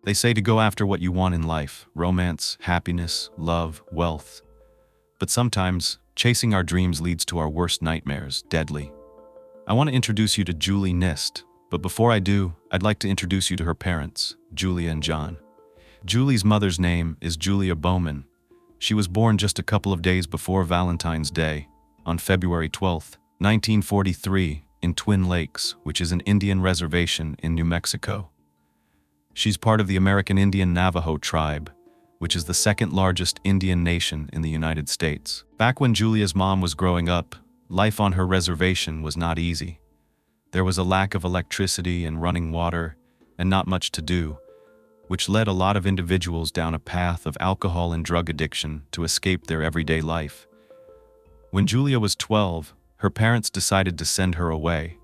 They say to go after what you want in life: romance, happiness, love, wealth. But sometimes, chasing our dreams leads to our worst nightmares, deadly. I want to introduce you to Julie Nist, but before I do, I'd like to introduce you to her parents, Julia and John. Julie's mother's name is Julia Bowman. She was born just a couple of days before Valentine's Day, on February 12, 1943, in Twin Lakes, which is an Indian reservation in New Mexico. She's part of the American Indian Navajo tribe, which is the second largest Indian nation in the United States. Back when Julia's mom was growing up, life on her reservation was not easy. There was a lack of electricity and running water, and not much to do, which led a lot of individuals down a path of alcohol and drug addiction to escape their everyday life. When Julia was 12, her parents decided to send her away.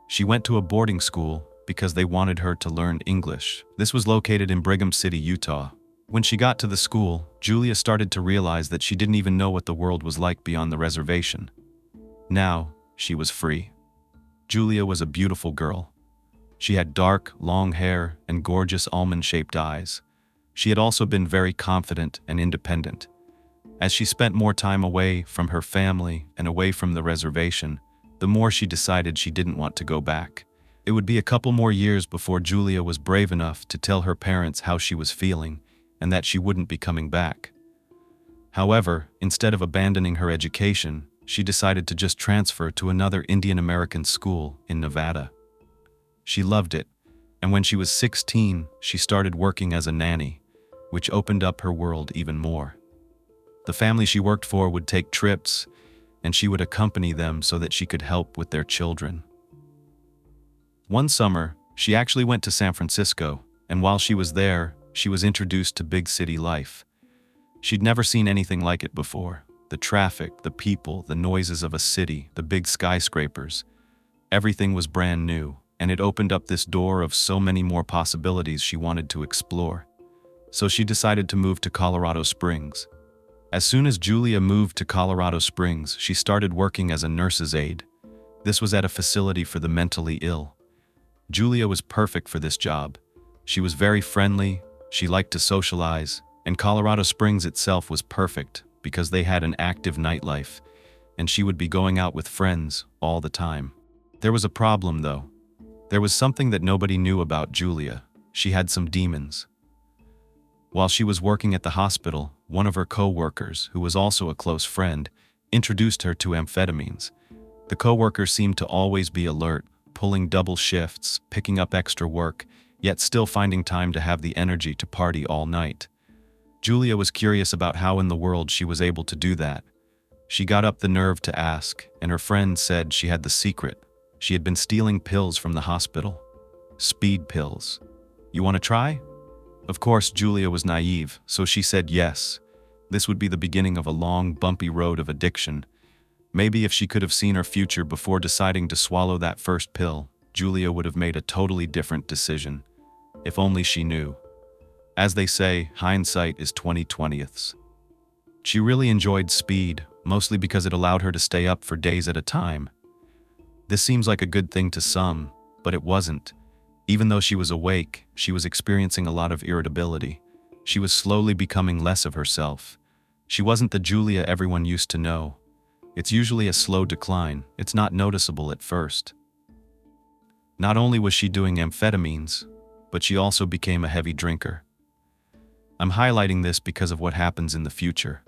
She went to a boarding school because they wanted her to learn English. This was located in Brigham City, Utah. When she got to the school, Julia started to realize that she didn't even know what the world was like beyond the reservation. Now, she was free. Julia was a beautiful girl. She had dark, long hair and gorgeous almond-shaped eyes. She had also been very confident and independent. As she spent more time away from her family and away from the reservation, the more she decided she didn't want to go back. It would be a couple more years before Julia was brave enough to tell her parents how she was feeling and that she wouldn't be coming back. However, instead of abandoning her education, she decided to just transfer to another Indian American school in Nevada. She loved it, and when she was 16, she started working as a nanny, which opened up her world even more. The family she worked for would take trips, and she would accompany them so that she could help with their children. One summer, she actually went to San Francisco, and while she was there, she was introduced to big city life. She'd never seen anything like it before. The traffic, the people, the noises of a city, the big skyscrapers. Everything was brand new, and it opened up this door of so many more possibilities she wanted to explore. So she decided to move to Colorado Springs. As soon as Julia moved to Colorado Springs, she started working as a nurse's aide. This was at a facility for the mentally ill. Julia was perfect for this job. She was very friendly, she liked to socialize, and Colorado Springs itself was perfect because they had an active nightlife, and she would be going out with friends all the time. There was a problem, though. There was something that nobody knew about Julia. She had some demons. While she was working at the hospital, one of her co-workers, who was also a close friend, introduced her to amphetamines. The co-worker seemed to always be alert, pulling double shifts, picking up extra work, yet still finding time to have the energy to party all night. Julia was curious about how in the world she was able to do that. She got up the nerve to ask, and her friend said she had the secret. She had been stealing pills from the hospital. Speed pills. You want to try? Of course, Julia was naive, so she said yes. This would be the beginning of a long, bumpy road of addiction. Maybe if she could have seen her future before deciding to swallow that first pill, Julia would have made a totally different decision. If only she knew. As they say, hindsight is 20/20ths. She really enjoyed speed, mostly because it allowed her to stay up for days at a time. This seems like a good thing to some, but it wasn't. Even though she was awake, she was experiencing a lot of irritability. She was slowly becoming less of herself. She wasn't the Julia everyone used to know. It's usually a slow decline. It's not noticeable at first. Not only was she doing amphetamines, but she also became a heavy drinker. I'm highlighting this because of what happens in the future.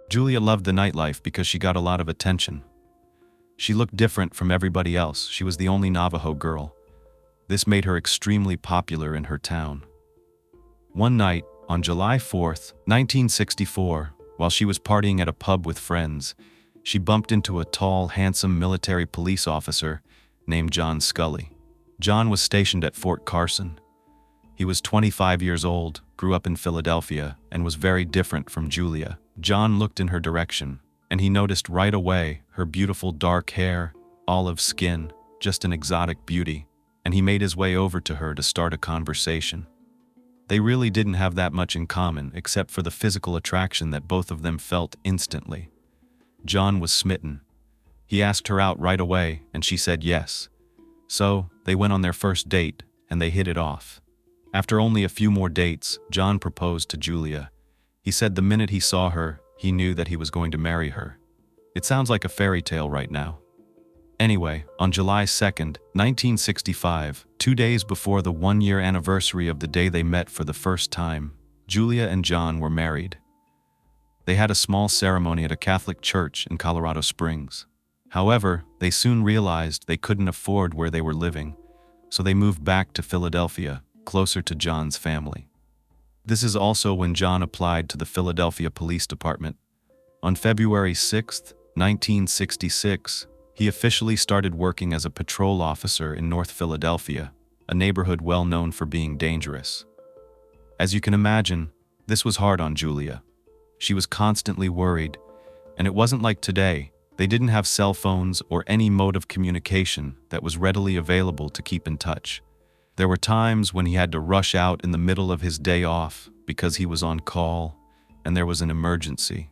Julia loved the nightlife because she got a lot of attention. She looked different from everybody else. She was the only Navajo girl. This made her extremely popular in her town. One night, on July 4th, 1964, while she was partying at a pub with friends, she bumped into a tall, handsome military police officer named John Scully. John was stationed at Fort Carson. He was 25 years old, grew up in Philadelphia, and was very different from Julia. John looked in her direction, and he noticed right away her beautiful dark hair, olive skin, just an exotic beauty, and he made his way over to her to start a conversation. They really didn't have that much in common except for the physical attraction that both of them felt instantly. John was smitten. He asked her out right away, and she said yes. So, they went on their first date, and they hit it off. After only a few more dates, John proposed to Julia. He said the minute he saw her, he knew that he was going to marry her. It sounds like a fairy tale right now. Anyway, on July 2nd, 1965, 2 days before the one-year anniversary of the day they met for the first time, Julia and John were married. They had a small ceremony at a Catholic church in Colorado Springs. However, they soon realized they couldn't afford where they were living, so they moved back to Philadelphia, closer to John's family. This is also when John applied to the Philadelphia Police Department. On February 6, 1966, he officially started working as a patrol officer in North Philadelphia, a neighborhood well known for being dangerous. As you can imagine, this was hard on Julia. She was constantly worried, and it wasn't like today. They didn't have cell phones or any mode of communication that was readily available to keep in touch. There were times when he had to rush out in the middle of his day off because he was on call and there was an emergency.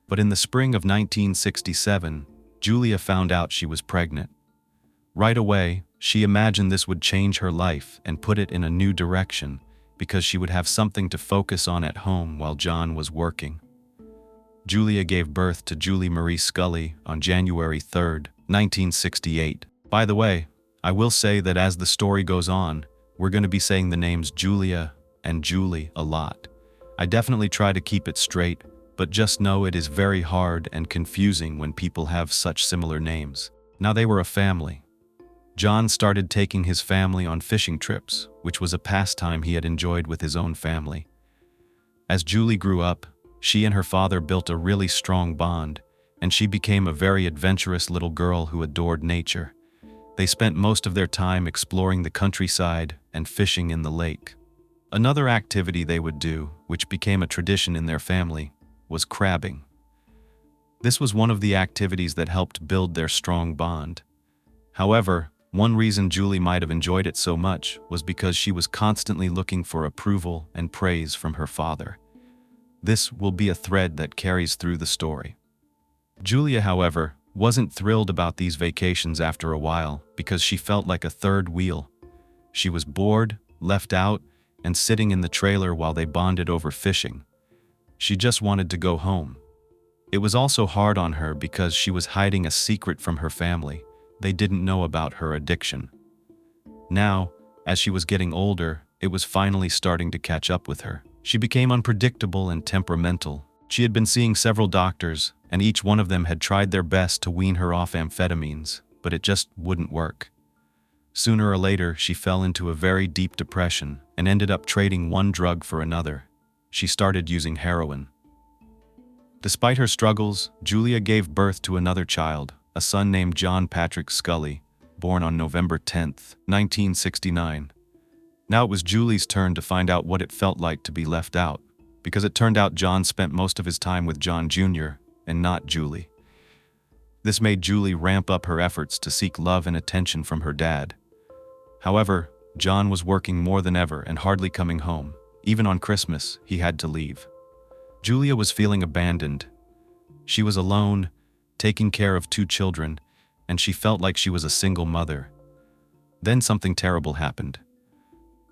But in the spring of 1967, Julia found out she was pregnant. Right away, she imagined this would change her life and put it in a new direction because she would have something to focus on at home while John was working. Julia gave birth to Julie Marie Scully on January 3, 1968. By the way, I will say that as the story goes on, we're going to be saying the names Julia and Julie a lot. I definitely try to keep it straight, but just know it is very hard and confusing when people have such similar names. Now they were a family. John started taking his family on fishing trips, which was a pastime he had enjoyed with his own family. As Julie grew up, she and her father built a really strong bond, and she became a very adventurous little girl who adored nature. They spent most of their time exploring the countryside and fishing in the lake. Another activity they would do, which became a tradition in their family, was crabbing. This was one of the activities that helped build their strong bond. However, one reason Julie might have enjoyed it so much was because she was constantly looking for approval and praise from her father. This will be a thread that carries through the story. Julia, however, wasn't thrilled about these vacations after a while because she felt like a third wheel. She was bored, left out, and sitting in the trailer while they bonded over fishing. She just wanted to go home. It was also hard on her because she was hiding a secret from her family. They didn't know about her addiction. Now, as she was getting older, it was finally starting to catch up with her. She became unpredictable and temperamental. She had been seeing several doctors, and each one of them had tried their best to wean her off amphetamines, but it just wouldn't work. Sooner or later, she fell into a very deep depression and ended up trading one drug for another. She started using heroin. Despite her struggles, Julia gave birth to another child, a son named John Patrick Scully, born on November 10, 1969. Now it was Julie's turn to find out what it felt like to be left out, because it turned out John spent most of his time with John Jr. and not Julie. This made Julie ramp up her efforts to seek love and attention from her dad. However, John was working more than ever and hardly coming home. Even on Christmas, he had to leave. Julia was feeling abandoned. She was alone, taking care of 2 children, and she felt like she was a single mother. Then something terrible happened.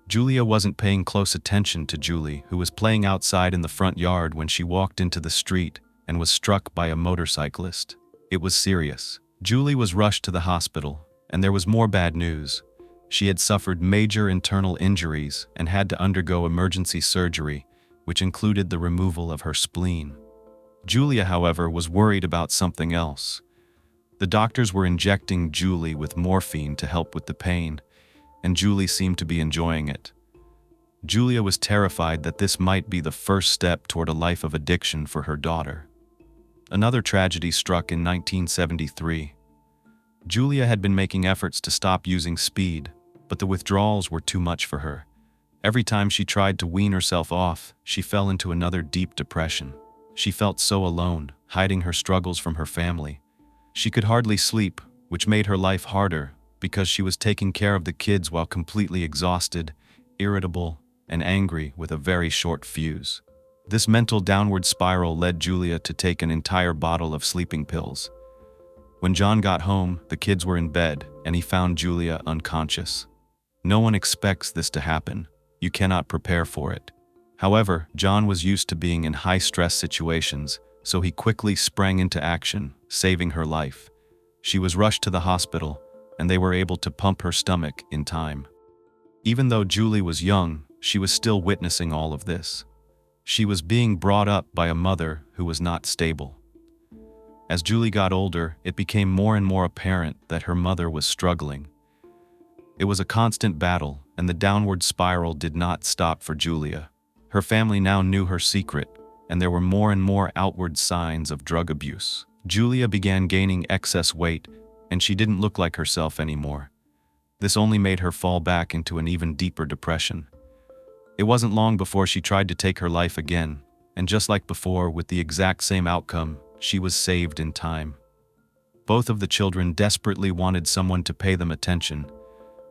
Julia wasn't paying close attention to Julie, who was playing outside in the front yard when she walked into the street and was struck by a motorcyclist. It was serious. Julie was rushed to the hospital, and there was more bad news. She had suffered major internal injuries and had to undergo emergency surgery, which included the removal of her spleen. Julia, however, was worried about something else. The doctors were injecting Julie with morphine to help with the pain, and Julie seemed to be enjoying it. Julia was terrified that this might be the first step toward a life of addiction for her daughter. Another tragedy struck in 1973. Julia had been making efforts to stop using speed, but the withdrawals were too much for her. Every time she tried to wean herself off, she fell into another deep depression. She felt so alone, hiding her struggles from her family. She could hardly sleep, which made her life harder because she was taking care of the kids while completely exhausted, irritable, and angry with a very short fuse. This mental downward spiral led Julia to take an entire bottle of sleeping pills. When John got home, the kids were in bed, and he found Julia unconscious. No one expects this to happen. you cannot prepare for it. However, John was used to being in high-stress situations, so he quickly sprang into action, saving her life. She was rushed to the hospital, and they were able to pump her stomach in time. Even though Julie was young, she was still witnessing all of this. She was being brought up by a mother who was not stable. As Julie got older, it became more and more apparent that her mother was struggling. It was a constant battle, and the downward spiral did not stop for Julia. Her family now knew her secret, and there were more and more outward signs of drug abuse. Julia began gaining excess weight, and she didn't look like herself anymore. This only made her fall back into an even deeper depression. It wasn't long before she tried to take her life again, and just like before, with the exact same outcome, she was saved in time. Both of the children desperately wanted someone to pay them attention,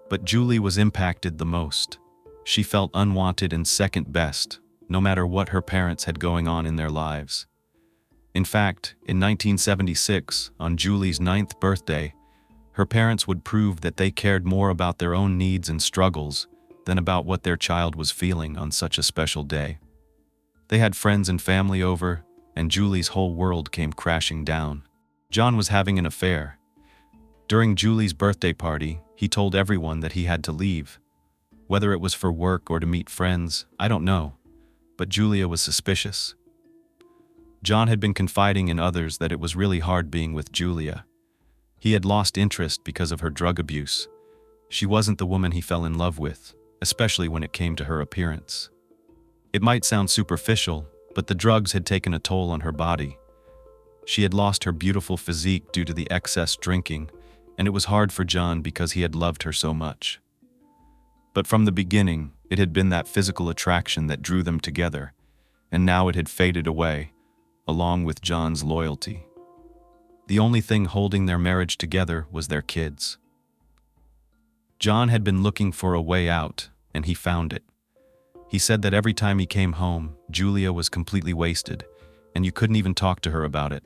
but Julie was impacted the most. She felt unwanted and second best, no matter what her parents had going on in their lives. In fact, in 1976, on Julie's 9th birthday, her parents would prove that they cared more about their own needs and struggles than about what their child was feeling on such a special day. They had friends and family over, and Julie's whole world came crashing down. John was having an affair. During Julie's birthday party, he told everyone that he had to leave. Whether it was for work or to meet friends, I don't know, but Julia was suspicious. John had been confiding in others that it was really hard being with Julia. He had lost interest because of her drug abuse. She wasn't the woman he fell in love with, especially when it came to her appearance. It might sound superficial, but the drugs had taken a toll on her body. She had lost her beautiful physique due to the excess drinking, and it was hard for John because he had loved her so much. But from the beginning, it had been that physical attraction that drew them together, and now it had faded away, along with John's loyalty. The only thing holding their marriage together was their kids. John had been looking for a way out, and he found it. He said that every time he came home, Julia was completely wasted, and you couldn't even talk to her about it,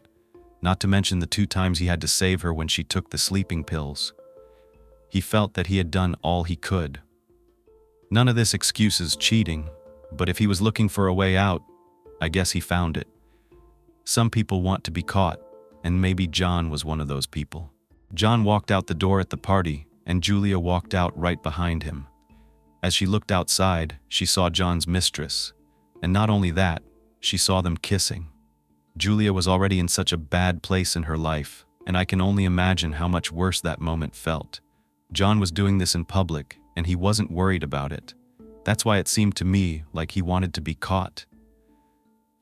not to mention the 2 times he had to save her when she took the sleeping pills. He felt that he had done all he could. None of this excuses cheating, but if he was looking for a way out, I guess he found it. Some people want to be caught, and maybe John was one of those people. John walked out the door at the party, and Julia walked out right behind him. As she looked outside, she saw John's mistress, and not only that, she saw them kissing. Julia was already in such a bad place in her life, and I can only imagine how much worse that moment felt. John was doing this in public, and he wasn't worried about it. That's why it seemed to me like he wanted to be caught.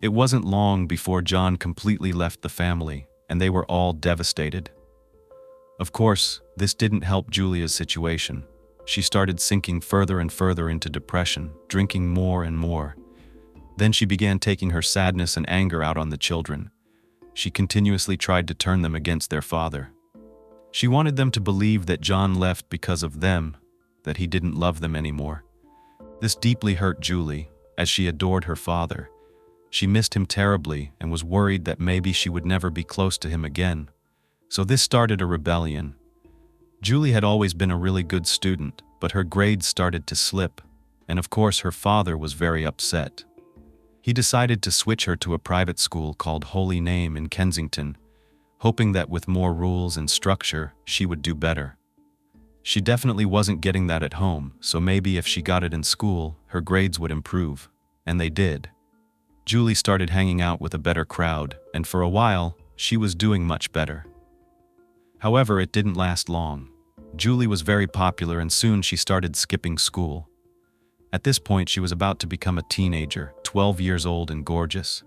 It wasn't long before John completely left the family, and they were all devastated. Of course, this didn't help Julia's situation. She started sinking further and further into depression, drinking more and more. Then she began taking her sadness and anger out on the children. She continuously tried to turn them against their father. She wanted them to believe that John left because of them, that he didn't love them anymore. This deeply hurt Julie, as she adored her father. She missed him terribly and was worried that maybe she would never be close to him again. So this started a rebellion. Julie had always been a really good student, but her grades started to slip, and of course her father was very upset. He decided to switch her to a private school called Holy Name in Kensington, hoping that with more rules and structure, she would do better. She definitely wasn't getting that at home, so maybe if she got it in school, her grades would improve, and they did. Julie started hanging out with a better crowd, and for a while, she was doing much better. However, it didn't last long. Julie was very popular and soon she started skipping school. At this point, she was about to become a teenager, 12 years old and gorgeous.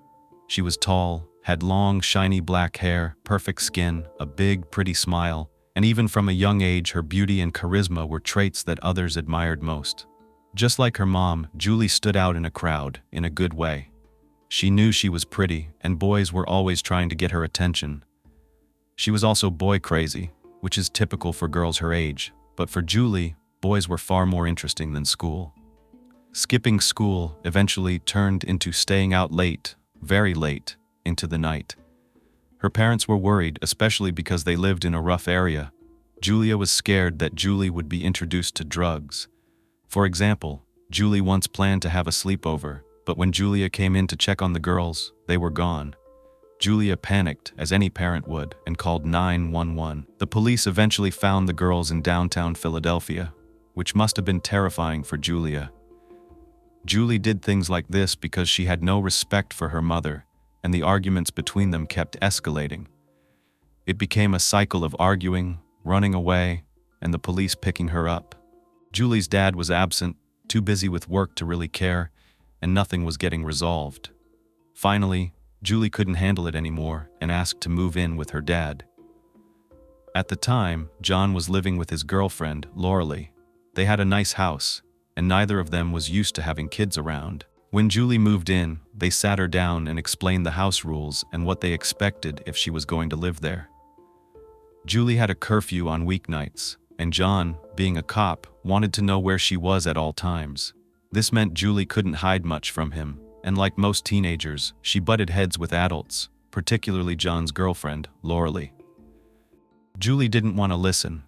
She was tall, had long, shiny black hair, perfect skin, a big, pretty smile, and even from a young age, her beauty and charisma were traits that others admired most. Just like her mom, Julie stood out in a crowd, in a good way. She knew she was pretty, and boys were always trying to get her attention. She was also boy crazy, which is typical for girls her age, but for Julie, boys were far more interesting than school. Skipping school eventually turned into staying out late, very late, into the night. Her parents were worried, especially because they lived in a rough area. Julia was scared that Julie would be introduced to drugs. For example, Julie once planned to have a sleepover, but when Julia came in to check on the girls, they were gone. Julia panicked, as any parent would, and called 911. The police eventually found the girls in downtown Philadelphia, which must have been terrifying for Julia. Julie did things like this because she had no respect for her mother, and the arguments between them kept escalating. It became a cycle of arguing, running away, and the police picking her up. Julie's dad was absent, too busy with work to really care, and nothing was getting resolved. Finally, Julie couldn't handle it anymore and asked to move in with her dad. At the time, John was living with his girlfriend, Laurelie. They had a nice house, and neither of them was used to having kids around. When Julie moved in, they sat her down and explained the house rules and what they expected if she was going to live there. Julie had a curfew on weeknights, and John, being a cop, wanted to know where she was at all times. This meant Julie couldn't hide much from him, and like most teenagers, she butted heads with adults, particularly John's girlfriend, Laurelie. Julie didn't want to listen.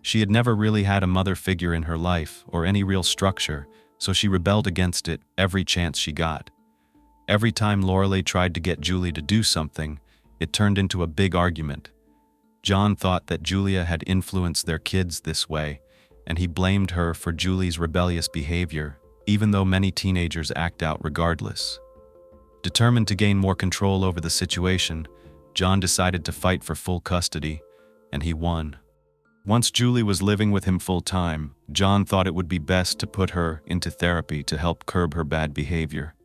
She had never really had a mother figure in her life or any real structure, so she rebelled against it every chance she got. Every time Laurelie tried to get Julie to do something, it turned into a big argument. John thought that Julia had influenced their kids this way, and he blamed her for Julie's rebellious behavior, even though many teenagers act out regardless. Determined to gain more control over the situation, John decided to fight for full custody, and he won. Once Julie was living with him full-time, John thought it would be best to put her into therapy to help curb her bad behavior.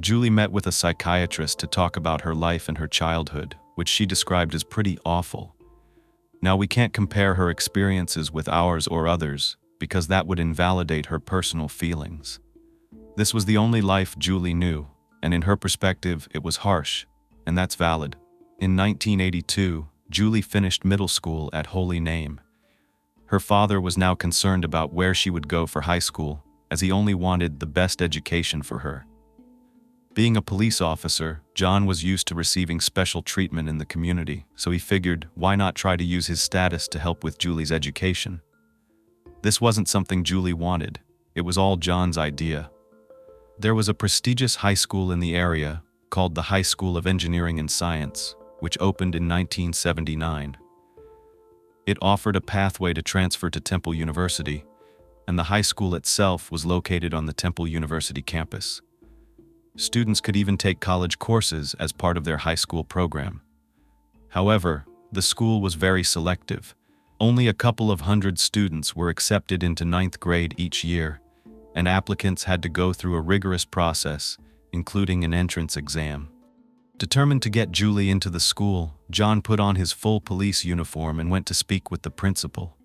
Julie met with a psychiatrist to talk about her life and her childhood, which she described as pretty awful. Now, we can't compare her experiences with ours or others, because that would invalidate her personal feelings. This was the only life Julie knew, and in her perspective, it was harsh, and that's valid. In 1982, Julie finished middle school at Holy Name. Her father was now concerned about where she would go for high school, as he only wanted the best education for her. Being a police officer, John was used to receiving special treatment in the community, so he figured, why not try to use his status to help with Julie's education? This wasn't something Julie wanted. It was all John's idea. There was a prestigious high school in the area called the High School of Engineering and Science, which opened in 1979. It offered a pathway to transfer to Temple University, and the high school itself was located on the Temple University campus. Students could even take college courses as part of their high school program. However, the school was very selective. Only a couple of hundred students were accepted into 9th grade each year, and applicants had to go through a rigorous process, including an entrance exam. Determined to get Julie into the school, John put on his full police uniform and went to speak with the principal.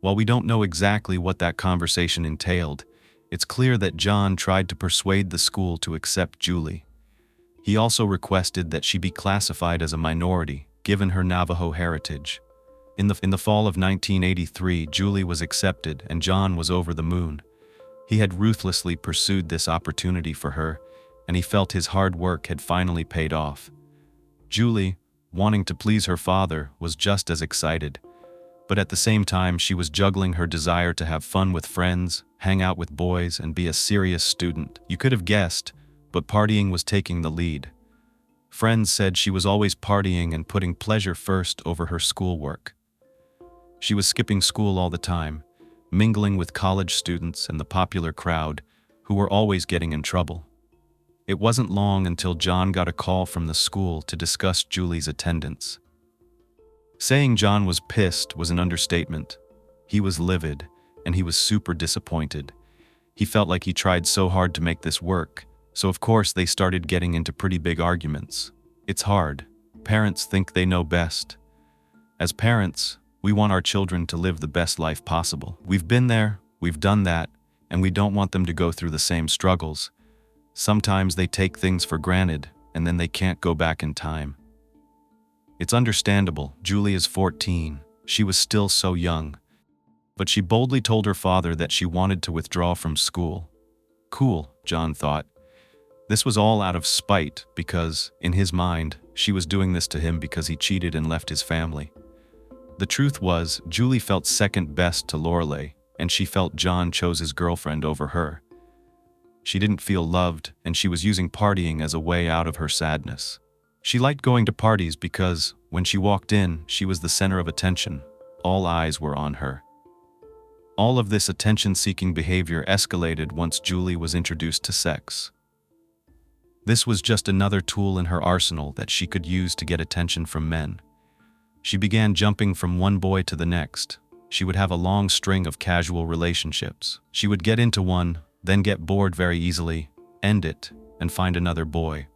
While we don't know exactly what that conversation entailed, it's clear that John tried to persuade the school to accept Julie. He also requested that she be classified as a minority, given her Navajo heritage. In the fall of 1983, Julie was accepted and John was over the moon. He had ruthlessly pursued this opportunity for her, and he felt his hard work had finally paid off. Julie, wanting to please her father, was just as excited. But at the same time, she was juggling her desire to have fun with friends, hang out with boys, and be a serious student. You could have guessed, but partying was taking the lead. Friends said she was always partying and putting pleasure first over her schoolwork. She was skipping school all the time, mingling with college students and the popular crowd, who were always getting in trouble. It wasn't long until John got a call from the school to discuss Julie's attendance. Saying John was pissed was an understatement. He was livid, and he was super disappointed. He felt like he tried so hard to make this work, so of course they started getting into pretty big arguments. It's hard. Parents think they know best. As parents, we want our children to live the best life possible. We've been there, we've done that, and we don't want them to go through the same struggles. Sometimes they take things for granted, and then they can't go back in time. It's understandable. Julie is 14. She was still so young. But she boldly told her father that she wanted to withdraw from school. Cool, John thought. This was all out of spite because, in his mind, she was doing this to him because he cheated and left his family. The truth was, Julie felt second best to Laurelie, and she felt John chose his girlfriend over her. She didn't feel loved, and she was using partying as a way out of her sadness. She liked going to parties because, when she walked in, she was the center of attention. All eyes were on her. All of this attention-seeking behavior escalated once Julie was introduced to sex. This was just another tool in her arsenal that she could use to get attention from men. She began jumping from one boy to the next. She would have a long string of casual relationships. She would get into one, then get bored very easily, end it, and find another boy.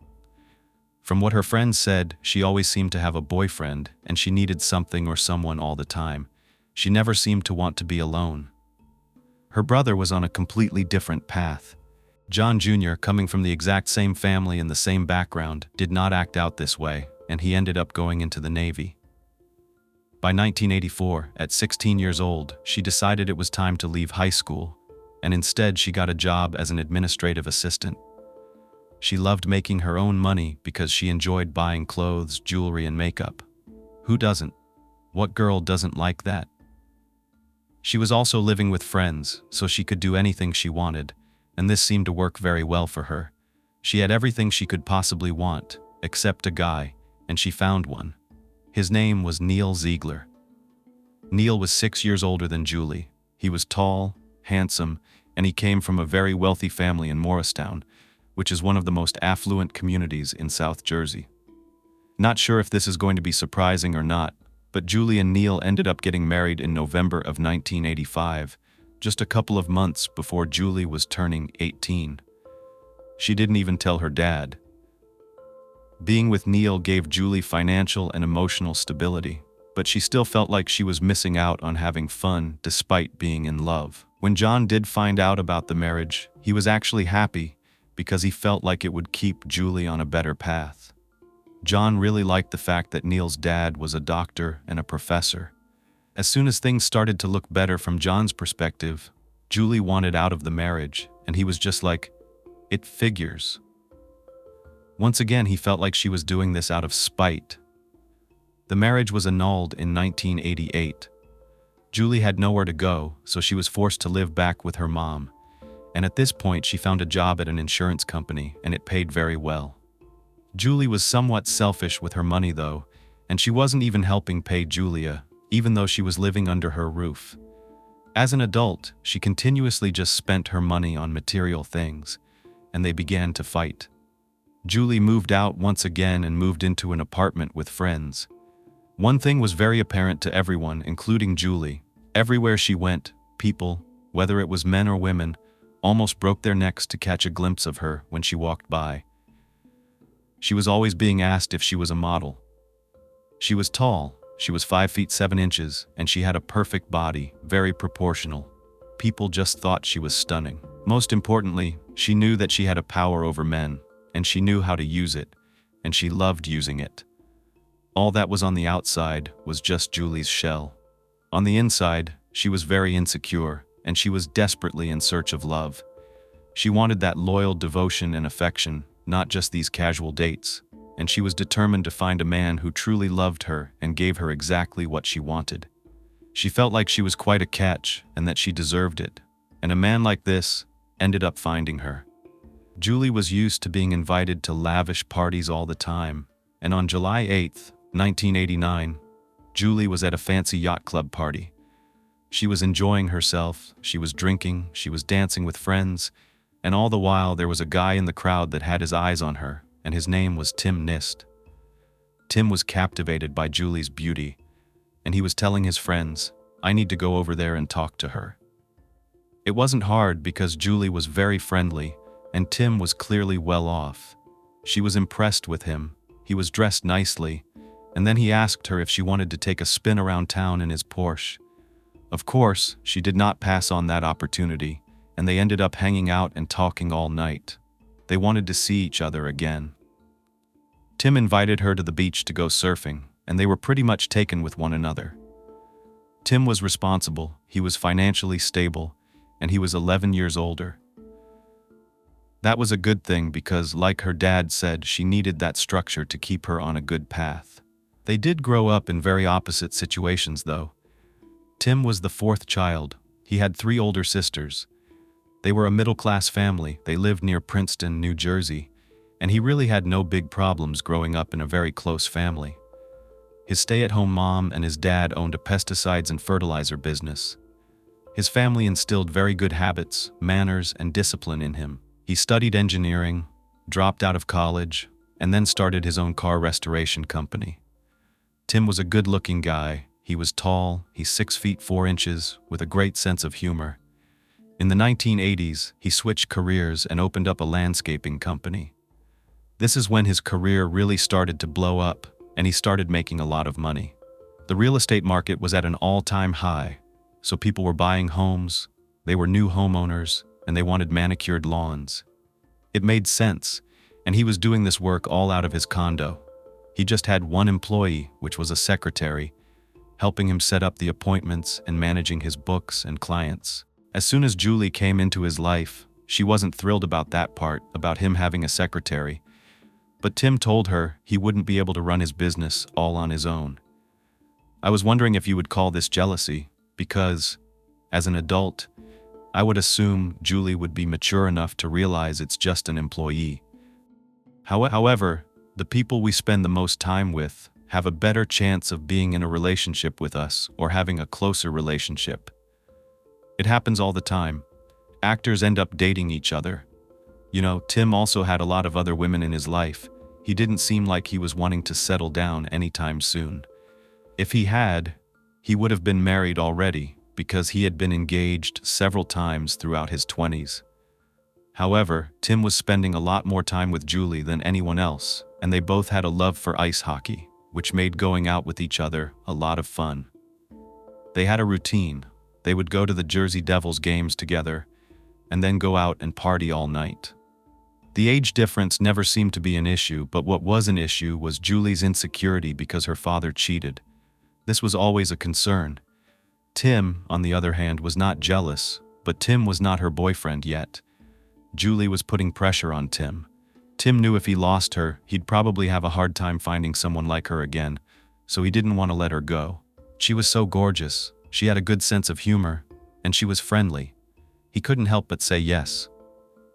From what her friends said, she always seemed to have a boyfriend, and she needed something or someone all the time. She never seemed to want to be alone. Her brother was on a completely different path. John Jr., coming from the exact same family and the same background, did not act out this way, and he ended up going into the Navy. By 1984, at 16 years old, she decided it was time to leave high school, and instead she got a job as an administrative assistant. She loved making her own money because she enjoyed buying clothes, jewelry, and makeup. Who doesn't? What girl doesn't like that? She was also living with friends, so she could do anything she wanted, and this seemed to work very well for her. She had everything she could possibly want, except a guy, and she found one. His name was Neil Ziegler. Neil was 6 years older than Julie. He was tall, handsome, and he came from a very wealthy family in Morristown, which is one of the most affluent communities in South Jersey. Not sure if this is going to be surprising or not, but Julie and Neil ended up getting married in November of 1985, just a couple of months before Julie was turning 18. She didn't even tell her dad. Being with Neil gave Julie financial and emotional stability, but she still felt like she was missing out on having fun despite being in love. When John did find out about the marriage, he was actually happy because he felt like it would keep Julie on a better path. John really liked the fact that Neil's dad was a doctor and a professor. As soon as things started to look better from John's perspective, Julie wanted out of the marriage, and he was just like, "It figures." Once again, he felt like she was doing this out of spite. The marriage was annulled in 1988. Julie had nowhere to go, so she was forced to live back with her mom. And at this point, she found a job at an insurance company, and it paid very well. Julie was somewhat selfish with her money though, and she wasn't even helping pay Julia, even though she was living under her roof. As an adult, she continuously just spent her money on material things, and they began to fight. Julie moved out once again and moved into an apartment with friends. One thing was very apparent to everyone, including Julie. Everywhere she went, people, whether it was men or women, almost broke their necks to catch a glimpse of her when she walked by. She was always being asked if she was a model. She was tall, she was 5 feet 7 inches, and she had a perfect body, very proportional. People just thought she was stunning. Most importantly, she knew that she had a power over men, and she knew how to use it, and she loved using it. All that was on the outside was just Julie's shell. On the inside, she was very insecure, and she was desperately in search of love. She wanted that loyal devotion and affection, not just these casual dates, and she was determined to find a man who truly loved her and gave her exactly what she wanted. She felt like she was quite a catch and that she deserved it, and a man like this ended up finding her. Julie was used to being invited to lavish parties all the time, and on July 8, 1989, Julie was at a fancy yacht club party. She was enjoying herself, she was drinking, she was dancing with friends, and all the while there was a guy in the crowd that had his eyes on her, and his name was Tim Nist. Tim was captivated by Julie's beauty, and he was telling his friends, "I need to go over there and talk to her." It wasn't hard because Julie was very friendly, and Tim was clearly well off. She was impressed with him, he was dressed nicely, and then he asked her if she wanted to take a spin around town in his Porsche. Of course, she did not pass on that opportunity, and they ended up hanging out and talking all night. They wanted to see each other again. Tim invited her to the beach to go surfing, and they were pretty much taken with one another. Tim was responsible, he was financially stable, and he was 11 years older. That was a good thing because, like her dad said, she needed that structure to keep her on a good path. They did grow up in very opposite situations though. Tim was the fourth child. He had 3 older sisters. They were a middle-class family. They lived near Princeton, New Jersey, and he really had no big problems growing up in a very close family. His stay-at-home mom and his dad owned a pesticides and fertilizer business. His family instilled very good habits, manners, and discipline in him. He studied engineering, dropped out of college, and then started his own car restoration company. Tim was a good-looking guy. He was tall, he's 6 feet 4 inches, with a great sense of humor. In the 1980s, he switched careers and opened up a landscaping company. This is when his career really started to blow up, and he started making a lot of money. The real estate market was at an all-time high, so people were buying homes, they were new homeowners, and they wanted manicured lawns. It made sense, and he was doing this work all out of his condo. He just had one employee, which was a secretary, helping him set up the appointments and managing his books and clients. As soon as Julie came into his life, she wasn't thrilled about that part, about him having a secretary. But Tim told her he wouldn't be able to run his business all on his own. I was wondering if you would call this jealousy, because, as an adult, I would assume Julie would be mature enough to realize it's just an employee. However, the people we spend the most time with have a better chance of being in a relationship with us or having a closer relationship. It happens all the time. Actors end up dating each other. You know, Tim also had a lot of other women in his life. He didn't seem like he was wanting to settle down anytime soon. If he had, he would have been married already, because he had been engaged several times throughout his 20s. However, Tim was spending a lot more time with Julie than anyone else, and they both had a love for ice hockey, which made going out with each other a lot of fun. They had a routine. They would go to the Jersey Devils games together, and then go out and party all night. The age difference never seemed to be an issue, but what was an issue was Julie's insecurity because her father cheated. This was always a concern. Tim, on the other hand, was not jealous, but Tim was not her boyfriend yet. Julie was putting pressure on Tim. Tim knew if he lost her, he'd probably have a hard time finding someone like her again, so he didn't want to let her go. She was so gorgeous, she had a good sense of humor, and she was friendly. He couldn't help but say yes.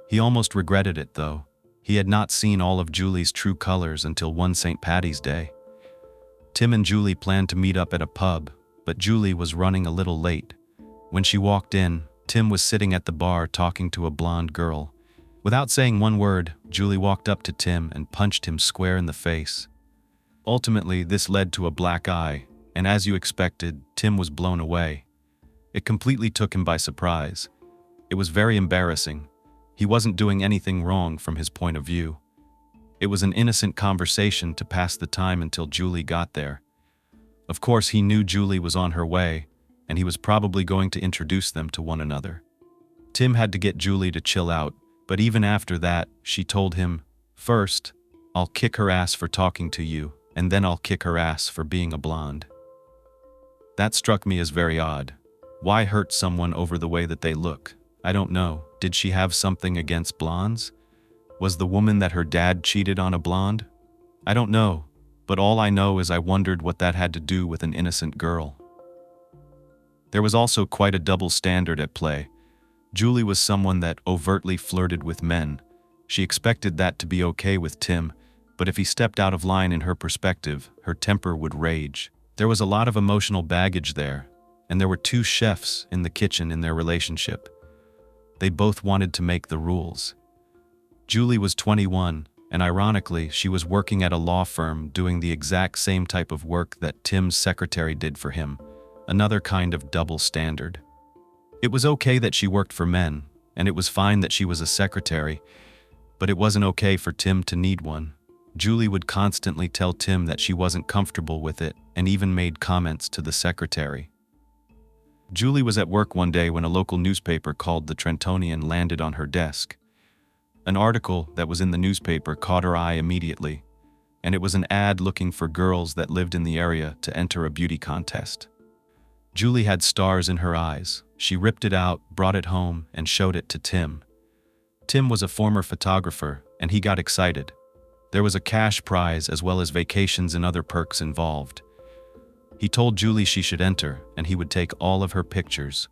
He almost regretted it, though. He had not seen all of Julie's true colors until one St. Paddy's Day. Tim and Julie planned to meet up at a pub, but Julie was running a little late. When she walked in, Tim was sitting at the bar talking to a blonde girl. Without saying one word, Julie walked up to Tim and punched him square in the face. Ultimately, this led to a black eye, and as you expected, Tim was blown away. It completely took him by surprise. It was very embarrassing. He wasn't doing anything wrong from his point of view. It was an innocent conversation to pass the time until Julie got there. Of course, he knew Julie was on her way, and he was probably going to introduce them to one another. Tim had to get Julie to chill out, but even after that, she told him, "First, I'll kick her ass for talking to you, and then I'll kick her ass for being a blonde." That struck me as very odd. Why hurt someone over the way that they look? I don't know. Did she have something against blondes? Was the woman that her dad cheated on a blonde? I don't know, but all I know is I wondered what that had to do with an innocent girl. There was also quite a double standard at play. Julie was someone that overtly flirted with men. She expected that to be okay with Tim, but if he stepped out of line in her perspective, her temper would rage. There was a lot of emotional baggage there, and there were 2 chefs in the kitchen in their relationship. They both wanted to make the rules. Julie was 21, and ironically, she was working at a law firm doing the exact same type of work that Tim's secretary did for him, another kind of double standard. It was okay that she worked for men, and it was fine that she was a secretary, but it wasn't okay for Tim to need one. Julie would constantly tell Tim that she wasn't comfortable with it and even made comments to the secretary. Julie was at work one day when a local newspaper called the Trentonian landed on her desk. An article that was in the newspaper caught her eye immediately, and it was an ad looking for girls that lived in the area to enter a beauty contest. Julie had stars in her eyes. She ripped it out, brought it home, and showed it to Tim. Tim was a former photographer, and he got excited. There was a cash prize as well as vacations and other perks involved. He told Julie she should enter, and he would take all of her pictures.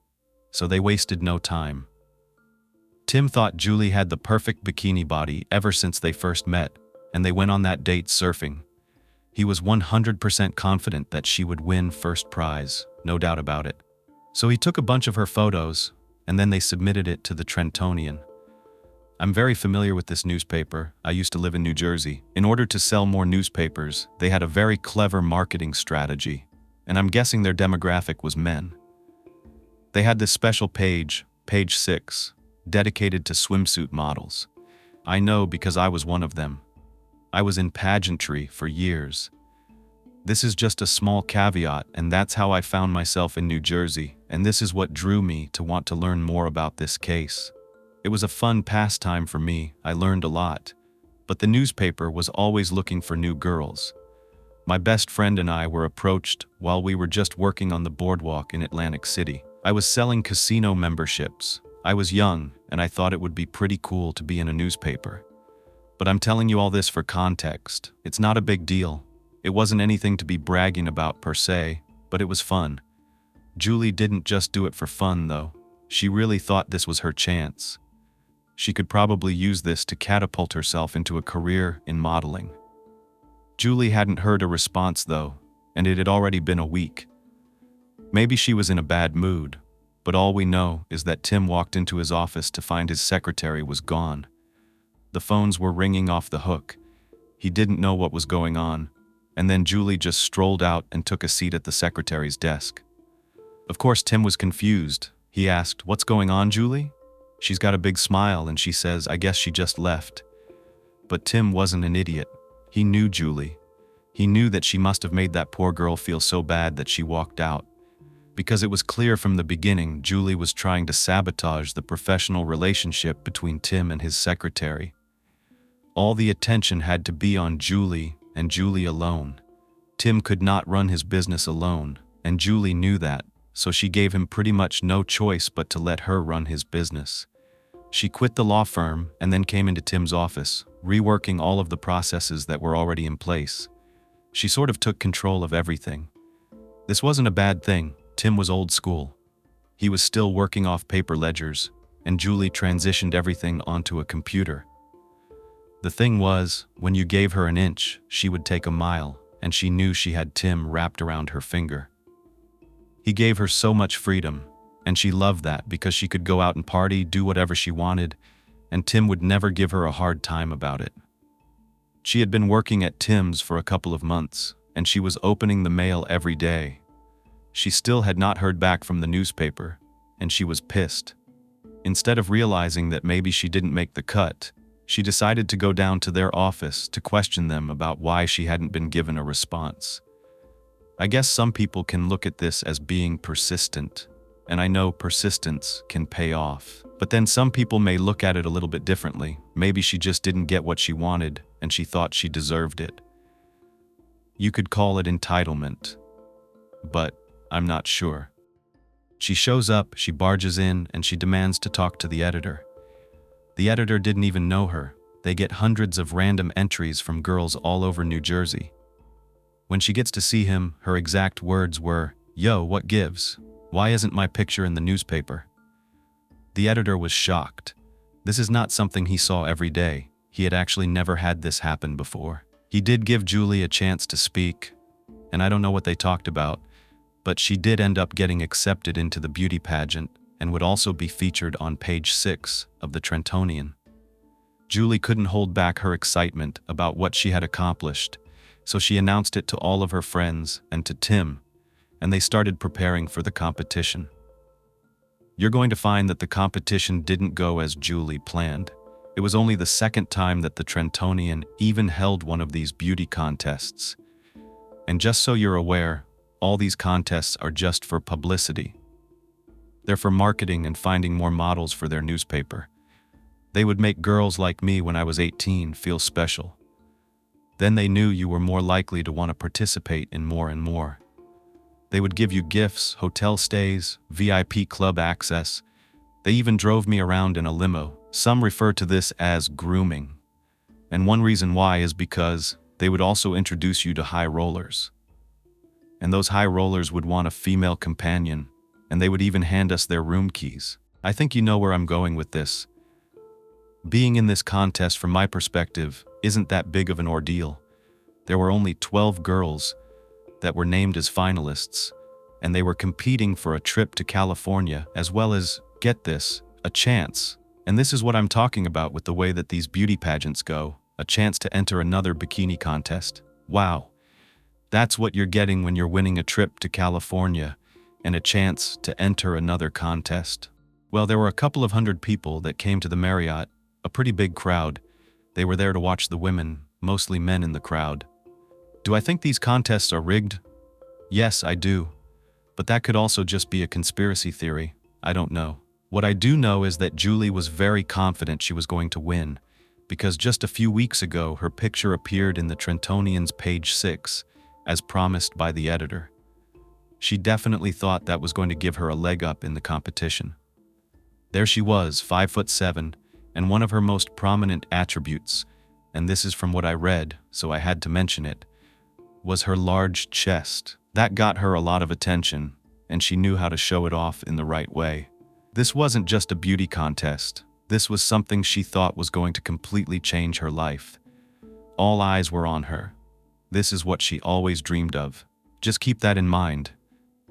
so they wasted no time. Tim thought Julie had the perfect bikini body ever since they first met, and they went on that date surfing. He was 100% confident that she would win first prize, no doubt about it. So he took a bunch of her photos, and then they submitted it to the Trentonian. I'm very familiar with this newspaper. I used to live in New Jersey. In order to sell more newspapers, they had a very clever marketing strategy, and I'm guessing their demographic was men. They had this special page, page 6, dedicated to swimsuit models. I know because I was one of them. I was in pageantry for years. This is just a small caveat, and that's how I found myself in New Jersey, and this is what drew me to want to learn more about this case. It was a fun pastime for me. I learned a lot. But the newspaper was always looking for new girls. My best friend and I were approached while we were just working on the boardwalk in Atlantic City. I was selling casino memberships. I was young, and I thought it would be pretty cool to be in a newspaper. But I'm telling you all this for context. It's not a big deal. It wasn't anything to be bragging about per se, but it was fun. Julie didn't just do it for fun, though. She really thought this was her chance. She could probably use this to catapult herself into a career in modeling. Julie hadn't heard a response, though, and it had already been a week. Maybe she was in a bad mood, but all we know is that Tim walked into his office to find his secretary was gone. The phones were ringing off the hook. He didn't know what was going on, and then Julie just strolled out and took a seat at the secretary's desk. Of course, Tim was confused. He asked, "What's going on, Julie?" She's got a big smile and she says, "I guess she just left." But Tim wasn't an idiot. He knew Julie. He knew that she must have made that poor girl feel so bad that she walked out. Because it was clear from the beginning Julie was trying to sabotage the professional relationship between Tim and his secretary. All the attention had to be on Julie and Julie alone. Tim could not run his business alone, and Julie knew that, so she gave him pretty much no choice but to let her run his business. She quit the law firm and then came into Tim's office, reworking all of the processes that were already in place. She sort of took control of everything. This wasn't a bad thing. Tim was old school. He was still working off paper ledgers, and Julie transitioned everything onto a computer. The thing was, when you gave her an inch, she would take a mile, and she knew she had Tim wrapped around her finger. He gave her so much freedom, and she loved that because she could go out and party, do whatever she wanted, and Tim would never give her a hard time about it. She had been working at Tim's for a couple of months, and she was opening the mail every day. She still had not heard back from the newspaper, and she was pissed. Instead of realizing that maybe she didn't make the cut, she decided to go down to their office to question them about why she hadn't been given a response. I guess some people can look at this as being persistent, and I know persistence can pay off. But then some people may look at it a little bit differently. Maybe she just didn't get what she wanted, and she thought she deserved it. You could call it entitlement, but I'm not sure. She shows up, she barges in, and she demands to talk to the editor. The editor didn't even know her. They get hundreds of random entries from girls all over New Jersey. When she gets to see him, her exact words were, "Yo, what gives? Why isn't my picture in the newspaper?" The editor was shocked. This is not something he saw every day. He had actually never had this happen before. He did give Julie a chance to speak, and I don't know what they talked about, but she did end up getting accepted into the beauty pageant and would also be featured on page 6 of the Trentonian. Julie couldn't hold back her excitement about what she had accomplished, so she announced it to all of her friends and to Tim, and they started preparing for the competition. You're going to find that the competition didn't go as Julie planned. It was only the second time that the Trentonian even held one of these beauty contests. And just so you're aware, all these contests are just for publicity. They're for marketing and finding more models for their newspaper. They would make girls like me when I was 18 feel special. Then they knew you were more likely to want to participate in more and more. They would give you gifts, hotel stays, VIP club access. They even drove me around in a limo. Some refer to this as grooming. And one reason why is because they would also introduce you to high rollers. And those high rollers would want a female companion, and they would even hand us their room keys. I think you know where I'm going with this. Being in this contest, from my perspective, isn't that big of an ordeal. There were only 12 girls that were named as finalists, and they were competing for a trip to California, as well as, get this, a chance. And this is what I'm talking about with the way that these beauty pageants go, a chance to enter another bikini contest. Wow. That's what you're getting when you're winning a trip to California and a chance to enter another contest. Well, there were a couple of hundred people that came to the Marriott, a pretty big crowd. They were there to watch the women, mostly men in the crowd. Do I think these contests are rigged? Yes, I do. But that could also just be a conspiracy theory. I don't know. What I do know is that Julie was very confident she was going to win, because just a few weeks ago her picture appeared in the Trentonian's page 6, as promised by the editor. She definitely thought that was going to give her a leg up in the competition. There she was, 5'7", and one of her most prominent attributes, and this is from what I read, so I had to mention it, was her large chest. That got her a lot of attention, and she knew how to show it off in the right way. This wasn't just a beauty contest. This was something she thought was going to completely change her life. All eyes were on her. This is what she always dreamed of. Just keep that in mind.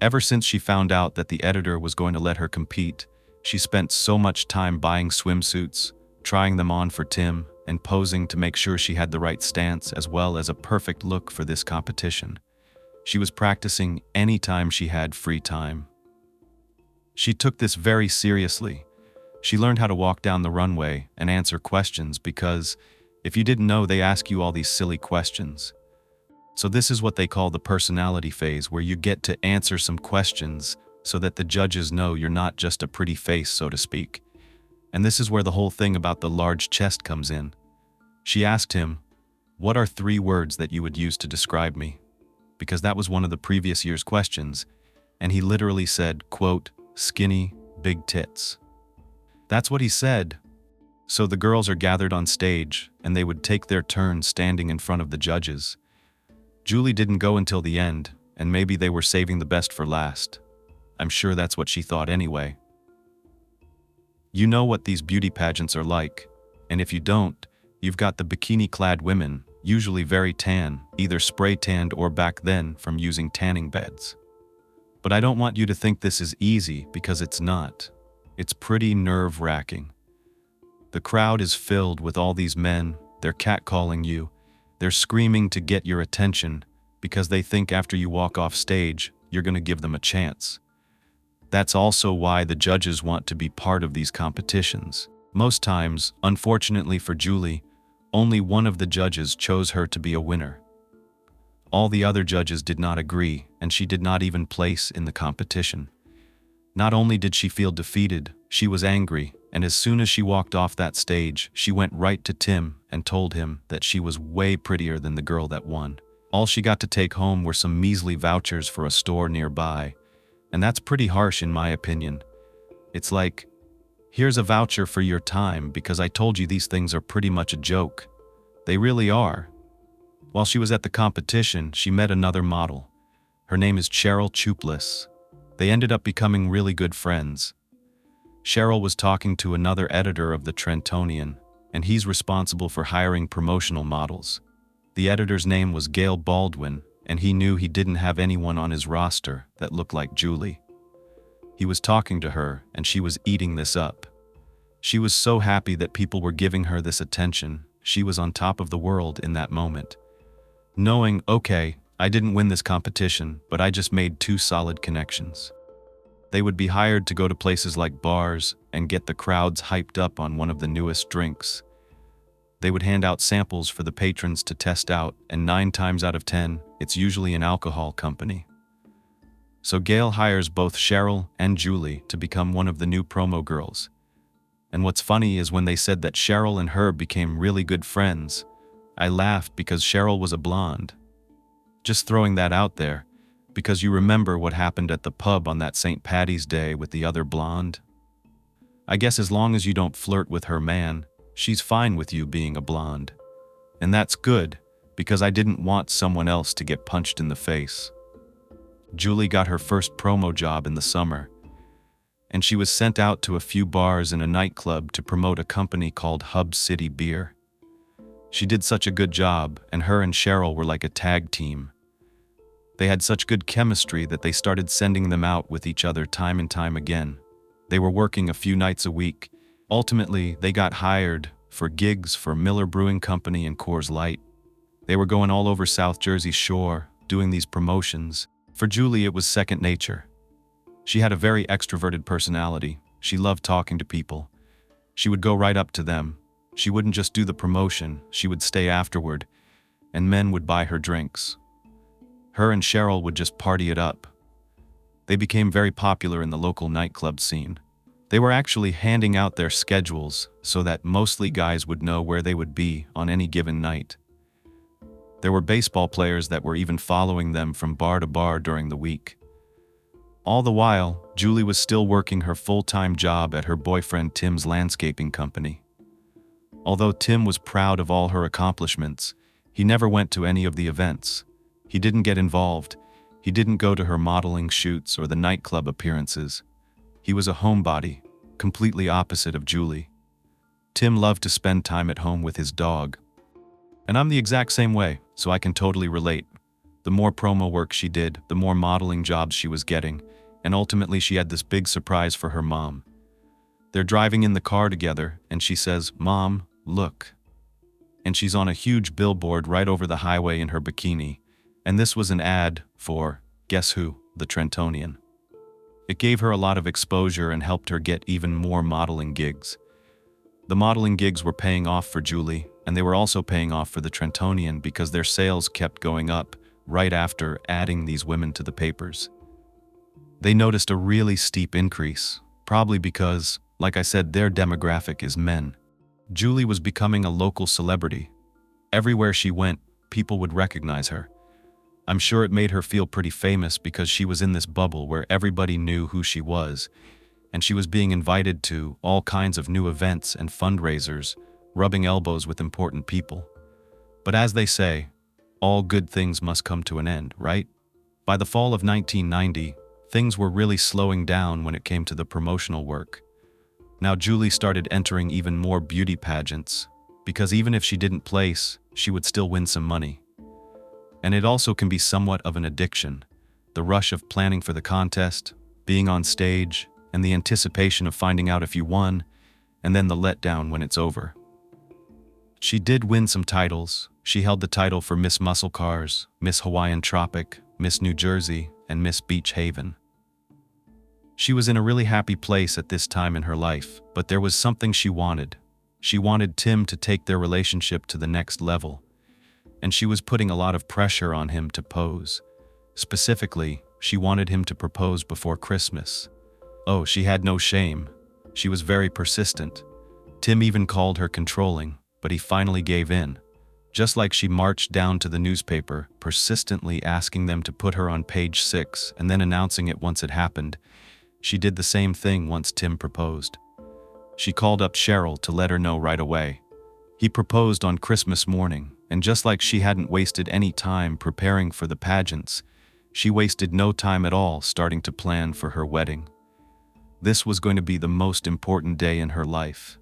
Ever since she found out that the editor was going to let her compete, she spent so much time buying swimsuits, trying them on for Tim, and posing to make sure she had the right stance as well as a perfect look for this competition. She was practicing anytime she had free time. She took this very seriously. She learned how to walk down the runway and answer questions because, if you didn't know, they ask you all these silly questions. So this is what they call the personality phase, where you get to answer some questions so that the judges know you're not just a pretty face, so to speak. And this is where the whole thing about the large chest comes in. She asked him, "What are 3 words that you would use to describe me?" Because that was one of the previous year's questions, and he literally said, quote, "Skinny, big tits." That's what he said. So the girls are gathered on stage, and they would take their turn standing in front of the judges. Julie didn't go until the end, and maybe they were saving the best for last. I'm sure that's what she thought anyway. You know what these beauty pageants are like, and if you don't, you've got the bikini-clad women, usually very tan, either spray-tanned or back then from using tanning beds. But I don't want you to think this is easy, because it's not. It's pretty nerve-wracking. The crowd is filled with all these men, they're catcalling you, they're screaming to get your attention, because they think after you walk off stage, you're going to give them a chance. That's also why the judges want to be part of these competitions. Most times, unfortunately for Julie, only one of the judges chose her to be a winner. All the other judges did not agree, and she did not even place in the competition. Not only did she feel defeated, she was angry, and as soon as she walked off that stage, she went right to Tim and told him that she was way prettier than the girl that won. All she got to take home were some measly vouchers for a store nearby, and that's pretty harsh in my opinion. It's like, here's a voucher for your time because I told you these things are pretty much a joke. They really are. While she was at the competition, she met another model. Her name is Cheryl Chupless. They ended up becoming really good friends. Cheryl was talking to another editor of the Trentonian, and he's responsible for hiring promotional models. The editor's name was Gail Baldwin, and he knew he didn't have anyone on his roster that looked like Julie. He was talking to her, and she was eating this up. She was so happy that people were giving her this attention. She was on top of the world in that moment. Knowing, okay, I didn't win this competition, but I just made 2 solid connections. They would be hired to go to places like bars and get the crowds hyped up on one of the newest drinks. They would hand out samples for the patrons to test out, and 9 times out of 10, it's usually an alcohol company. So Gail hires both Cheryl and Julie to become one of the new promo girls. And what's funny is when they said that Cheryl and her became really good friends, I laughed because Cheryl was a blonde. Just throwing that out there, because you remember what happened at the pub on that St. Paddy's Day with the other blonde? I guess as long as you don't flirt with her man, she's fine with you being a blonde. And that's good, because I didn't want someone else to get punched in the face. Julie got her first promo job in the summer, and she was sent out to a few bars and a nightclub to promote a company called Hub City Beer. She did such a good job, and her and Cheryl were like a tag team. They had such good chemistry that they started sending them out with each other time and time again. They were working a few nights a week. Ultimately, they got hired for gigs for Miller Brewing Company and Coors Light. They were going all over South Jersey Shore, doing these promotions. For Julie, it was second nature. She had a very extroverted personality. She loved talking to people. She would go right up to them. She wouldn't just do the promotion, she would stay afterward, and men would buy her drinks. Her and Cheryl would just party it up. They became very popular in the local nightclub scene. They were actually handing out their schedules so that mostly guys would know where they would be on any given night. There were baseball players that were even following them from bar to bar during the week. All the while, Julie was still working her full-time job at her boyfriend Tim's landscaping company. Although Tim was proud of all her accomplishments, he never went to any of the events. He didn't get involved. He didn't go to her modeling shoots or the nightclub appearances. He was a homebody, completely opposite of Julie. Tim loved to spend time at home with his dog. And I'm the exact same way, so I can totally relate. The more promo work she did, the more modeling jobs she was getting, and ultimately she had this big surprise for her mom. They're driving in the car together, and she says, "Mom, look." And she's on a huge billboard right over the highway in her bikini, and this was an ad for, guess who, the Trentonian. It gave her a lot of exposure and helped her get even more modeling gigs. The modeling gigs were paying off for Julie, and they were also paying off for the Trentonian because their sales kept going up right after adding these women to the papers. They noticed a really steep increase, probably because, like I said, their demographic is men. Julie was becoming a local celebrity. Everywhere she went, people would recognize her. I'm sure it made her feel pretty famous because she was in this bubble where everybody knew who she was, and she was being invited to all kinds of new events and fundraisers, rubbing elbows with important people. But as they say, all good things must come to an end, right? By the fall of 1990, things were really slowing down when it came to the promotional work. Now Julie started entering even more beauty pageants, because even if she didn't place, she would still win some money. And it also can be somewhat of an addiction, the rush of planning for the contest, being on stage, and the anticipation of finding out if you won, and then the letdown when it's over. She did win some titles. She held the title for Miss Muscle Cars, Miss Hawaiian Tropic, Miss New Jersey, and Miss Beach Haven. She was in a really happy place at this time in her life, but there was something she wanted. She wanted Tim to take their relationship to the next level, and she was putting a lot of pressure on him to pose. Specifically, she wanted him to propose before Christmas. Oh, she had no shame. She was very persistent. Tim even called her controlling, but he finally gave in. Just like she marched down to the newspaper, persistently asking them to put her on page 6 and then announcing it once it happened, she did the same thing once Tim proposed. She called up Cheryl to let her know right away. He proposed on Christmas morning, and just like she hadn't wasted any time preparing for the pageants, she wasted no time at all starting to plan for her wedding. This was going to be the most important day in her life.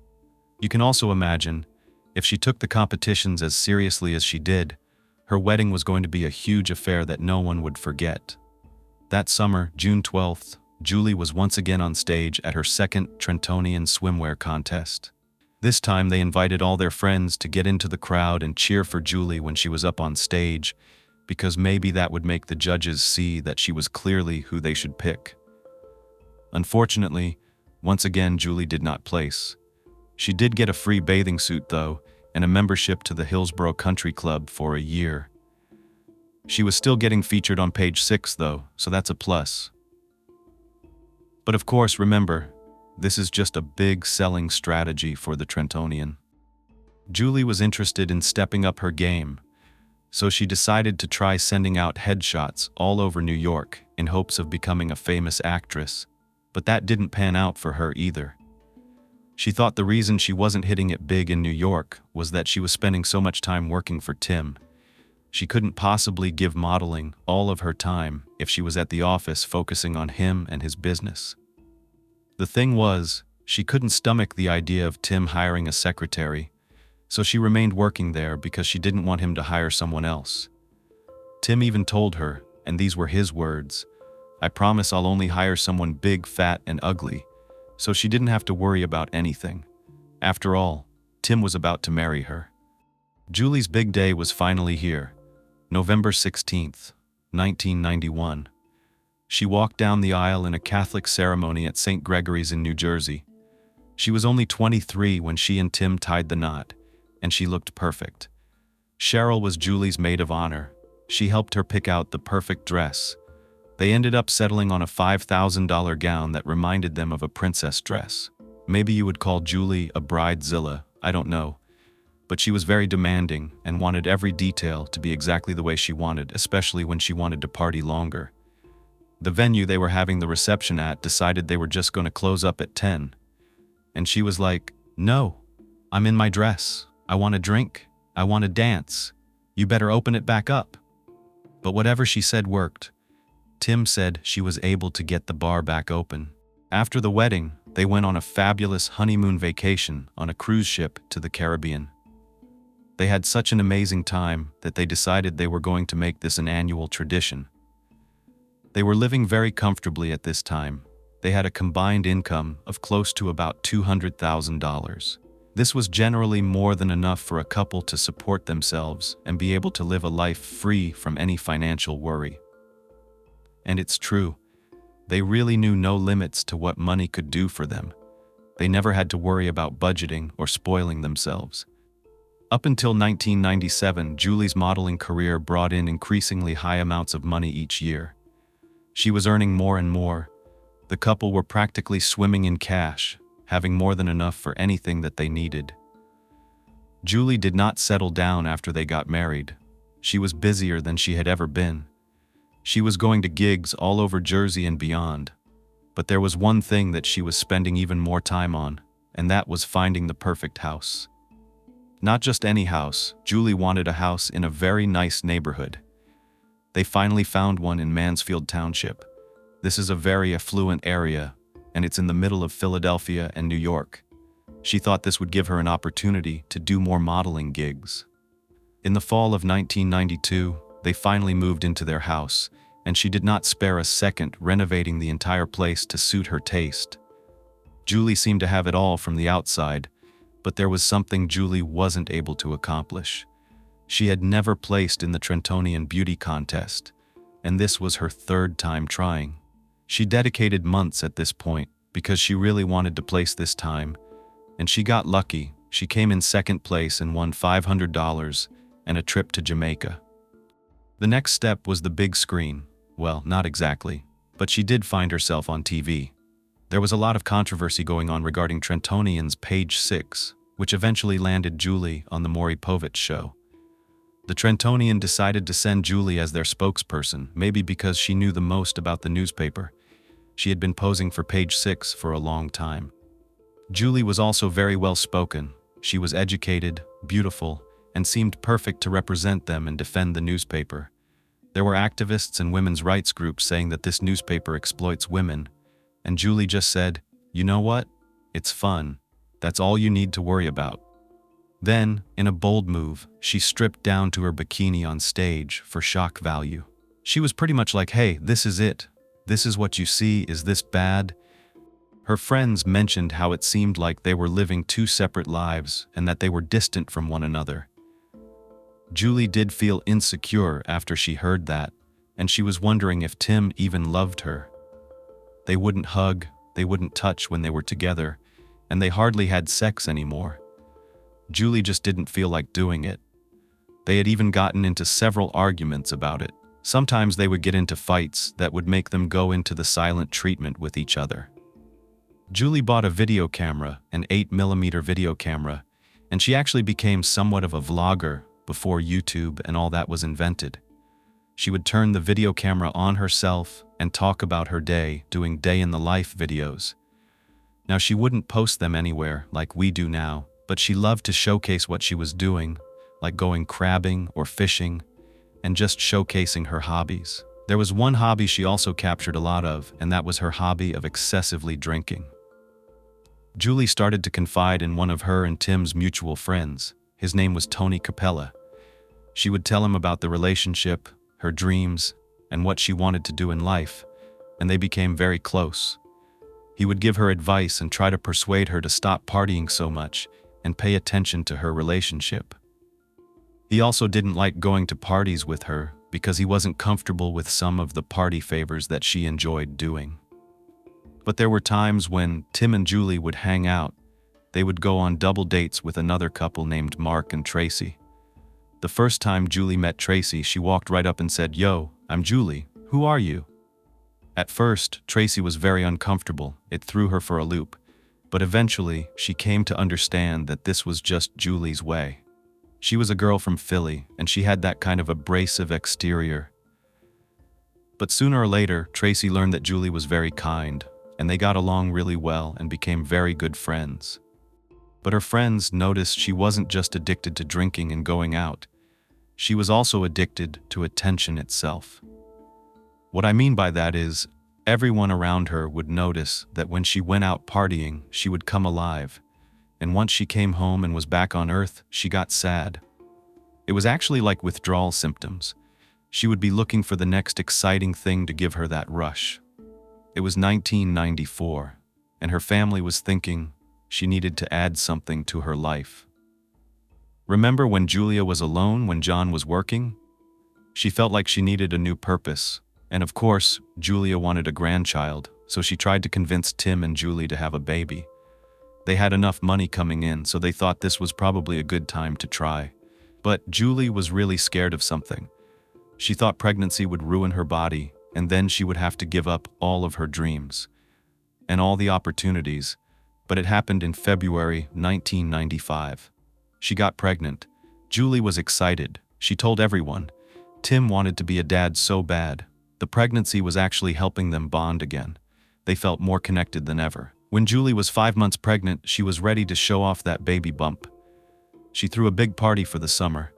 You can also imagine, if she took the competitions as seriously as she did, her wedding was going to be a huge affair that no one would forget. That summer, June 12th, Julie was once again on stage at her second Trentonian swimwear contest. This time they invited all their friends to get into the crowd and cheer for Julie when she was up on stage, because maybe that would make the judges see that she was clearly who they should pick. Unfortunately, once again Julie did not place. She did get a free bathing suit though, and a membership to the Hillsborough Country Club for a year. She was still getting featured on page 6 though, so that's a plus. But of course, remember, this is just a big selling strategy for the Trentonian. Julie was interested in stepping up her game, so she decided to try sending out headshots all over New York in hopes of becoming a famous actress, but that didn't pan out for her either. She thought the reason she wasn't hitting it big in New York was that she was spending so much time working for Tim. She couldn't possibly give modeling all of her time if she was at the office focusing on him and his business. The thing was, she couldn't stomach the idea of Tim hiring a secretary, so she remained working there because she didn't want him to hire someone else. Tim even told her, and these were his words, "I promise I'll only hire someone big, fat, and ugly," so she didn't have to worry about anything. After all, Tim was about to marry her. Julie's big day was finally here, November 16th, 1991. She walked down the aisle in a Catholic ceremony at St. Gregory's in New Jersey. She was only 23 when she and Tim tied the knot, and she looked perfect. Cheryl was Julie's maid of honor. She helped her pick out the perfect dress. They ended up settling on a $5,000 gown that reminded them of a princess dress. Maybe you would call Julie a bridezilla, I don't know. But she was very demanding and wanted every detail to be exactly the way she wanted, especially when she wanted to party longer. The venue they were having the reception at decided they were just going to close up at 10. And she was like, "No, I'm in my dress. I want a drink. I want to dance. You better open it back up." But whatever she said worked. Tim said she was able to get the bar back open. After the wedding, they went on a fabulous honeymoon vacation on a cruise ship to the Caribbean. They had such an amazing time that they decided they were going to make this an annual tradition. They were living very comfortably at this time. They had a combined income of close to about $200,000. This was generally more than enough for a couple to support themselves and be able to live a life free from any financial worry. And it's true, they really knew no limits to what money could do for them. They never had to worry about budgeting or spoiling themselves. Up until 1997, Julie's modeling career brought in increasingly high amounts of money each year. She was earning more and more. The couple were practically swimming in cash, having more than enough for anything that they needed. Julie did not settle down after they got married. She was busier than she had ever been. She was going to gigs all over Jersey and beyond. But there was one thing that she was spending even more time on, and that was finding the perfect house. Not just any house, Julie wanted a house in a very nice neighborhood. They finally found one in Mansfield Township. This is a very affluent area, and it's in the middle of Philadelphia and New York. She thought this would give her an opportunity to do more modeling gigs. In the fall of 1992, they finally moved into their house, and she did not spare a second renovating the entire place to suit her taste. Julie seemed to have it all from the outside, but there was something Julie wasn't able to accomplish. She had never placed in the Trentonian beauty contest, and this was her third time trying. She dedicated months at this point because she really wanted to place this time, and she got lucky. She came in second place and won $500 and a trip to Jamaica. The next step was the big screen. Well, not exactly, but she did find herself on TV. There was a lot of controversy going on regarding Trentonian's Page 6, which eventually landed Julie on the Maury Povich show. The Trentonian decided to send Julie as their spokesperson, maybe because she knew the most about the newspaper. She had been posing for Page 6 for a long time. Julie was also very well spoken. She was educated, beautiful, and seemed perfect to represent them and defend the newspaper. There were activists and women's rights groups saying that this newspaper exploits women, and Julie just said, "You know what? It's fun. That's all you need to worry about." Then, in a bold move, she stripped down to her bikini on stage for shock value. She was pretty much like, "Hey, this is it. This is what you see. Is this bad?" Her friends mentioned how it seemed like they were living two separate lives and that they were distant from one another. Julie did feel insecure after she heard that, and she was wondering if Tim even loved her. They wouldn't hug, they wouldn't touch when they were together, and they hardly had sex anymore. Julie just didn't feel like doing it. They had even gotten into several arguments about it. Sometimes they would get into fights that would make them go into the silent treatment with each other. Julie bought a video camera, an 8mm video camera, and she actually became somewhat of a vlogger before YouTube and all that was invented. She would turn the video camera on herself and talk about her day, doing day-in-the-life videos. Now, she wouldn't post them anywhere like we do now, but she loved to showcase what she was doing, like going crabbing or fishing, and just showcasing her hobbies. There was one hobby she also captured a lot of, and that was her hobby of excessively drinking. Julie started to confide in one of her and Tim's mutual friends. His name was Tony Capella. She would tell him about the relationship, her dreams, and what she wanted to do in life, and they became very close. He would give her advice and try to persuade her to stop partying so much and pay attention to her relationship. He also didn't like going to parties with her because he wasn't comfortable with some of the party favors that she enjoyed doing. But there were times when Tim and Julie would hang out. They would go on double dates with another couple named Mark and Tracy. The first time Julie met Tracy, she walked right up and said, "Yo, I'm Julie. Who are you?" At first, Tracy was very uncomfortable. It threw her for a loop. But eventually, she came to understand that this was just Julie's way. She was a girl from Philly, and she had that kind of abrasive exterior. But sooner or later, Tracy learned that Julie was very kind, and they got along really well and became very good friends. But her friends noticed she wasn't just addicted to drinking and going out. She was also addicted to attention itself. What I mean by that is, everyone around her would notice that when she went out partying, she would come alive. And once she came home and was back on Earth, she got sad. It was actually like withdrawal symptoms. She would be looking for the next exciting thing to give her that rush. It was 1994, and her family was thinking she needed to add something to her life. Remember when Julia was alone when John was working? She felt like she needed a new purpose. And of course, Julia wanted a grandchild, so she tried to convince Tim and Julie to have a baby. They had enough money coming in, so they thought this was probably a good time to try. But Julie was really scared of something. She thought pregnancy would ruin her body, and then she would have to give up all of her dreams and all the opportunities. But it happened in February 1995. She got pregnant. Julie was excited. She told everyone. Tim wanted to be a dad so bad. The pregnancy was actually helping them bond again. They felt more connected than ever. When Julie was 5 months pregnant, she was ready to show off that baby bump. She threw a big party for the summer.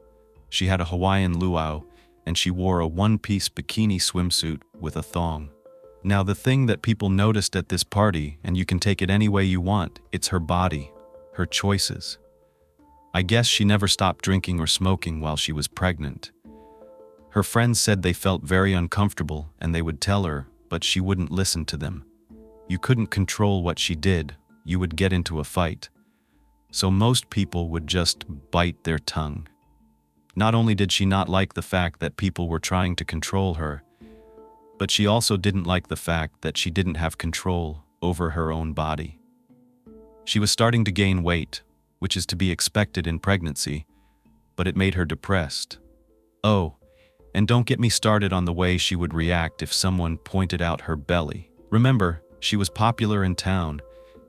She had a Hawaiian luau, and she wore a one-piece bikini swimsuit with a thong. Now the thing that people noticed at this party, and you can take it any way you want, it's her body, her choices. I guess she never stopped drinking or smoking while she was pregnant. Her friends said they felt very uncomfortable and they would tell her, but she wouldn't listen to them. You couldn't control what she did, you would get into a fight. So most people would just bite their tongue. Not only did she not like the fact that people were trying to control her, but she also didn't like the fact that she didn't have control over her own body. She was starting to gain weight, which is to be expected in pregnancy, but it made her depressed. Oh, and don't get me started on the way she would react if someone pointed out her belly. Remember, she was popular in town,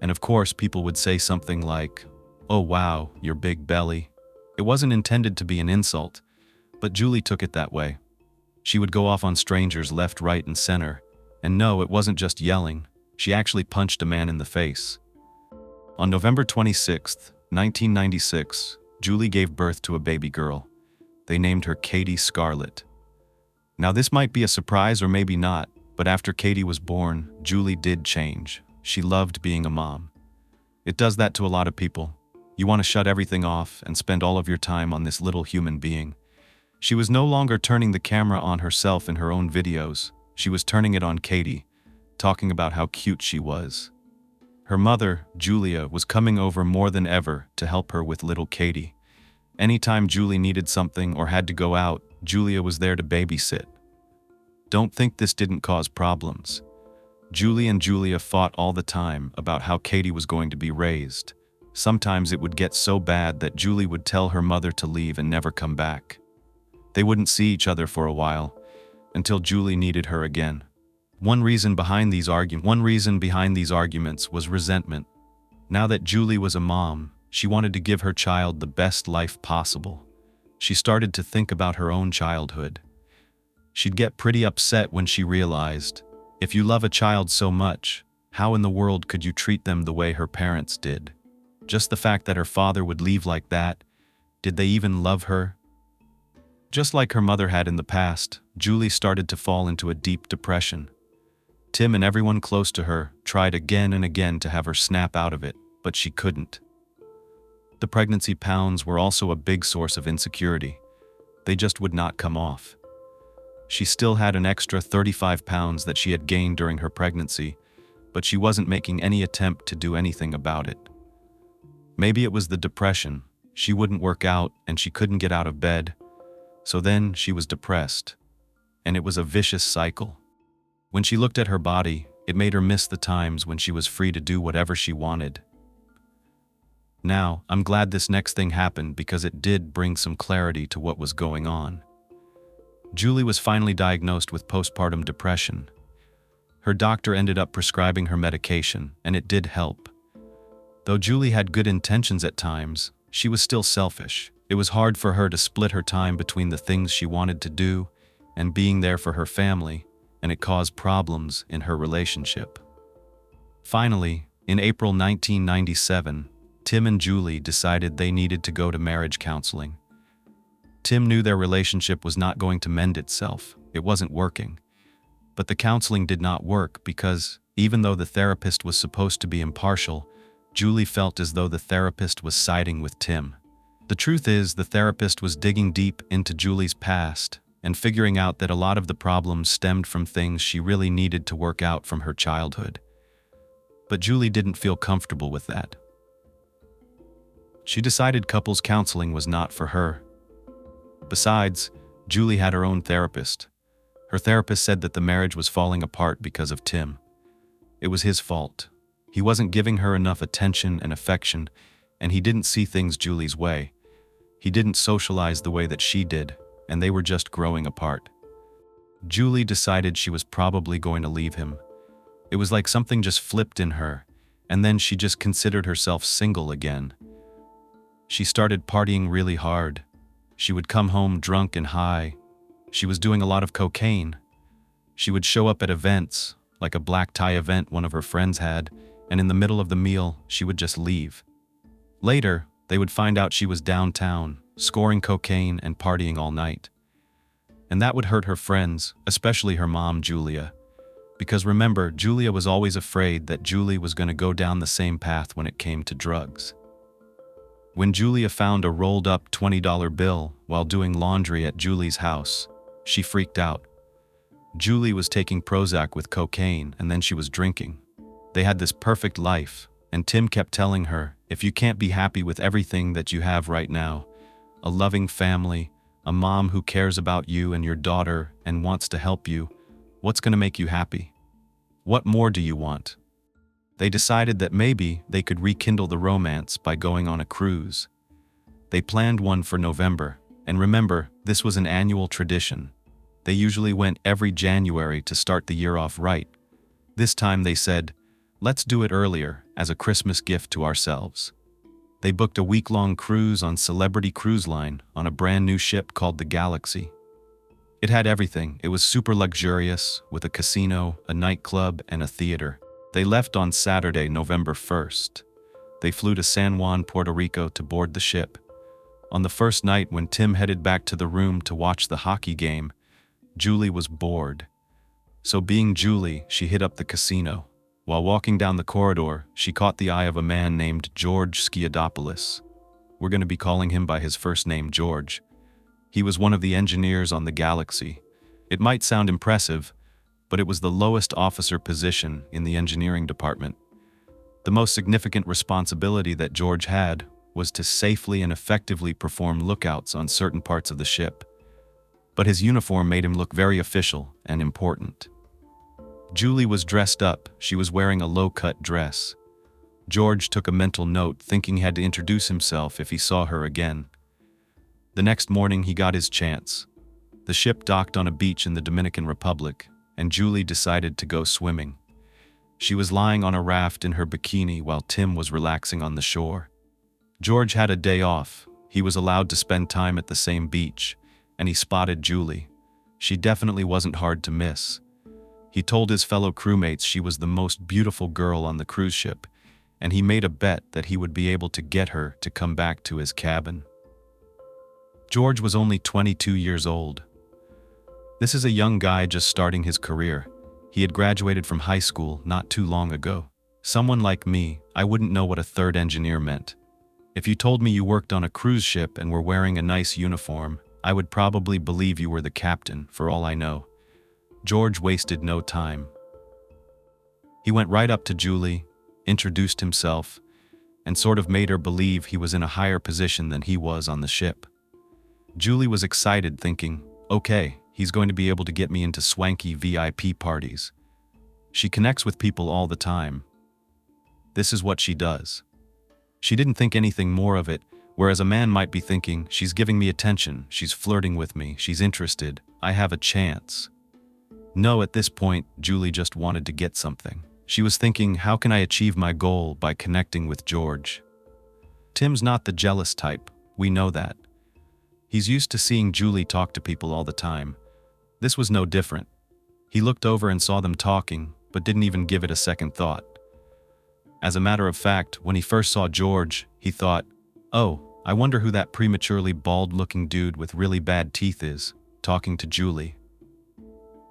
and of course people would say something like, "Oh wow, your big belly." It wasn't intended to be an insult, but Julie took it that way. She would go off on strangers left, right, and center, and no, it wasn't just yelling. She actually punched a man in the face. On November 26, 1996, Julie gave birth to a baby girl. They named her Katie Scarlett. Now this might be a surprise or maybe not, but after Katie was born, Julie did change. She loved being a mom. It does that to a lot of people. You want to shut everything off and spend all of your time on this little human being. She was no longer turning the camera on herself in her own videos. She was turning it on Katie, talking about how cute she was. Her mother, Julia, was coming over more than ever to help her with little Katie. Anytime Julie needed something or had to go out, Julia was there to babysit. Don't think this didn't cause problems. Julie and Julia fought all the time about how Katie was going to be raised. Sometimes it would get so bad that Julie would tell her mother to leave and never come back. They wouldn't see each other for a while, until Julie needed her again. One reason behind these arguments was resentment. Now that Julie was a mom, she wanted to give her child the best life possible. She started to think about her own childhood. She'd get pretty upset when she realized, if you love a child so much, how in the world could you treat them the way her parents did? Just the fact that her father would leave like that, did they even love her? Just like her mother had in the past, Julie started to fall into a deep depression. Tim and everyone close to her tried again and again to have her snap out of it, but she couldn't. The pregnancy pounds were also a big source of insecurity. They just would not come off. She still had an extra 35 pounds that she had gained during her pregnancy, but she wasn't making any attempt to do anything about it. Maybe it was the depression. She wouldn't work out and she couldn't get out of bed. So then she was depressed. And it was a vicious cycle. When she looked at her body, it made her miss the times when she was free to do whatever she wanted. Now, I'm glad this next thing happened because it did bring some clarity to what was going on. Julie was finally diagnosed with postpartum depression. Her doctor ended up prescribing her medication, and it did help. Though Julie had good intentions at times, she was still selfish. It was hard for her to split her time between the things she wanted to do and being there for her family, and it caused problems in her relationship. Finally, in April 1997, Tim and Julie decided they needed to go to marriage counseling. Tim knew their relationship was not going to mend itself. It wasn't working. But the counseling did not work because, even though the therapist was supposed to be impartial, Julie felt as though the therapist was siding with Tim. The truth is, the therapist was digging deep into Julie's past and figuring out that a lot of the problems stemmed from things she really needed to work out from her childhood. But Julie didn't feel comfortable with that. She decided couples counseling was not for her. Besides, Julie had her own therapist. Her therapist said that the marriage was falling apart because of Tim. It was his fault. He wasn't giving her enough attention and affection, and he didn't see things Julie's way. He didn't socialize the way that she did, and they were just growing apart. Julie decided she was probably going to leave him. It was like something just flipped in her, and then she just considered herself single again. She started partying really hard. She would come home drunk and high. She was doing a lot of cocaine. She would show up at events, like a black tie event one of her friends had, and in the middle of the meal, she would just leave. Later, they would find out she was downtown, scoring cocaine and partying all night. And that would hurt her friends, especially her mom, Julia. Because remember, Julia was always afraid that Julie was going to go down the same path when it came to drugs. When Julia found a rolled-up $20 bill while doing laundry at Julie's house, she freaked out. Julie was taking Prozac with cocaine and then she was drinking. They had this perfect life, and Tim kept telling her, if you can't be happy with everything that you have right now, a loving family, a mom who cares about you and your daughter and wants to help you, what's going to make you happy? What more do you want? They decided that maybe they could rekindle the romance by going on a cruise. They planned one for November, and remember, this was an annual tradition. They usually went every January to start the year off right. This time they said, let's do it earlier as a Christmas gift to ourselves. They booked a week-long cruise on Celebrity Cruise Line on a brand new ship called the Galaxy. It had everything. It was super luxurious, with a casino, a nightclub, and a theater. They left on Saturday, November 1st. They flew to San Juan, Puerto Rico to board the ship. On the first night when Tim headed back to the room to watch the hockey game, Julie was bored. So being Julie, she hit up the casino. While walking down the corridor, she caught the eye of a man named George Skiadopoulos. We're going to be calling him by his first name, George. He was one of the engineers on the Galaxy. It might sound impressive, but it was the lowest officer position in the engineering department. The most significant responsibility that George had was to safely and effectively perform lookouts on certain parts of the ship. But his uniform made him look very official and important. Julie was dressed up. She was wearing a low-cut dress. George took a mental note, thinking he had to introduce himself if he saw her again. The next morning, he got his chance. The ship docked on a beach in the Dominican Republic, and Julie decided to go swimming. She was lying on a raft in her bikini while Tim was relaxing on the shore. George had a day off. He was allowed to spend time at the same beach, and he spotted Julie. She definitely wasn't hard to miss. He told his fellow crewmates she was the most beautiful girl on the cruise ship, and he made a bet that he would be able to get her to come back to his cabin. George was only 22 years old. This is a young guy just starting his career. He had graduated from high school not too long ago. Someone like me, I wouldn't know what a third engineer meant. If you told me you worked on a cruise ship and were wearing a nice uniform, I would probably believe you were the captain, for all I know. George wasted no time. He went right up to Julie, introduced himself, and sort of made her believe he was in a higher position than he was on the ship. Julie was excited, thinking, okay, he's going to be able to get me into swanky VIP parties. She connects with people all the time. This is what she does. She didn't think anything more of it, whereas a man might be thinking, she's giving me attention, she's flirting with me, she's interested, I have a chance. No, at this point, Julie just wanted to get something. She was thinking, how can I achieve my goal by connecting with George? Tim's not the jealous type, we know that. He's used to seeing Julie talk to people all the time. This was no different. He looked over and saw them talking, but didn't even give it a second thought. As a matter of fact, when he first saw George, he thought, oh, I wonder who that prematurely bald-looking dude with really bad teeth is, talking to Julie.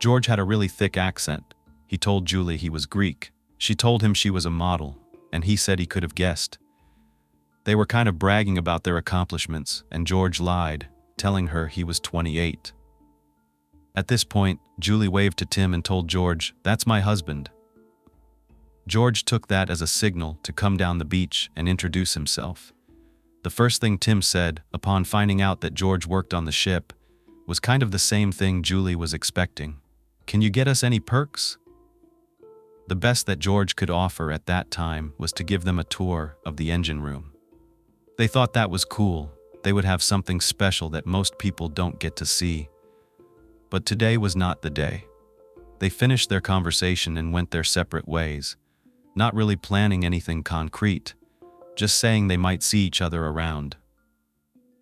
George had a really thick accent. He told Julie he was Greek. She told him she was a model, and he said he could have guessed. They were kind of bragging about their accomplishments, and George lied, telling her he was 28. At this point, Julie waved to Tim and told George, "That's my husband." George took that as a signal to come down the beach and introduce himself. The first thing Tim said, upon finding out that George worked on the ship, was kind of the same thing Julie was expecting. "Can you get us any perks?" The best that George could offer at that time was to give them a tour of the engine room. They thought that was cool. They would have something special that most people don't get to see. But today was not the day. They finished their conversation and went their separate ways, not really planning anything concrete, just saying they might see each other around.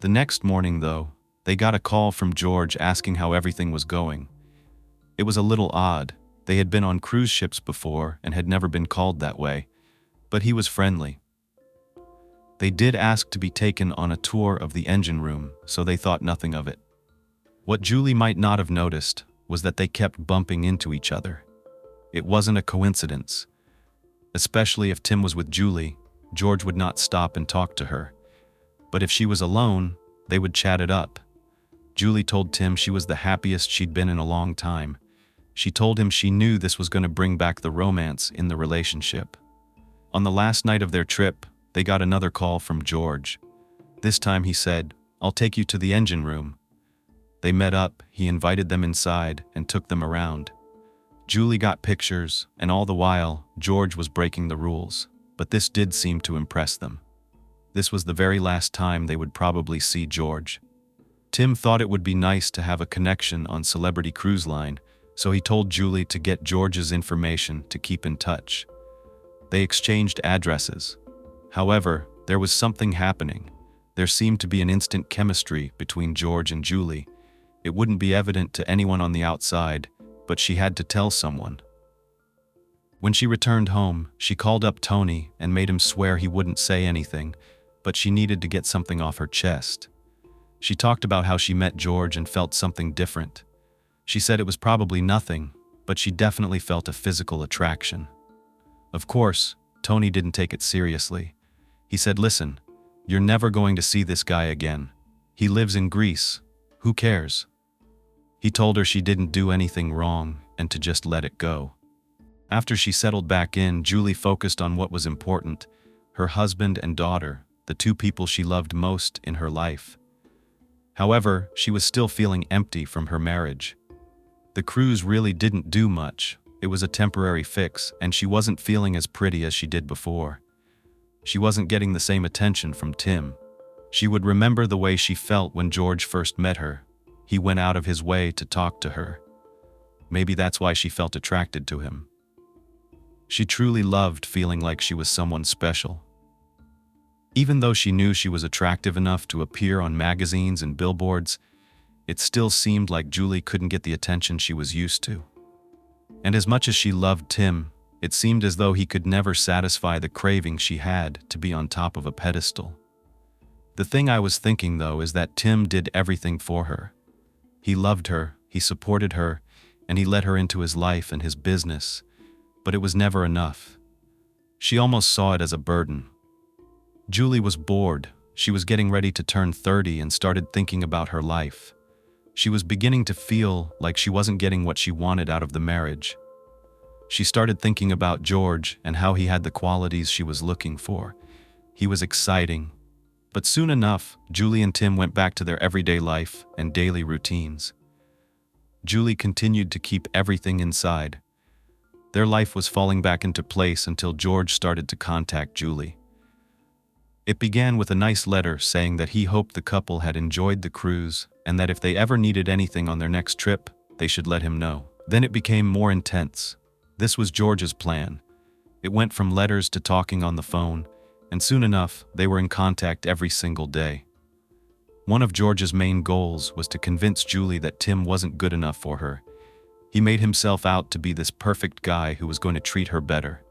The next morning, though, they got a call from George asking how everything was going. It was a little odd. They had been on cruise ships before and had never been called that way, but he was friendly. They did ask to be taken on a tour of the engine room, so they thought nothing of it. What Julie might not have noticed was that they kept bumping into each other. It wasn't a coincidence. Especially if Tim was with Julie, George would not stop and talk to her. But if she was alone, they would chat it up. Julie told Tim she was the happiest she'd been in a long time. She told him she knew this was going to bring back the romance in the relationship. On the last night of their trip, they got another call from George. This time he said, "I'll take you to the engine room." They met up, he invited them inside, and took them around. Julie got pictures, and all the while, George was breaking the rules, but this did seem to impress them. This was the very last time they would probably see George. Tim thought it would be nice to have a connection on Celebrity Cruise Line, so he told Julie to get George's information to keep in touch. They exchanged addresses. However, there was something happening. There seemed to be an instant chemistry between George and Julie. It wouldn't be evident to anyone on the outside, but she had to tell someone. When she returned home, she called up Tony and made him swear he wouldn't say anything, but she needed to get something off her chest. She talked about how she met George and felt something different. She said it was probably nothing, but she definitely felt a physical attraction. Of course, Tony didn't take it seriously. He said, "Listen, you're never going to see this guy again. He lives in Greece. Who cares?" He told her she didn't do anything wrong and to just let it go. After she settled back in, Julie focused on what was important: her husband and daughter, the two people she loved most in her life. However, she was still feeling empty from her marriage. The cruise really didn't do much. It was a temporary fix, and she wasn't feeling as pretty as she did before. She wasn't getting the same attention from Tim. She would remember the way she felt when George first met her. He went out of his way to talk to her. Maybe that's why she felt attracted to him. She truly loved feeling like she was someone special. Even though she knew she was attractive enough to appear on magazines and billboards, it still seemed like Julie couldn't get the attention she was used to. And as much as she loved Tim, it seemed as though he could never satisfy the craving she had to be on top of a pedestal. The thing I was thinking, though, is that Tim did everything for her. He loved her, he supported her, and he let her into his life and his business, but it was never enough. She almost saw it as a burden. Julie was bored. She was getting ready to turn 30 and started thinking about her life. She was beginning to feel like she wasn't getting what she wanted out of the marriage. She started thinking about George and how he had the qualities she was looking for. He was exciting. But soon enough, Julie and Tim went back to their everyday life and daily routines. Julie continued to keep everything inside. Their life was falling back into place until George started to contact Julie. It began with a nice letter saying that he hoped the couple had enjoyed the cruise and that if they ever needed anything on their next trip, they should let him know. Then it became more intense. This was George's plan. It went from letters to talking on the phone, and soon enough, they were in contact every single day. One of George's main goals was to convince Julie that Tim wasn't good enough for her. He made himself out to be this perfect guy who was going to treat her better.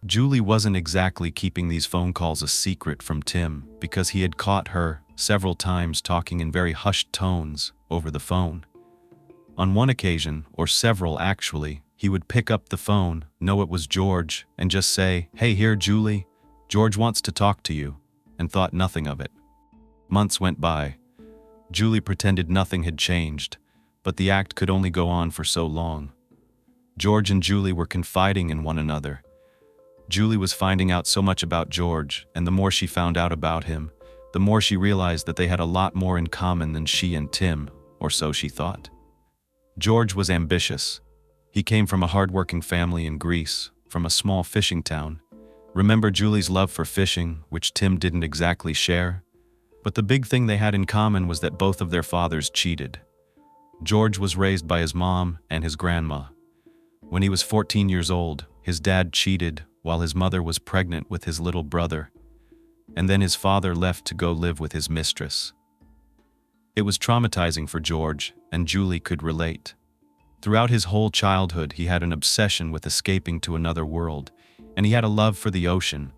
Julie wasn't exactly keeping these phone calls a secret from Tim because he had caught her several times talking in very hushed tones over the phone. On one occasion, or several actually, he would pick up the phone, know it was George, and just say, "Hey, here, Julie. George wants to talk to you," and thought nothing of it. Months went by. Julie pretended nothing had changed, but the act could only go on for so long. George and Julie were confiding in one another. Julie was finding out so much about George, and the more she found out about him, the more she realized that they had a lot more in common than she and Tim, or so she thought. George was ambitious. He came from a hard-working family in Greece, from a small fishing town. Remember Julie's love for fishing, which Tim didn't exactly share? But the big thing they had in common was that both of their fathers cheated. George was raised by his mom and his grandma. When he was 14 years old, his dad cheated while his mother was pregnant with his little brother, and then his father left to go live with his mistress. It was traumatizing for George, and Julie could relate. Throughout his whole childhood, he had an obsession with escaping to another world, and he had a love for the ocean.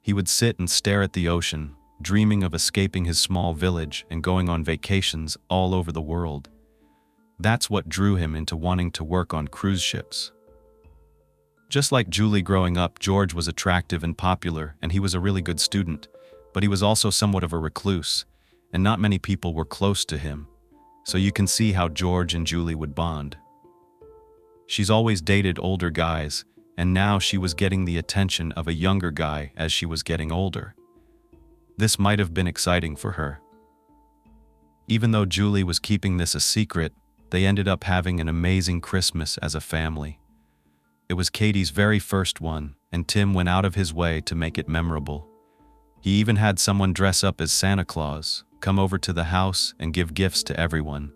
He would sit and stare at the ocean, dreaming of escaping his small village and going on vacations all over the world. That's what drew him into wanting to work on cruise ships. Just like Julie growing up, George was attractive and popular, and he was a really good student, but he was also somewhat of a recluse, and not many people were close to him, so you can see how George and Julie would bond. She's always dated older guys, and now she was getting the attention of a younger guy as she was getting older. This might have been exciting for her. Even though Julie was keeping this a secret, they ended up having an amazing Christmas as a family. It was Katie's very first one, and Tim went out of his way to make it memorable. He even had someone dress up as Santa Claus, come over to the house and give gifts to everyone.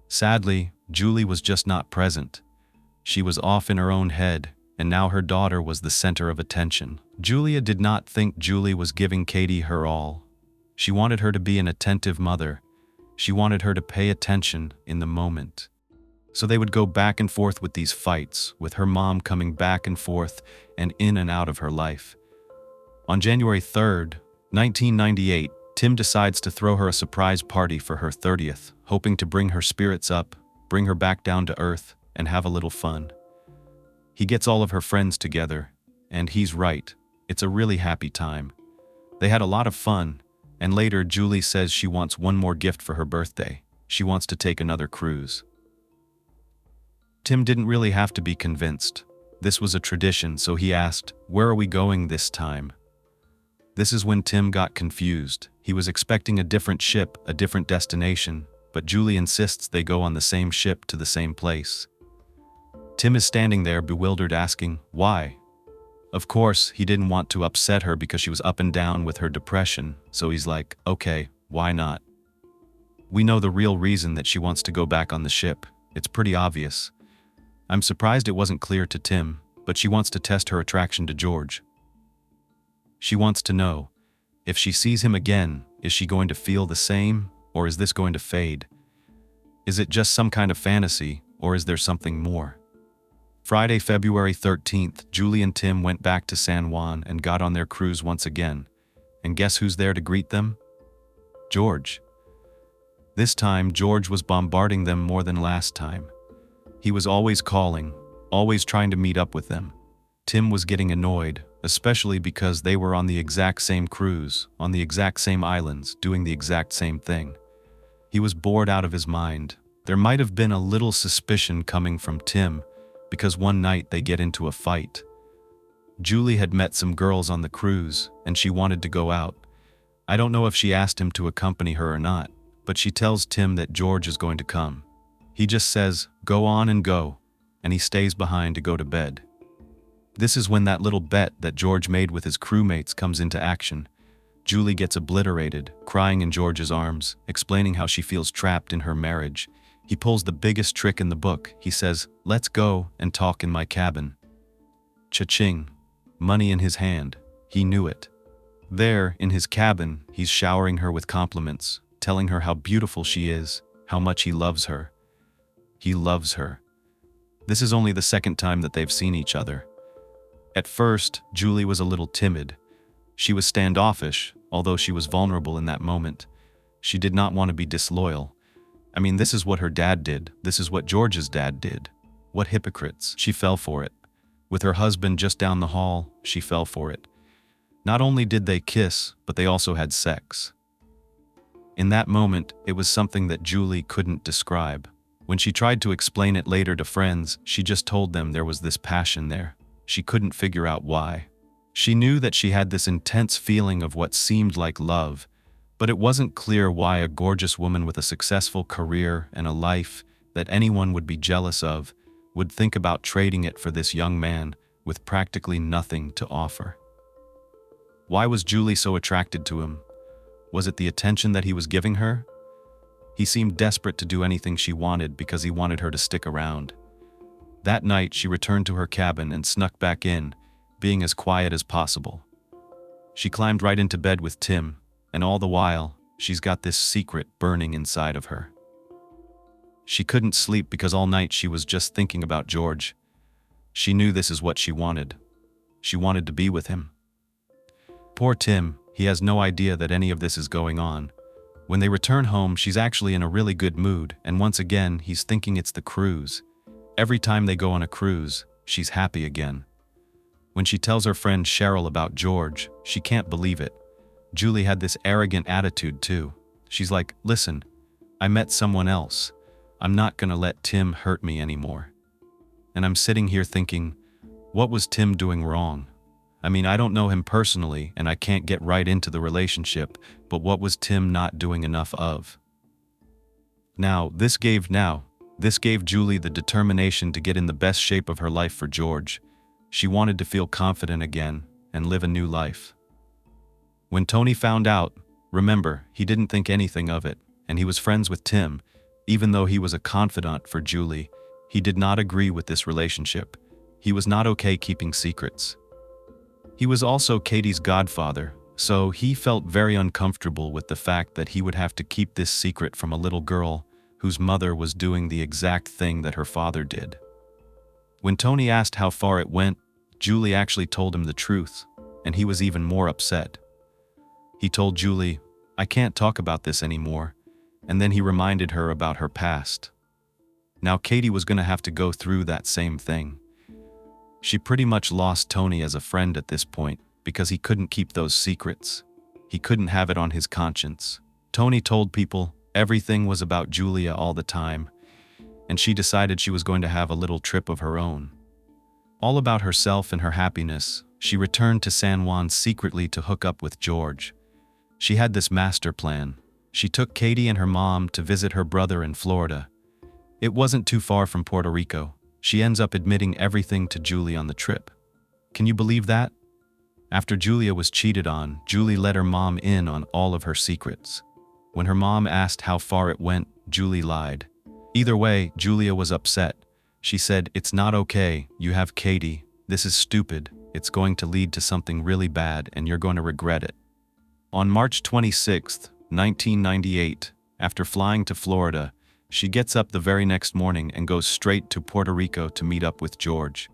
Sadly, Julie was just not present. She was off in her own head, and now her daughter was the center of attention. Julia did not think Julie was giving Katie her all. She wanted her to be an attentive mother. She wanted her to pay attention in the moment. So they would go back and forth with these fights, with her mom coming back and forth and in and out of her life. On January 3rd, 1998, Tim decides to throw her a surprise party for her 30th, hoping to bring her spirits up, bring her back down to earth, and have a little fun. He gets all of her friends together, and he's right, it's a really happy time. They had a lot of fun, and later Julie says she wants one more gift for her birthday. She wants to take another cruise. Tim didn't really have to be convinced. This was a tradition, so he asked, "Where are we going this time?" This is when Tim got confused. He was expecting a different ship, a different destination, but Julie insists they go on the same ship to the same place. Tim is standing there bewildered asking, why? Of course, he didn't want to upset her because she was up and down with her depression, so he's like, okay, why not? We know the real reason that she wants to go back on the ship. It's pretty obvious. I'm surprised it wasn't clear to Tim, but she wants to test her attraction to George. She wants to know, if she sees him again, is she going to feel the same, or is this going to fade? Is it just some kind of fantasy, or is there something more? Friday, February 13th, Julie and Tim went back to San Juan and got on their cruise once again. And guess who's there to greet them? George. This time, George was bombarding them more than last time. He was always calling, always trying to meet up with them. Tim was getting annoyed, especially because they were on the exact same cruise, on the exact same islands, doing the exact same thing. He was bored out of his mind. There might have been a little suspicion coming from Tim, because one night they get into a fight. Julie had met some girls on the cruise, and she wanted to go out. I don't know if she asked him to accompany her or not, but she tells Tim that George is going to come. He just says, "Go on and go," and he stays behind to go to bed. This is when that little bet that George made with his crewmates comes into action. Julie gets obliterated, crying in George's arms, explaining how she feels trapped in her marriage. He pulls the biggest trick in the book. He says, "Let's go and talk in my cabin." Cha-ching. Money in his hand. He knew it. There, in his cabin, he's showering her with compliments, telling her how beautiful she is, how much he loves her. He loves her. This is only the second time that they've seen each other. At first, Julie was a little timid. She was standoffish, although she was vulnerable in that moment. She did not want to be disloyal. I mean, this is what her dad did. This is what George's dad did. What hypocrites. She fell for it. With her husband just down the hall, she fell for it. Not only did they kiss, but they also had sex. In that moment, it was something that Julie couldn't describe. When she tried to explain it later to friends, she just told them there was this passion there. She couldn't figure out why. She knew that she had this intense feeling of what seemed like love, but it wasn't clear why a gorgeous woman with a successful career and a life that anyone would be jealous of would think about trading it for this young man with practically nothing to offer. Why was Julie so attracted to him? Was it the attention that he was giving her? He seemed desperate to do anything she wanted because he wanted her to stick around. That night, she returned to her cabin and snuck back in, being as quiet as possible. She climbed right into bed with Tim, and all the while, she's got this secret burning inside of her. She couldn't sleep because all night she was just thinking about George. She knew this is what she wanted. She wanted to be with him. Poor Tim, he has no idea that any of this is going on. When they return home, she's actually in a really good mood, and once again, he's thinking it's the cruise. Every time they go on a cruise, she's happy again. When she tells her friend Cheryl about George, she can't believe it. Julie had this arrogant attitude too. She's like, "Listen, I met someone else. I'm not gonna let Tim hurt me anymore." And I'm sitting here thinking, what was Tim doing wrong? I mean, I don't know him personally, and I can't get right into the relationship, but what was Tim not doing enough of? This gave Julie the determination to get in the best shape of her life for George. She wanted to feel confident again and live a new life. When Tony found out, remember, he didn't think anything of it, and he was friends with Tim. Even though he was a confidant for Julie, he did not agree with this relationship. He was not okay keeping secrets. He was also Katie's godfather, so he felt very uncomfortable with the fact that he would have to keep this secret from a little girl whose mother was doing the exact thing that her father did. When Tony asked how far it went, Julie actually told him the truth, and he was even more upset. He told Julie, "I can't talk about this anymore," and then he reminded her about her past. Now Katie was going to have to go through that same thing. She pretty much lost Tony as a friend at this point because he couldn't keep those secrets. He couldn't have it on his conscience. Tony told people everything was about Julia all the time, and she decided she was going to have a little trip of her own. All about herself and her happiness, she returned to San Juan secretly to hook up with George. She had this master plan. She took Katie and her mom to visit her brother in Florida. It wasn't too far from Puerto Rico. She ends up admitting everything to Julie on the trip. Can you believe that? After Julia was cheated on, Julie let her mom in on all of her secrets. When her mom asked how far it went, Julie lied. Either way, Julia was upset. She said, "It's not okay, you have Katie. This is stupid. It's going to lead to something really bad and you're going to regret it." On March 26, 1998, after flying to Florida, she gets up the very next morning and goes straight to Puerto Rico to meet up with George.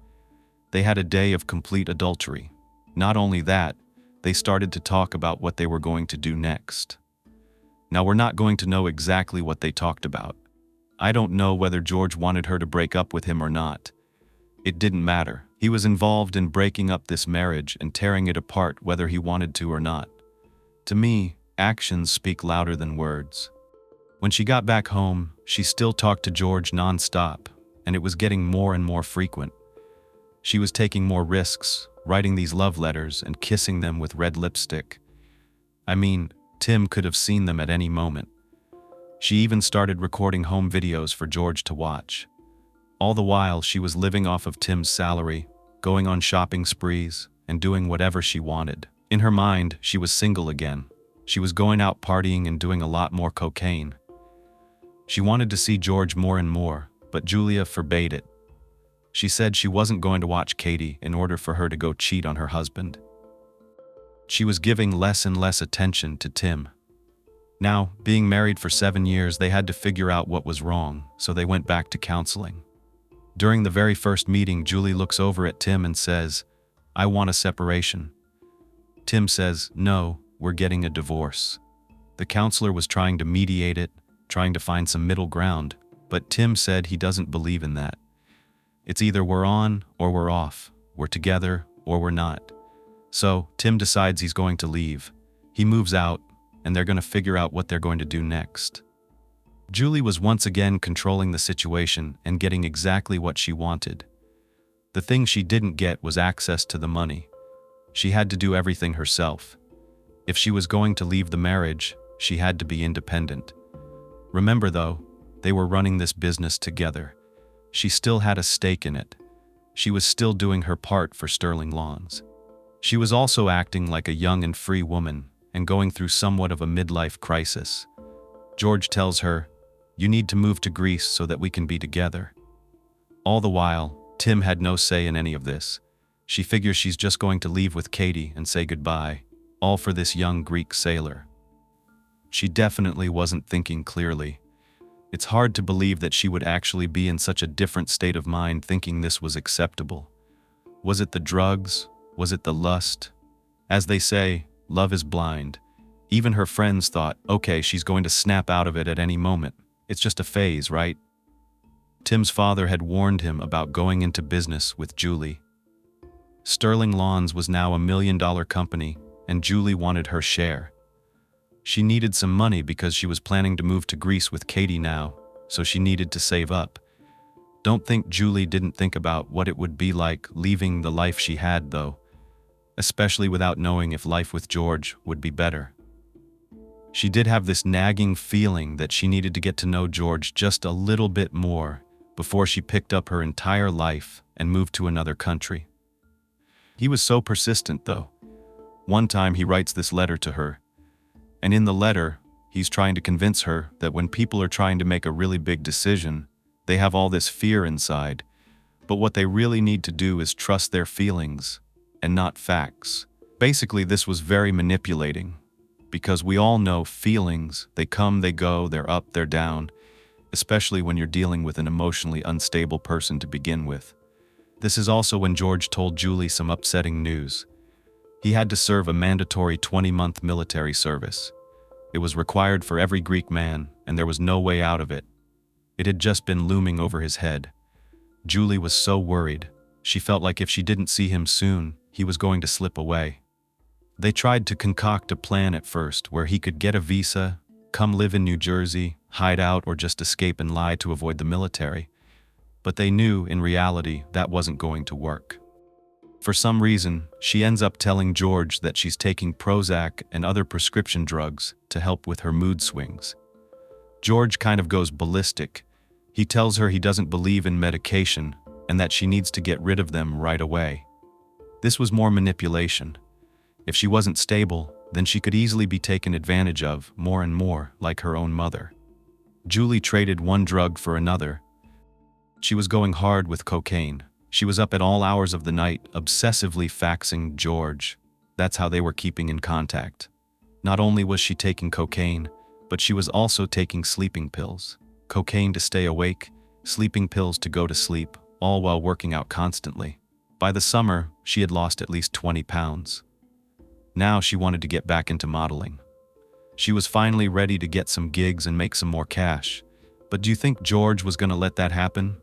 They had a day of complete adultery. Not only that, they started to talk about what they were going to do next. Now, we're not going to know exactly what they talked about. I don't know whether George wanted her to break up with him or not. It didn't matter. He was involved in breaking up this marriage and tearing it apart whether he wanted to or not. To me, actions speak louder than words. When she got back home, she still talked to George non-stop, and it was getting more and more frequent. She was taking more risks, writing these love letters and kissing them with red lipstick. I mean, Tim could have seen them at any moment. She even started recording home videos for George to watch. All the while, she was living off of Tim's salary, going on shopping sprees, and doing whatever she wanted. In her mind, she was single again. She was going out partying and doing a lot more cocaine. She wanted to see George more and more, but Julia forbade it. She said she wasn't going to watch Katie in order for her to go cheat on her husband. She was giving less and less attention to Tim. Now, being married for 7 years, they had to figure out what was wrong, so they went back to counseling. During the very first meeting, Julie looks over at Tim and says, "I want a separation." Tim says, "No, we're getting a divorce." The counselor was trying to mediate it, trying to find some middle ground, but Tim said he doesn't believe in that. It's either we're on or we're off, we're together or we're not. So Tim decides he's going to leave. He moves out, and they're going to figure out what they're going to do next. Julie was once again controlling the situation and getting exactly what she wanted. The thing she didn't get was access to the money. She had to do everything herself. If she was going to leave the marriage, she had to be independent. Remember though, they were running this business together. She still had a stake in it. She was still doing her part for Sterling Lawns. She was also acting like a young and free woman and going through somewhat of a midlife crisis. George tells her, "You need to move to Greece so that we can be together." All the while, Tim had no say in any of this. She figures she's just going to leave with Katie and say goodbye, all for this young Greek sailor. She definitely wasn't thinking clearly. It's hard to believe that she would actually be in such a different state of mind thinking this was acceptable. Was it the drugs? Was it the lust? As they say, love is blind. Even her friends thought, okay, she's going to snap out of it at any moment. It's just a phase, right? Tim's father had warned him about going into business with Julie. Sterling Lawns was now $1 million company, and Julie wanted her share. She needed some money because she was planning to move to Greece with Katie now, so she needed to save up. Don't think Julie didn't think about what it would be like leaving the life she had, though, especially without knowing if life with George would be better. She did have this nagging feeling that she needed to get to know George just a little bit more before she picked up her entire life and moved to another country. He was so persistent, though. One time he writes this letter to her, and in the letter, he's trying to convince her that when people are trying to make a really big decision, they have all this fear inside, but what they really need to do is trust their feelings and not facts. Basically, this was very manipulating, because we all know feelings, they come, they go, they're up, they're down, especially when you're dealing with an emotionally unstable person to begin with. This is also when George told Julie some upsetting news. He had to serve a mandatory 20-month military service. It was required for every Greek man, and there was no way out of it. It had just been looming over his head. Julie was so worried. She felt like if she didn't see him soon, he was going to slip away. They tried to concoct a plan at first where he could get a visa, come live in New Jersey, hide out, or just escape and lie to avoid the military. But they knew, in reality, that wasn't going to work. For some reason, she ends up telling George that she's taking Prozac and other prescription drugs to help with her mood swings. George kind of goes ballistic. He tells her he doesn't believe in medication and that she needs to get rid of them right away. This was more manipulation. If she wasn't stable, then she could easily be taken advantage of more and more, like her own mother. Julie traded one drug for another. She was going hard with cocaine. She was up at all hours of the night, obsessively faxing George. That's how they were keeping in contact. Not only was she taking cocaine, but she was also taking sleeping pills. Cocaine to stay awake, sleeping pills to go to sleep, all while working out constantly. By the summer, she had lost at least 20 pounds. Now she wanted to get back into modeling. She was finally ready to get some gigs and make some more cash. But do you think George was going to let that happen?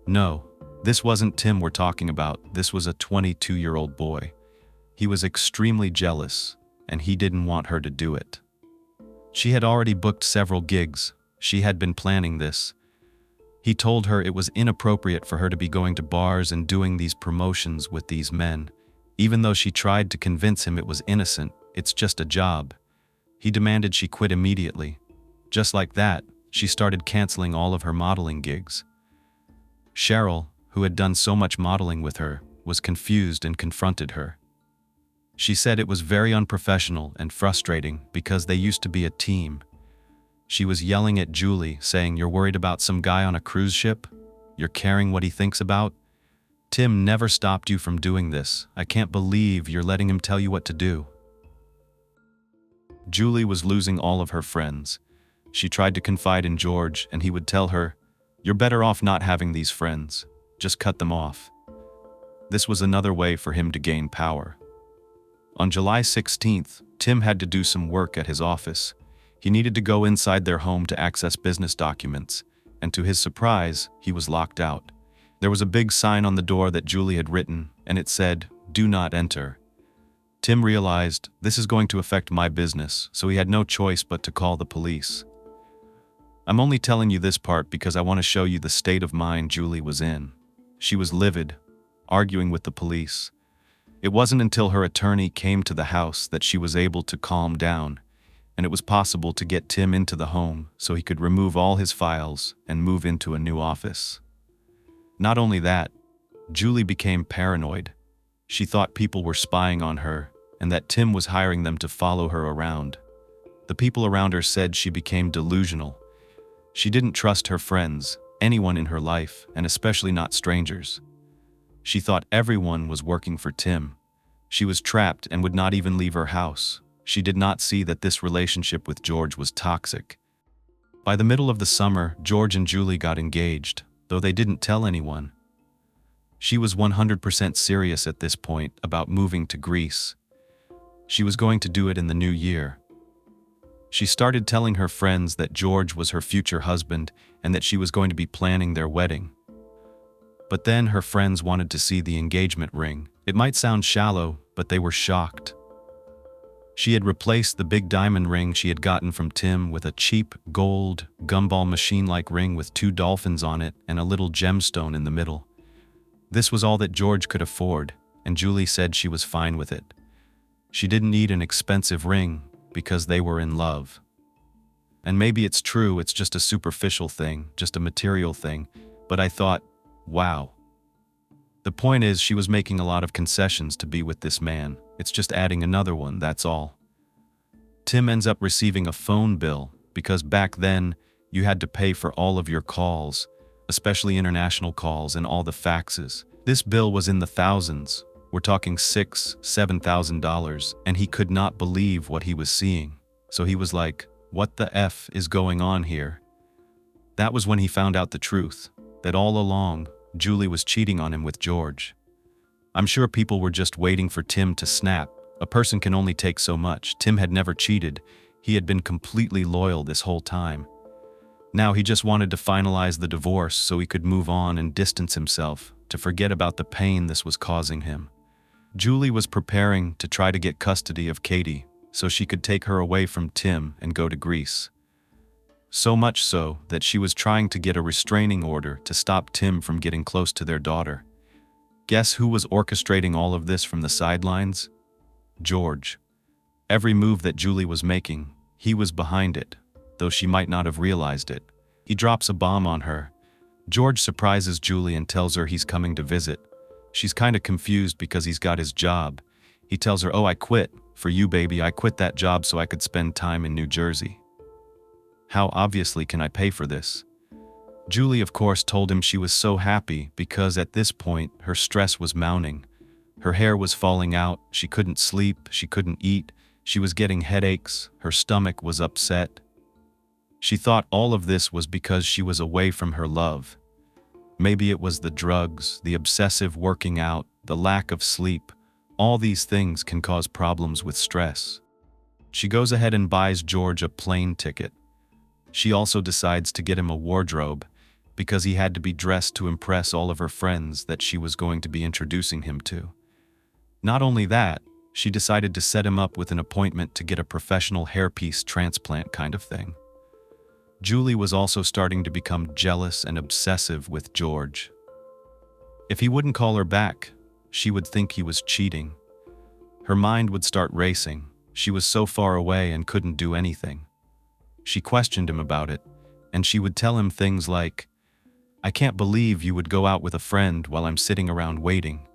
No. This wasn't Tim we're talking about, this was a 22-year-old boy. He was extremely jealous, and he didn't want her to do it. She had already booked several gigs, she had been planning this. He told her it was inappropriate for her to be going to bars and doing these promotions with these men. Even though she tried to convince him it was innocent, it's just a job. He demanded she quit immediately. Just like that, she started canceling all of her modeling gigs. Cheryl, who had done so much modeling with her, was confused and confronted her. She said it was very unprofessional and frustrating because they used to be a team. She was yelling at Julie, saying, "You're worried about some guy on a cruise ship? You're caring what he thinks about? Tim never stopped you from doing this. I can't believe you're letting him tell you what to do." Julie was losing all of her friends. She tried to confide in George, and he would tell her, "You're better off not having these friends. Just cut them off." This was another way for him to gain power. On July 16th, Tim had to do some work at his office. He needed to go inside their home to access business documents, and to his surprise, he was locked out. There was a big sign on the door that Julie had written, and it said, "Do not enter." Tim realized, this is going to affect my business, so he had no choice but to call the police. I'm only telling you this part because I want to show you the state of mind Julie was in. She was livid, arguing with the police. It wasn't until her attorney came to the house that she was able to calm down, and it was possible to get Tim into the home so he could remove all his files and move into a new office. Not only that, Julie became paranoid. She thought people were spying on her and that Tim was hiring them to follow her around. The people around her said she became delusional. She didn't trust her friends, anyone in her life, and especially not strangers. She thought everyone was working for Tim. She was trapped and would not even leave her house. She did not see that this relationship with George was toxic. By the middle of the summer, George and Julie got engaged, though they didn't tell anyone. She was 100% serious at this point about moving to Greece. She was going to do it in the new year. She started telling her friends that George was her future husband and that she was going to be planning their wedding. But then her friends wanted to see the engagement ring. It might sound shallow, but they were shocked. She had replaced the big diamond ring she had gotten from Tim with a cheap, gold, gumball machine-like ring with 2 dolphins on it and a little gemstone in the middle. This was all that George could afford, and Julie said she was fine with it. She didn't need an expensive ring because they were in love. And maybe it's true, it's just a superficial thing, just a material thing, but I thought, wow. The point is, she was making a lot of concessions to be with this man. It's just adding another one, that's all. Tim ends up receiving a phone bill because back then you had to pay for all of your calls, especially international calls and all the faxes. This bill was in the thousands. We're talking $6,000, $7,000, and he could not believe what he was seeing. So he was like, what the F is going on here? That was when he found out the truth, that all along, Julie was cheating on him with George. I'm sure people were just waiting for Tim to snap. A person can only take so much. Tim had never cheated. He had been completely loyal this whole time. Now he just wanted to finalize the divorce so he could move on and distance himself, to forget about the pain this was causing him. Julie was preparing to try to get custody of Katie so she could take her away from Tim and go to Greece. So much so that she was trying to get a restraining order to stop Tim from getting close to their daughter. Guess who was orchestrating all of this from the sidelines? George. Every move that Julie was making, he was behind it, though she might not have realized it. He drops a bomb on her. George surprises Julie and tells her he's coming to visit. She's kinda confused because he's got his job. He tells her, "Oh, I quit. For you, baby, I quit that job so I could spend time in New Jersey. How obviously can I pay for this?" Julie, of course, told him she was so happy because at this point, her stress was mounting. Her hair was falling out, she couldn't sleep, she couldn't eat, she was getting headaches, her stomach was upset. She thought all of this was because she was away from her love. Maybe it was the drugs, the obsessive working out, the lack of sleep. All these things can cause problems with stress. She goes ahead and buys George a plane ticket. She also decides to get him a wardrobe. because he had to be dressed to impress all of her friends that she was going to be introducing him to. Not only that, she decided to set him up with an appointment to get a professional hairpiece transplant kind of thing. Julie was also starting to become jealous and obsessive with George. If he wouldn't call her back, she would think he was cheating. Her mind would start racing. She was so far away and couldn't do anything. She questioned him about it, and she would tell him things like, "I can't believe you would go out with a friend while I'm sitting around waiting.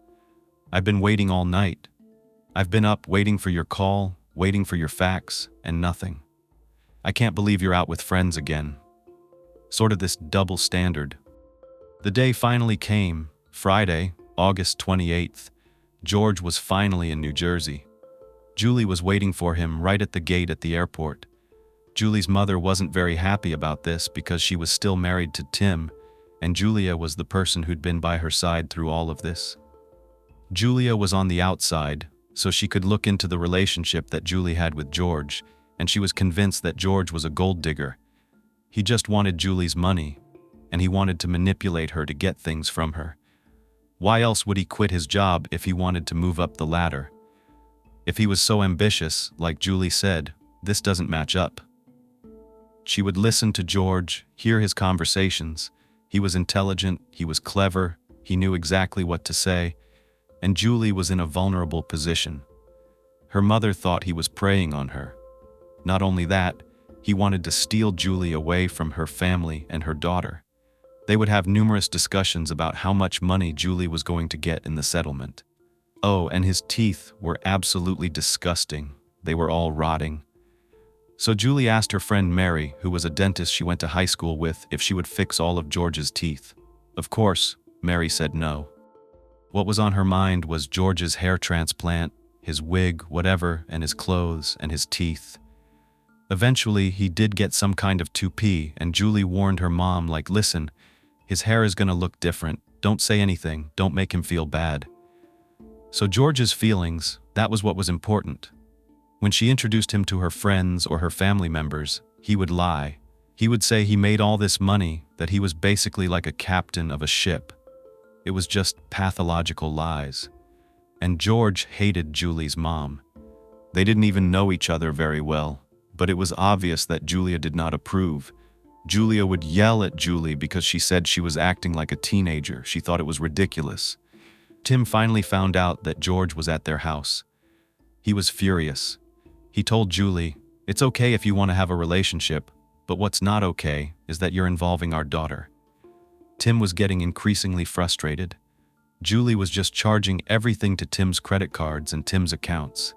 I've been waiting all night. I've been up waiting for your call, waiting for your fax, and nothing. I can't believe you're out with friends again." Sort of this double standard. The day finally came, Friday, August 28th. George was finally in New Jersey. Julie was waiting for him right at the gate at the airport. Julie's mother wasn't very happy about this because she was still married to Tim, and Julia was the person who'd been by her side through all of this. Julia was on the outside, so she could look into the relationship that Julie had with George, and she was convinced that George was a gold digger. He just wanted Julie's money, and he wanted to manipulate her to get things from her. Why else would he quit his job if he wanted to move up the ladder? If he was so ambitious, like Julie said, this doesn't match up. She would listen to George, hear his conversations. He was intelligent, he was clever, he knew exactly what to say, and Julie was in a vulnerable position. Her mother thought he was preying on her. Not only that, he wanted to steal Julie away from her family and her daughter. They would have numerous discussions about how much money Julie was going to get in the settlement. Oh, and his teeth were absolutely disgusting. They were all rotting. So Julie asked her friend Mary, who was a dentist she went to high school with, if she would fix all of George's teeth. Of course, Mary said no. What was on her mind was George's hair transplant, his wig, whatever, and his clothes and his teeth. Eventually, he did get some kind of toupee, and Julie warned her mom, like, "Listen, his hair is gonna look different. Don't say anything. Don't make him feel bad." So George's feelings, that was what was important. When she introduced him to her friends or her family members, he would lie. He would say he made all this money, that he was basically like a captain of a ship. It was just pathological lies. And George hated Julie's mom. They didn't even know each other very well, but it was obvious that Julia did not approve. Julia would yell at Julie because she said she was acting like a teenager. She thought it was ridiculous. Tim finally found out that George was at their house. He was furious. He told Julie, "It's okay if you want to have a relationship, but what's not okay is that you're involving our daughter." Tim was getting increasingly frustrated. Julie was just charging everything to Tim's credit cards and Tim's accounts.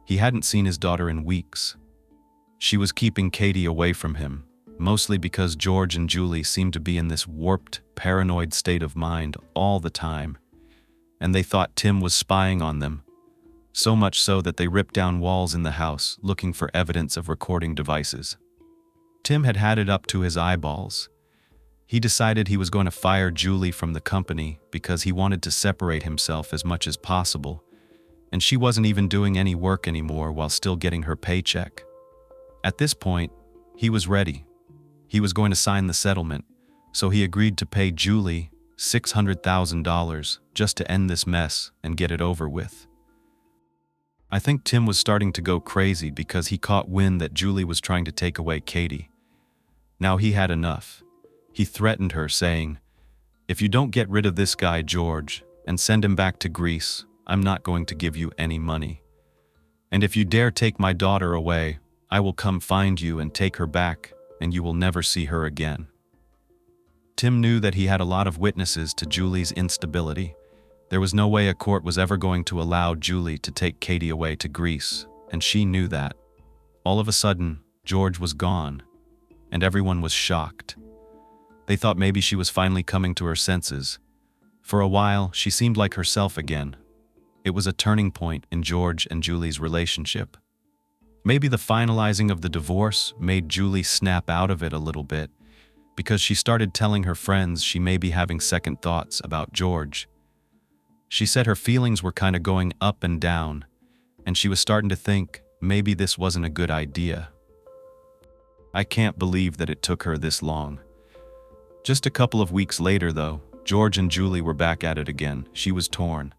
He hadn't seen his daughter in weeks. She was keeping Katie away from him, mostly because George and Julie seemed to be in this warped, paranoid state of mind all the time. And they thought Tim was spying on them. So much so that they ripped down walls in the house looking for evidence of recording devices. Tim had had it up to his eyeballs. He decided he was going to fire Julie from the company because he wanted to separate himself as much as possible, and she wasn't even doing any work anymore while still getting her paycheck. At this point, he was ready. He was going to sign the settlement, so he agreed to pay Julie $600,000 just to end this mess and get it over with. I think Tim was starting to go crazy because he caught wind that Julie was trying to take away Katie. Now he had enough. He threatened her, saying, "If you don't get rid of this guy, George, and send him back to Greece, I'm not going to give you any money. And if you dare take my daughter away, I will come find you and take her back, and you will never see her again." Tim knew that he had a lot of witnesses to Julie's instability. There was no way a court was ever going to allow Julie to take Katie away to Greece, and she knew that. All of a sudden, George was gone, and everyone was shocked. They thought maybe she was finally coming to her senses. For a while, she seemed like herself again. It was a turning point in George and Julie's relationship. Maybe the finalizing of the divorce made Julie snap out of it a little bit, because she started telling her friends she may be having second thoughts about George. She said her feelings were kind of going up and down, and she was starting to think maybe this wasn't a good idea. I can't believe that it took her this long. Just a couple of weeks later, though, George and Julie were back at it again. She was torn.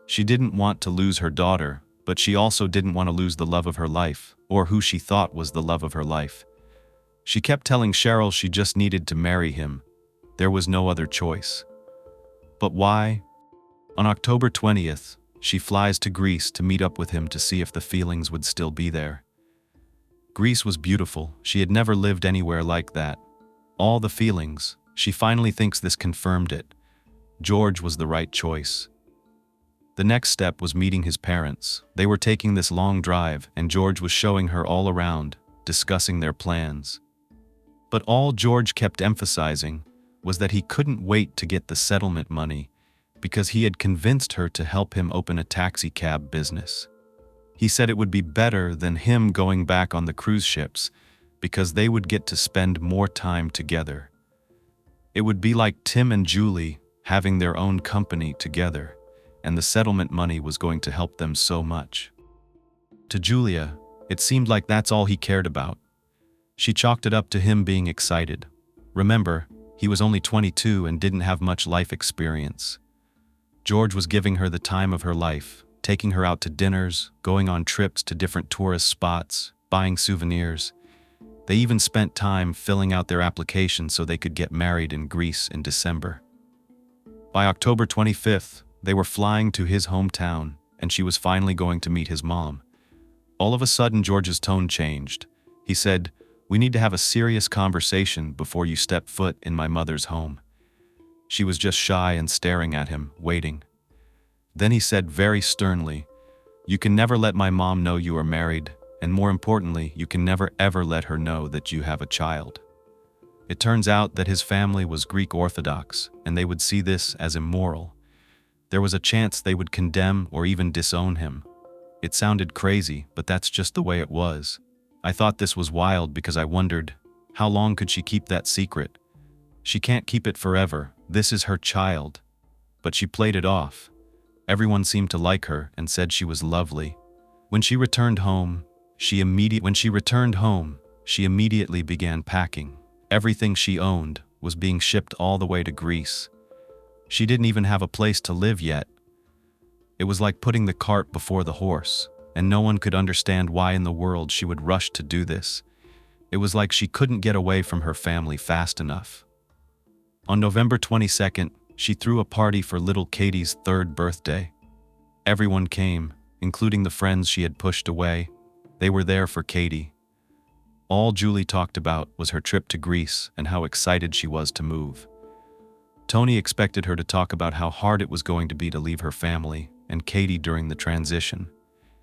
She didn't want to lose her daughter, but she also didn't want to lose the love of her life, or who she thought was the love of her life. She kept telling Cheryl she just needed to marry him. There was no other choice. But why? On October 20th, she flies to Greece to meet up with him to see if the feelings would still be there. Greece was beautiful. She had never lived anywhere like that. All the feelings. She finally thinks this confirmed it. George was the right choice. The next step was meeting his parents. They were taking this long drive, and George was showing her all around, discussing their plans. But all George kept emphasizing was that he couldn't wait to get the settlement money because he had convinced her to help him open a taxi cab business. He said it would be better than him going back on the cruise ships because they would get to spend more time together. It would be like Tim and Julie having their own company together, and the settlement money was going to help them so much. To Julia, it seemed like that's all he cared about. She chalked it up to him being excited. Remember, he was only 22 and didn't have much life experience. George was giving her the time of her life, taking her out to dinners, going on trips to different tourist spots, buying souvenirs. They even spent time filling out their application so they could get married in Greece in December. By October 25th, they were flying to his hometown, and she was finally going to meet his mom. All of a sudden, George's tone changed. He said, "We need to have a serious conversation before you step foot in my mother's home." She was just shy and staring at him, waiting. Then he said very sternly, "You can never let my mom know you are married, and more importantly, you can never ever let her know that you have a child." It turns out that his family was Greek Orthodox, and they would see this as immoral. There was a chance they would condemn or even disown him. It sounded crazy, but that's just the way it was. I thought this was wild because I wondered, how long could she keep that secret? She can't keep it forever. This is her child. But she played it off. Everyone seemed to like her and said she was lovely. When she returned home, she immediately began packing. Everything she owned was being shipped all the way to Greece. She didn't even have a place to live yet. It was like putting the cart before the horse, and no one could understand why in the world she would rush to do this. It was like she couldn't get away from her family fast enough. On November 22nd, she threw a party for little Katie's 3rd birthday. Everyone came, including the friends she had pushed away. They were there for Katie. All Julie talked about was her trip to Greece and how excited she was to move. Tony expected her to talk about how hard it was going to be to leave her family and Katie during the transition.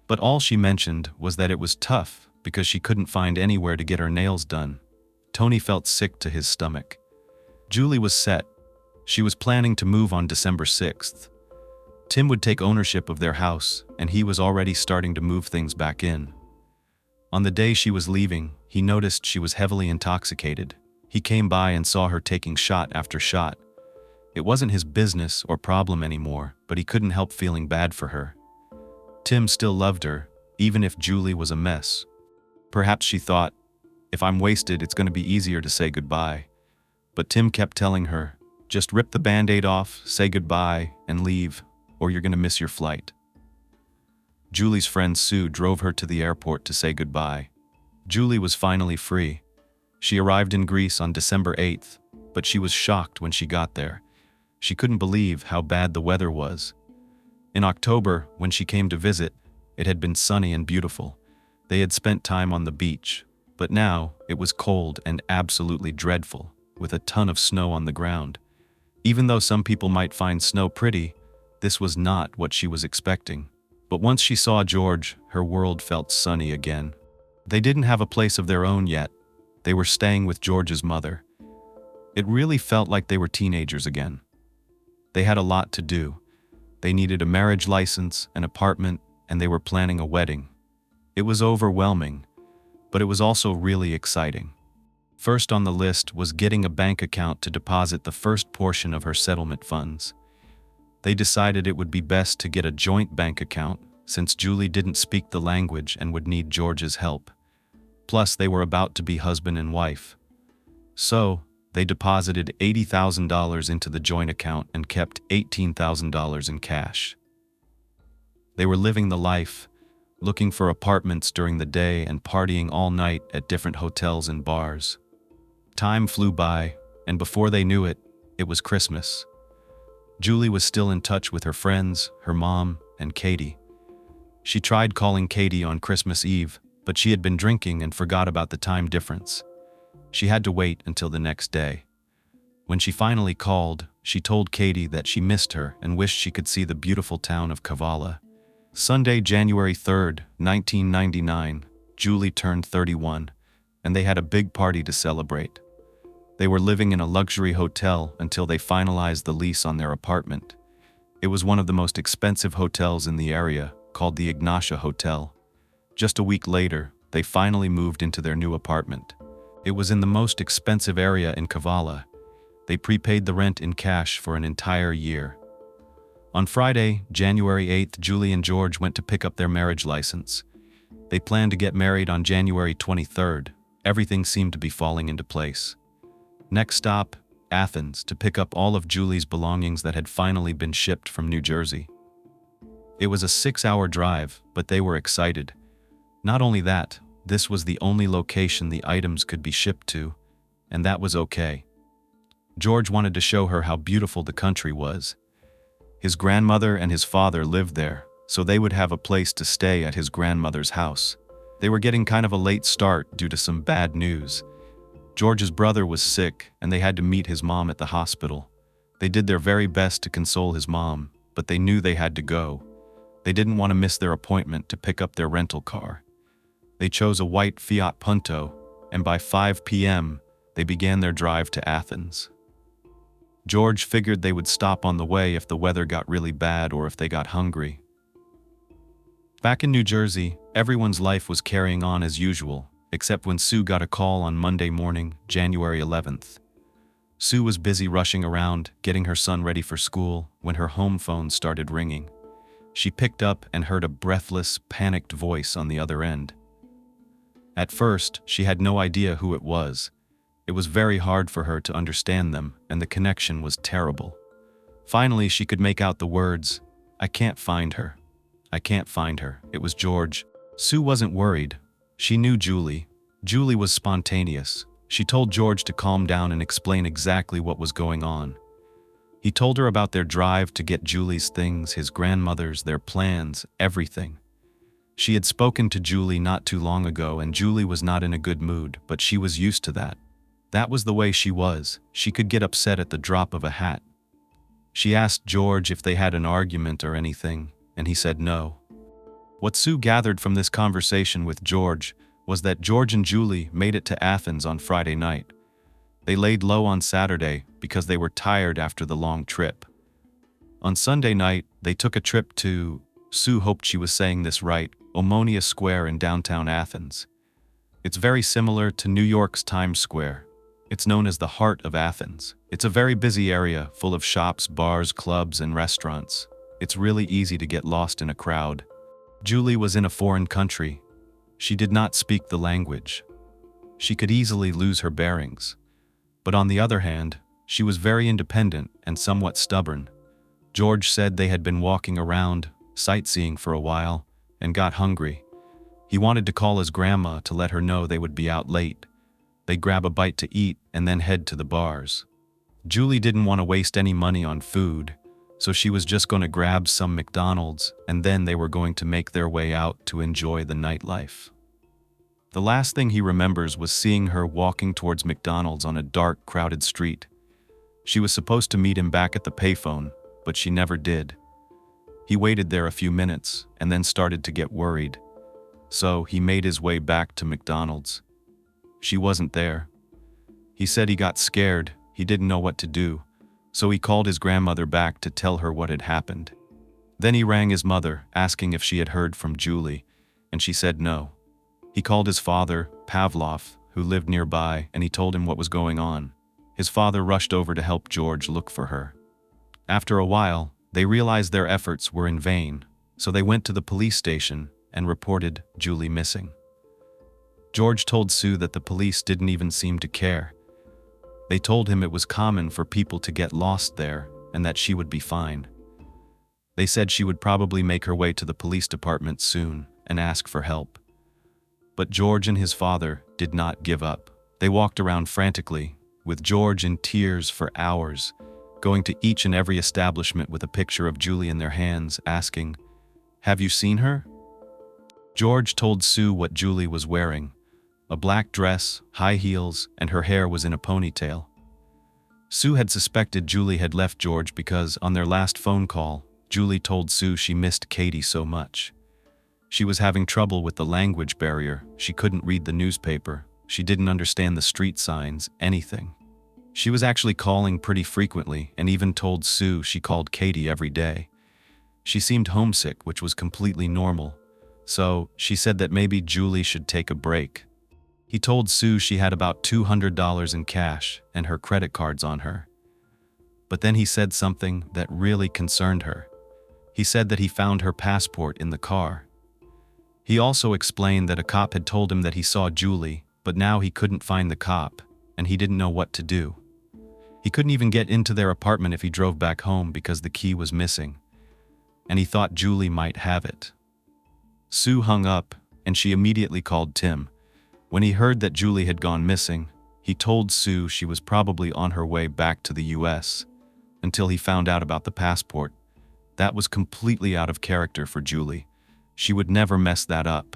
But all she mentioned was that it was tough because she couldn't find anywhere to get her nails done. Tony felt sick to his stomach. Julie was set. She was planning to move on December 6th. Tim would take ownership of their house, and he was already starting to move things back in. On the day she was leaving, he noticed she was heavily intoxicated. He came by and saw her taking shot after shot. It wasn't his business or problem anymore, but he couldn't help feeling bad for her. Tim still loved her, even if Julie was a mess. Perhaps she thought, if I'm wasted, it's going to be easier to say goodbye. But Tim kept telling her, just rip the Band-Aid off, say goodbye, and leave, or you're going to miss your flight. Julie's friend Sue drove her to the airport to say goodbye. Julie was finally free. She arrived in Greece on December 8th, but she was shocked when she got there. She couldn't believe how bad the weather was. In October, when she came to visit, it had been sunny and beautiful. They had spent time on the beach, but now it was cold and absolutely dreadful, with a ton of snow on the ground. Even though some people might find snow pretty, this was not what she was expecting. But once she saw George, her world felt sunny again. They didn't have a place of their own yet. They were staying with George's mother. It really felt like they were teenagers again. They had a lot to do. They needed a marriage license, an apartment, and they were planning a wedding. It was overwhelming, but it was also really exciting. First on the list was getting a bank account to deposit the first portion of her settlement funds. They decided it would be best to get a joint bank account, since Julie didn't speak the language and would need George's help. Plus, they were about to be husband and wife. So, They deposited $80,000 into the joint account and kept $18,000 in cash. They were living the life, looking for apartments during the day and partying all night at different hotels and bars. Time flew by, and before they knew it, it was Christmas. Julie was still in touch with her friends, her mom, and Katie. She tried calling Katie on Christmas Eve, but she had been drinking and forgot about the time difference. She had to wait until the next day. When she finally called, she told Katie that she missed her and wished she could see the beautiful town of Kavala. Sunday, January 3rd, 1999, Julie turned 31, and they had a big party to celebrate. They were living in a luxury hotel until they finalized the lease on their apartment. It was one of the most expensive hotels in the area, called the Ignatia Hotel. Just a week later, they finally moved into their new apartment. It was in the most expensive area in Kavala. They prepaid the rent in cash for an entire year. On Friday, January 8th, Julie and George went to pick up their marriage license. They planned to get married on January 23rd. Everything seemed to be falling into place. Next stop, Athens, to pick up all of Julie's belongings that had finally been shipped from New Jersey. It was a 6-hour drive, but they were excited. Not only that, this was the only location the items could be shipped to, and that was okay. George wanted to show her how beautiful the country was. His grandmother and his father lived there, so they would have a place to stay at his grandmother's house. They were getting kind of a late start due to some bad news. George's brother was sick, and they had to meet his mom at the hospital. They did their very best to console his mom, but they knew they had to go. They didn't want to miss their appointment to pick up their rental car. They chose a white Fiat Punto, and by 5 p.m., they began their drive to Athens. George figured they would stop on the way if the weather got really bad or if they got hungry. Back in New Jersey, everyone's life was carrying on as usual, except when Sue got a call on Monday morning, January 11th. Sue was busy rushing around, getting her son ready for school, when her home phone started ringing. She picked up and heard a breathless, panicked voice on the other end. At first, she had no idea who it was. It was very hard for her to understand them, and the connection was terrible. Finally, she could make out the words, "I can't find her. I can't find her." It was George. Sue wasn't worried. She knew Julie. Julie was spontaneous. She told George to calm down and explain exactly what was going on. He told her about their drive to get Julie's things, his grandmother's, their plans, everything. She had spoken to Julie not too long ago, and Julie was not in a good mood, but she was used to that. That was the way she was. She could get upset at the drop of a hat. She asked George if they had an argument or anything, and he said no. What Sue gathered from this conversation with George was that George and Julie made it to Athens on Friday night. They laid low on Saturday because they were tired after the long trip. On Sunday night, they took a trip to, Sue hoped she was saying this right, Omonia Square in downtown Athens. It's very similar to New York's Times Square. It's known as the heart of Athens. It's a very busy area full of shops, bars, clubs, and restaurants. It's really easy to get lost in a crowd. Julie was in a foreign country. She did not speak the language. She could easily lose her bearings. But on the other hand, she was very independent and somewhat stubborn. George said they had been walking around, sightseeing for a while, and got hungry. He wanted to call his grandma to let her know they would be out late. They'd grab a bite to eat and then head to the bars. Julie didn't want to waste any money on food, so she was just going to grab some McDonald's, and then they were going to make their way out to enjoy the nightlife. The last thing he remembers was seeing her walking towards McDonald's on a dark, crowded street. She was supposed to meet him back at the payphone, but she never did. He waited there a few minutes and then started to get worried. So he made his way back to McDonald's. She wasn't there. He said he got scared, he didn't know what to do, so he called his grandmother back to tell her what had happened. Then he rang his mother, asking if she had heard from Julie, and she said no. He called his father, Pavlov, who lived nearby, and he told him what was going on. His father rushed over to help George look for her. After a while, they realized their efforts were in vain, so they went to the police station and reported Julie missing. George told Sue that the police didn't even seem to care. They told him it was common for people to get lost there and that she would be fine. They said she would probably make her way to the police department soon and ask for help. But George and his father did not give up. They walked around frantically, with George in tears for hours, going to each and every establishment with a picture of Julie in their hands, asking, "Have you seen her?" George told Sue what Julie was wearing: a black dress, high heels, and her hair was in a ponytail. Sue had suspected Julie had left George because, on their last phone call, Julie told Sue she missed Katie so much. She was having trouble with the language barrier. She couldn't read the newspaper. She didn't understand the street signs, anything. She was actually calling pretty frequently and even told Sue she called Katie every day. She seemed homesick, which was completely normal. So, she said that maybe Julie should take a break. He told Sue she had about $200 in cash and her credit cards on her. But then he said something that really concerned her. He said that he found her passport in the car. He also explained that a cop had told him that he saw Julie, but now he couldn't find the cop, and he didn't know what to do. He couldn't even get into their apartment if he drove back home because the key was missing, and he thought Julie might have it. Sue hung up, and she immediately called Tim. When he heard that Julie had gone missing, he told Sue she was probably on her way back to the US, until he found out about the passport. That was completely out of character for Julie. She would never mess that up.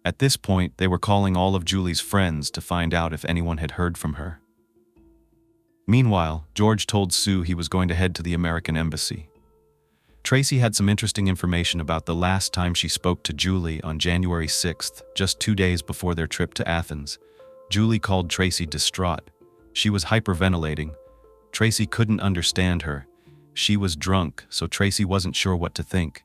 At this point, they were calling all of Julie's friends to find out if anyone had heard from her. Meanwhile, George told Sue he was going to head to the American embassy. Tracy had some interesting information about the last time she spoke to Julie on January 6th, just 2 days before their trip to Athens. Julie called Tracy distraught. She was hyperventilating. Tracy couldn't understand her. She was drunk, so Tracy wasn't sure what to think.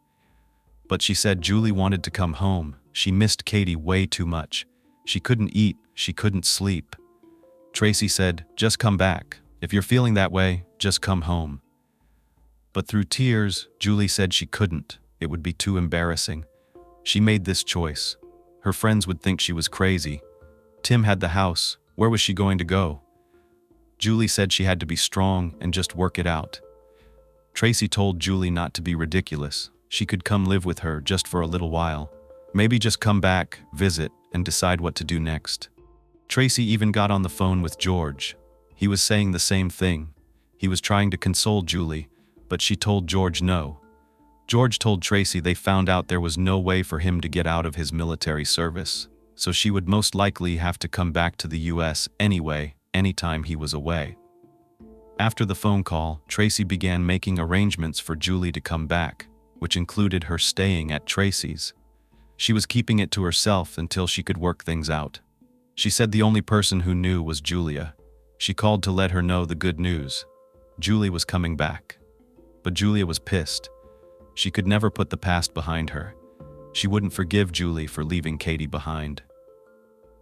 But she said Julie wanted to come home. She missed Katie way too much. She couldn't eat, she couldn't sleep. Tracy said, "Just come back. If you're feeling that way, just come home." But through tears, Julie said she couldn't. It would be too embarrassing. She made this choice. Her friends would think she was crazy. Tim had the house. Where was she going to go? Julie said she had to be strong and just work it out. Tracy told Julie not to be ridiculous. She could come live with her just for a little while. Maybe just come back, visit, and decide what to do next. Tracy even got on the phone with George. He was saying the same thing. He was trying to console Julie, but she told George no. George told Tracy they found out there was no way for him to get out of his military service, so she would most likely have to come back to the US anyway, anytime he was away. After the phone call, Tracy began making arrangements for Julie to come back, which included her staying at Tracy's. She was keeping it to herself until she could work things out. She said the only person who knew was Julia. She called to let her know the good news. Julie was coming back. But Julia was pissed. She could never put the past behind her. She wouldn't forgive Julie for leaving Katie behind.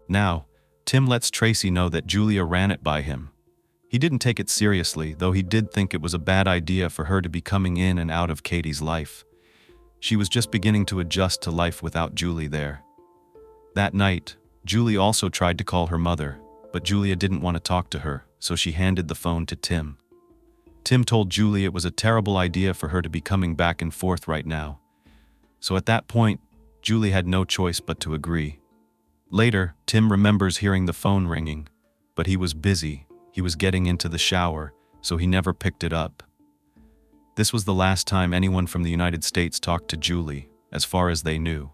Now, Tim lets Tracy know that Julia ran it by him. He didn't take it seriously, though he did think it was a bad idea for her to be coming in and out of Katie's life. She was just beginning to adjust to life without Julie there. That night, Julie also tried to call her mother, but Julia didn't want to talk to her, so she handed the phone to Tim. Tim told Julie it was a terrible idea for her to be coming back and forth right now. So at that point, Julie had no choice but to agree. Later, Tim remembers hearing the phone ringing, but he was busy. He was getting into the shower, so he never picked it up. This was the last time anyone from the United States talked to Julie, as far as they knew.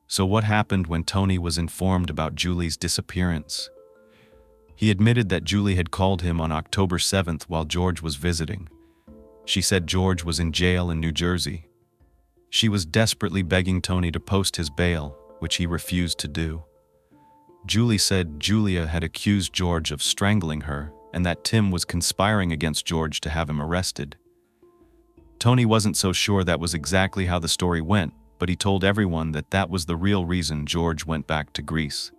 So what happened when Tony was informed about Julie's disappearance? He admitted that Julie had called him on October 7th while George was visiting. She said George was in jail in New Jersey. She was desperately begging Tony to post his bail, which he refused to do. Julie said Julia had accused George of strangling her and that Tim was conspiring against George to have him arrested. Tony wasn't so sure that was exactly how the story went, but he told everyone that that was the real reason George went back to Greece.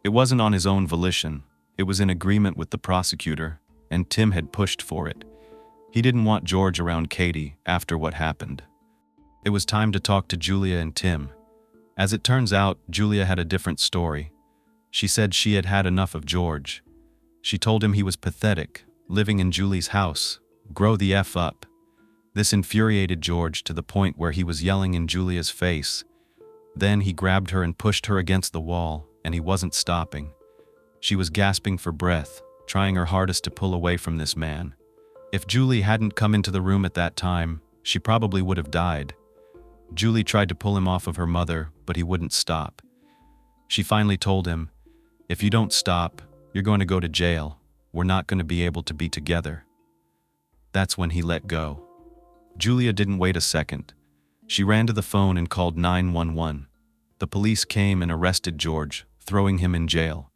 It wasn't on his own volition. It was in agreement with the prosecutor, and Tim had pushed for it. He didn't want George around Katie after what happened. It was time to talk to Julia and Tim. As it turns out, Julia had a different story. She said she had had enough of George. She told him he was pathetic, living in Julie's house. Grow the F up. This infuriated George to the point where he was yelling in Julia's face. Then he grabbed her and pushed her against the wall, and he wasn't stopping. She was gasping for breath, trying her hardest to pull away from this man. If Julie hadn't come into the room at that time, she probably would have died. Julie tried to pull him off of her mother, but he wouldn't stop. She finally told him, "If you don't stop, you're going to go to jail. We're not going to be able to be together." That's when he let go. Julia didn't wait a second. She ran to the phone and called 911. The police came and arrested George, throwing him in jail.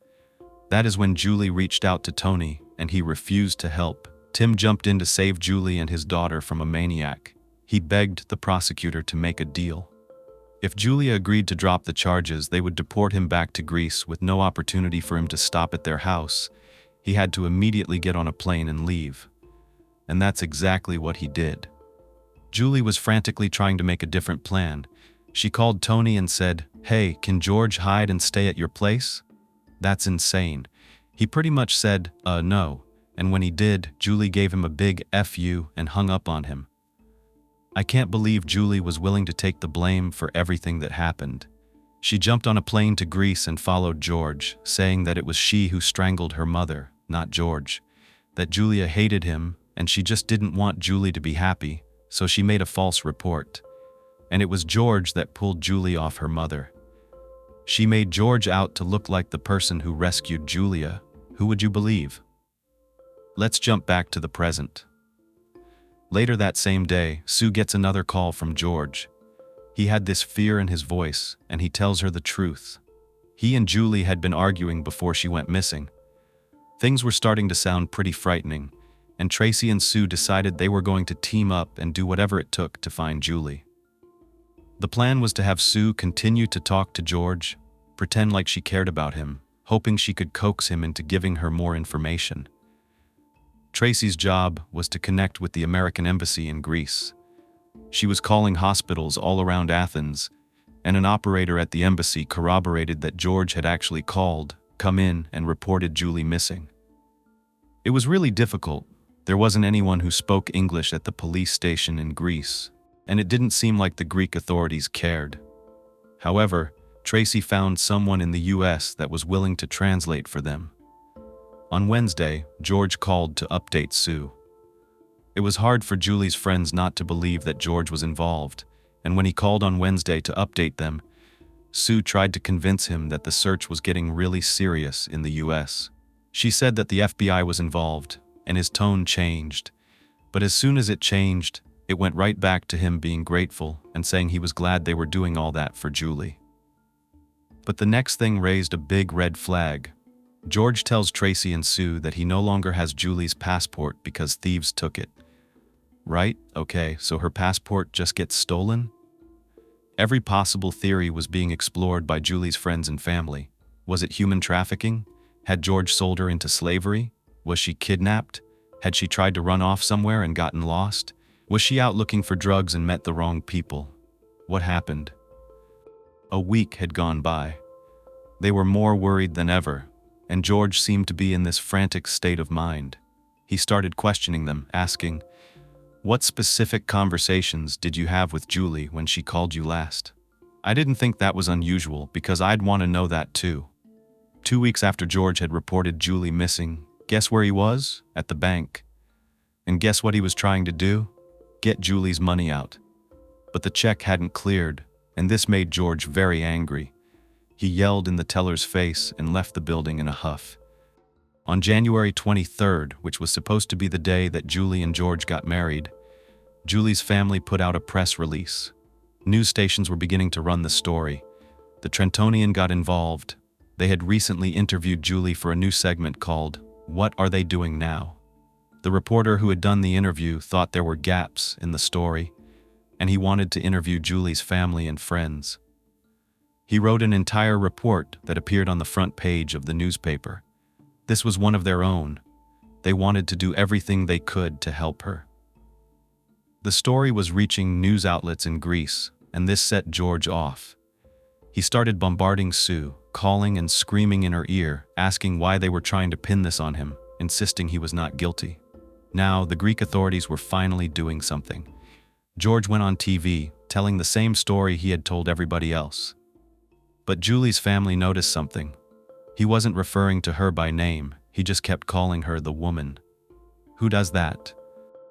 That is when Julie reached out to Tony, and he refused to help. Tim jumped in to save Julie and his daughter from a maniac. He begged the prosecutor to make a deal. If Julia agreed to drop the charges, they would deport him back to Greece with no opportunity for him to stop at their house. He had to immediately get on a plane and leave. And that's exactly what he did. Julie was frantically trying to make a different plan. She called Tony and said, "Hey, can George hide and stay at your place?" That's insane. He pretty much said, no. And when he did, Julie gave him a big F you and hung up on him. I can't believe Julie was willing to take the blame for everything that happened. She jumped on a plane to Greece and followed George, saying that it was she who strangled her mother, not George. That Julia hated him, and she just didn't want Julie to be happy, so she made a false report. And it was George that pulled Julie off her mother. She made George out to look like the person who rescued Julia. Who would you believe? Let's jump back to the present. Later that same day, Sue gets another call from George. He had this fear in his voice, and he tells her the truth. He and Julie had been arguing before she went missing. Things were starting to sound pretty frightening, and Tracy and Sue decided they were going to team up and do whatever it took to find Julie. The plan was to have Sue continue to talk to George, pretend like she cared about him, hoping she could coax him into giving her more information. Tracy's job was to connect with the American embassy in Greece. She was calling hospitals all around Athens, and an operator at the embassy corroborated that George had actually called, come in, and reported Julie missing. It was really difficult. There wasn't anyone who spoke English at the police station in Greece, and it didn't seem like the Greek authorities cared. However, Tracy found someone in the US that was willing to translate for them. On Wednesday, George called to update Sue. It was hard for Julie's friends not to believe that George was involved, and when he called on Wednesday to update them, Sue tried to convince him that the search was getting really serious in the US. She said that the FBI was involved, and his tone changed. But as soon as it changed, it went right back to him being grateful and saying he was glad they were doing all that for Julie. But the next thing raised a big red flag. George tells Tracy and Sue that he no longer has Julie's passport because thieves took it. Right? Okay, so her passport just gets stolen? Every possible theory was being explored by Julie's friends and family. Was it human trafficking? Had George sold her into slavery? Was she kidnapped? Had she tried to run off somewhere and gotten lost? Was she out looking for drugs and met the wrong people? What happened? A week had gone by. They were more worried than ever, and George seemed to be in this frantic state of mind. He started questioning them, asking, "What specific conversations did you have with Julie when she called you last?" I didn't think that was unusual because I'd want to know that too. 2 weeks after George had reported Julie missing, guess where he was? At the bank. And guess what he was trying to do? Get Julie's money out. But the check hadn't cleared, and this made George very angry. He yelled in the teller's face and left the building in a huff. On January 23rd, which was supposed to be the day that Julie and George got married, Julie's family put out a press release. News stations were beginning to run the story. The Trentonian got involved. They had recently interviewed Julie for a new segment called, "What Are They Doing Now?" The reporter who had done the interview thought there were gaps in the story, and he wanted to interview Julie's family and friends. He wrote an entire report that appeared on the front page of the newspaper. This was one of their own. They wanted to do everything they could to help her. The story was reaching news outlets in Greece, and this set George off. He started bombarding Sue, calling and screaming in her ear, asking why they were trying to pin this on him. insisting he was not guilty. Now, the Greek authorities were finally doing something. George went on TV, telling the same story he had told everybody else. But Julie's family noticed something. He wasn't referring to her by name, he just kept calling her the woman. Who does that?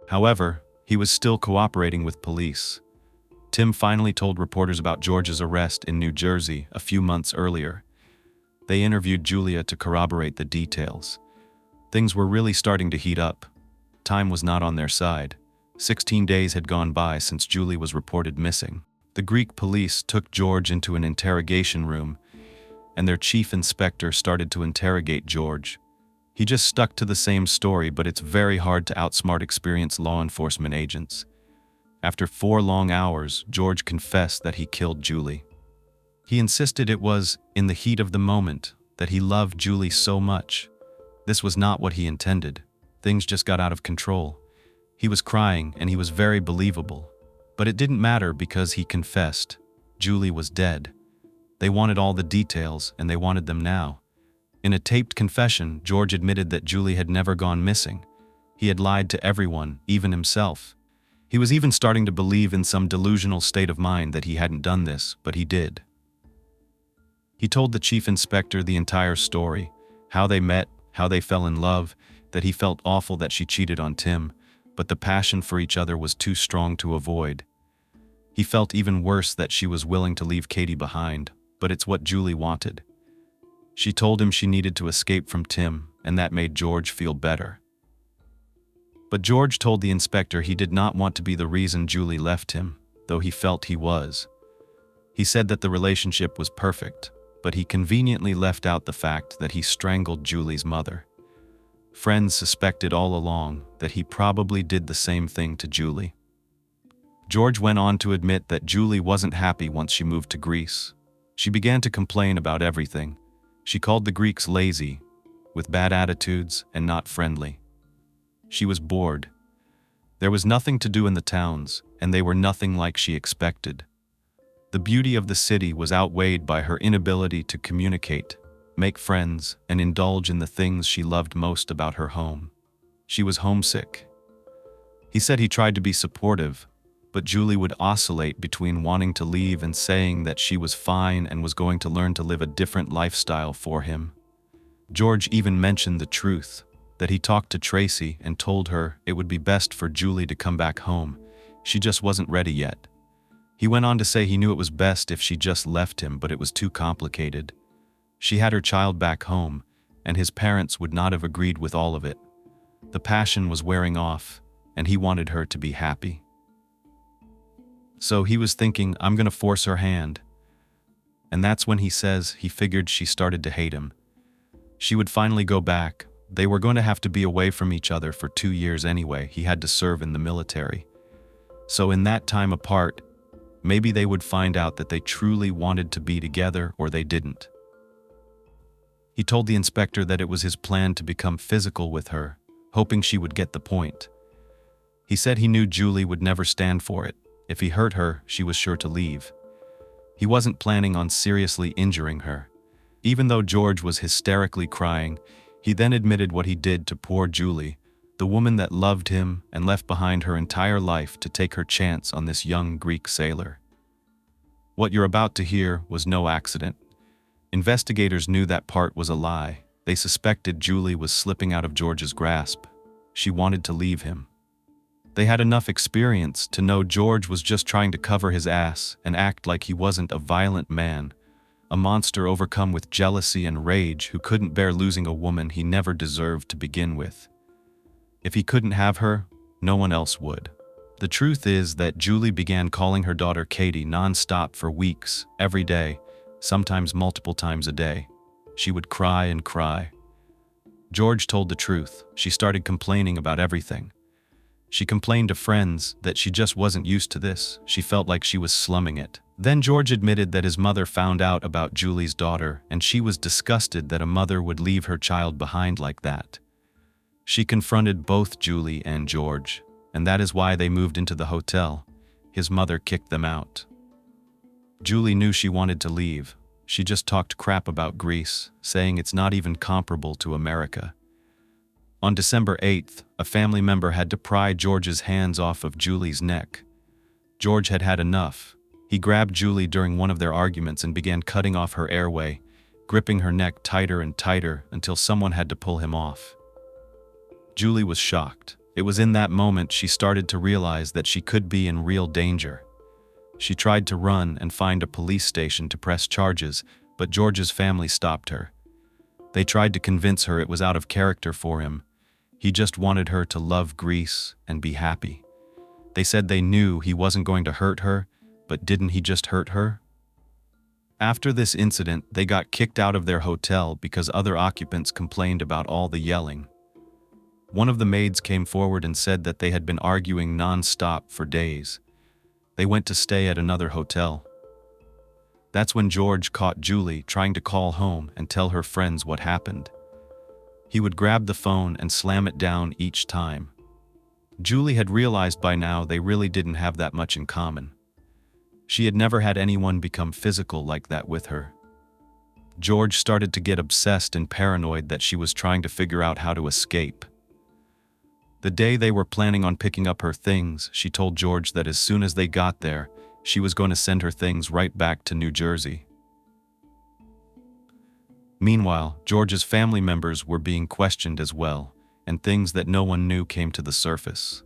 However, he was still cooperating with police. Tim finally told reporters about George's arrest in New Jersey a few months earlier. They interviewed Julia to corroborate the details. Things were really starting to heat up. Time was not on their side. 16 days had gone by since Julie was reported missing. The Greek police took George into an interrogation room, and their chief inspector started to interrogate George. He just stuck to the same story, but it's very hard to outsmart experienced law enforcement agents. After 4 long hours, George confessed that he killed Julie. He insisted it was, in the heat of the moment, that he loved Julie so much. This was not what he intended. Things just got out of control. He was crying, and he was very believable. But it didn't matter because he confessed. Julie was dead. They wanted all the details, and they wanted them now. In a taped confession, George admitted that Julie had never gone missing. He had lied to everyone, even himself. He was even starting to believe in some delusional state of mind that he hadn't done this, but he did. He told the chief inspector the entire story, how they met, how they fell in love, that he felt awful that she cheated on Tim, but the passion for each other was too strong to avoid. He felt even worse that she was willing to leave Katie behind, but it's what Julie wanted. She told him she needed to escape from Tim, and that made George feel better. But George told the inspector he did not want to be the reason Julie left him, though he felt he was. He said that the relationship was perfect, but he conveniently left out the fact that he strangled Julie's mother. Friends suspected all along that he probably did the same thing to Julie. George went on to admit that Julie wasn't happy once she moved to Greece. She began to complain about everything. She called the Greeks lazy, with bad attitudes and not friendly. She was bored. There was nothing to do in the towns, and they were nothing like she expected. The beauty of the city was outweighed by her inability to communicate, make friends, and indulge in the things she loved most about her home. She was homesick. He said he tried to be supportive, but Julie would oscillate between wanting to leave and saying that she was fine and was going to learn to live a different lifestyle for him. George even mentioned the truth, that he talked to Tracy and told her it would be best for Julie to come back home. She just wasn't ready yet. He went on to say he knew it was best if she just left him, but it was too complicated. She had her child back home, and his parents would not have agreed with all of it. The passion was wearing off, and he wanted her to be happy. So he was thinking, I'm gonna force her hand. And that's when he says he figured she started to hate him. She would finally go back. They were going to have to be away from each other for 2 years anyway. He had to serve in the military. So in that time apart, maybe they would find out that they truly wanted to be together or they didn't. He told the inspector that it was his plan to become physical with her, hoping she would get the point. He said he knew Julie would never stand for it. If he hurt her, she was sure to leave. He wasn't planning on seriously injuring her. Even though George was hysterically crying, he then admitted what he did to poor Julie, the woman that loved him and left behind her entire life to take her chance on this young Greek sailor. What you're about to hear was no accident. Investigators knew that part was a lie. They suspected Julie was slipping out of George's grasp. She wanted to leave him. They had enough experience to know George was just trying to cover his ass and act like he wasn't a violent man, a monster overcome with jealousy and rage who couldn't bear losing a woman he never deserved to begin with. If he couldn't have her, no one else would. The truth is that Julie began calling her daughter Katie non-stop for weeks, every day, sometimes multiple times a day. She would cry and cry. George told the truth. She started complaining about everything. She complained to friends that she just wasn't used to this. She felt like she was slumming it. Then George admitted that his mother found out about Julie's daughter, and she was disgusted that a mother would leave her child behind like that. She confronted both Julie and George, and that is why they moved into the hotel. His mother kicked them out. Julie knew she wanted to leave. She just talked crap about Greece, saying it's not even comparable to America. On December 8th, a family member had to pry George's hands off of Julie's neck. George had had enough. He grabbed Julie during one of their arguments and began cutting off her airway, gripping her neck tighter and tighter until someone had to pull him off. Julie was shocked. It was in that moment she started to realize that she could be in real danger. She tried to run and find a police station to press charges, but George's family stopped her. They tried to convince her it was out of character for him. He just wanted her to love Greece and be happy. They said they knew he wasn't going to hurt her, but didn't he just hurt her? After this incident, they got kicked out of their hotel because other occupants complained about all the yelling. One of the maids came forward and said that they had been arguing non-stop for days. They went to stay at another hotel. That's when George caught Julie trying to call home and tell her friends what happened. He would grab the phone and slam it down each time. Julie had realized by now they really didn't have that much in common. She had never had anyone become physical like that with her. George started to get obsessed and paranoid that she was trying to figure out how to escape. The day they were planning on picking up her things, she told George that as soon as they got there, she was going to send her things right back to New Jersey. Meanwhile, George's family members were being questioned as well, and things that no one knew came to the surface.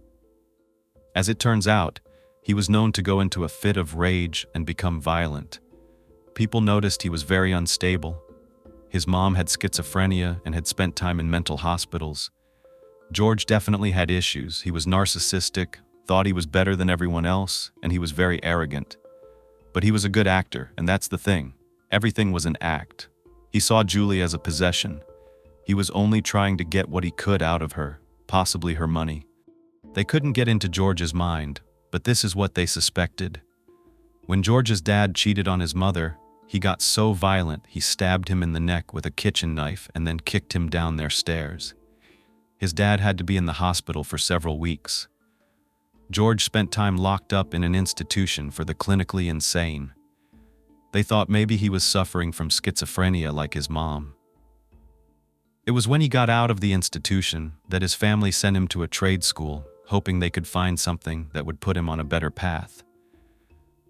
As it turns out, he was known to go into a fit of rage and become violent. People noticed he was very unstable. His mom had schizophrenia and had spent time in mental hospitals. George definitely had issues. He was narcissistic, thought he was better than everyone else, and he was very arrogant. But he was a good actor, and that's the thing. Everything was an act. He saw Julie as a possession. He was only trying to get what he could out of her, possibly her money. They couldn't get into George's mind, but this is what they suspected. When George's dad cheated on his mother, he got so violent he stabbed him in the neck with a kitchen knife and then kicked him down their stairs. His dad had to be in the hospital for several weeks. George spent time locked up in an institution for the clinically insane. They thought maybe he was suffering from schizophrenia like his mom. It was when he got out of the institution that his family sent him to a trade school, hoping they could find something that would put him on a better path.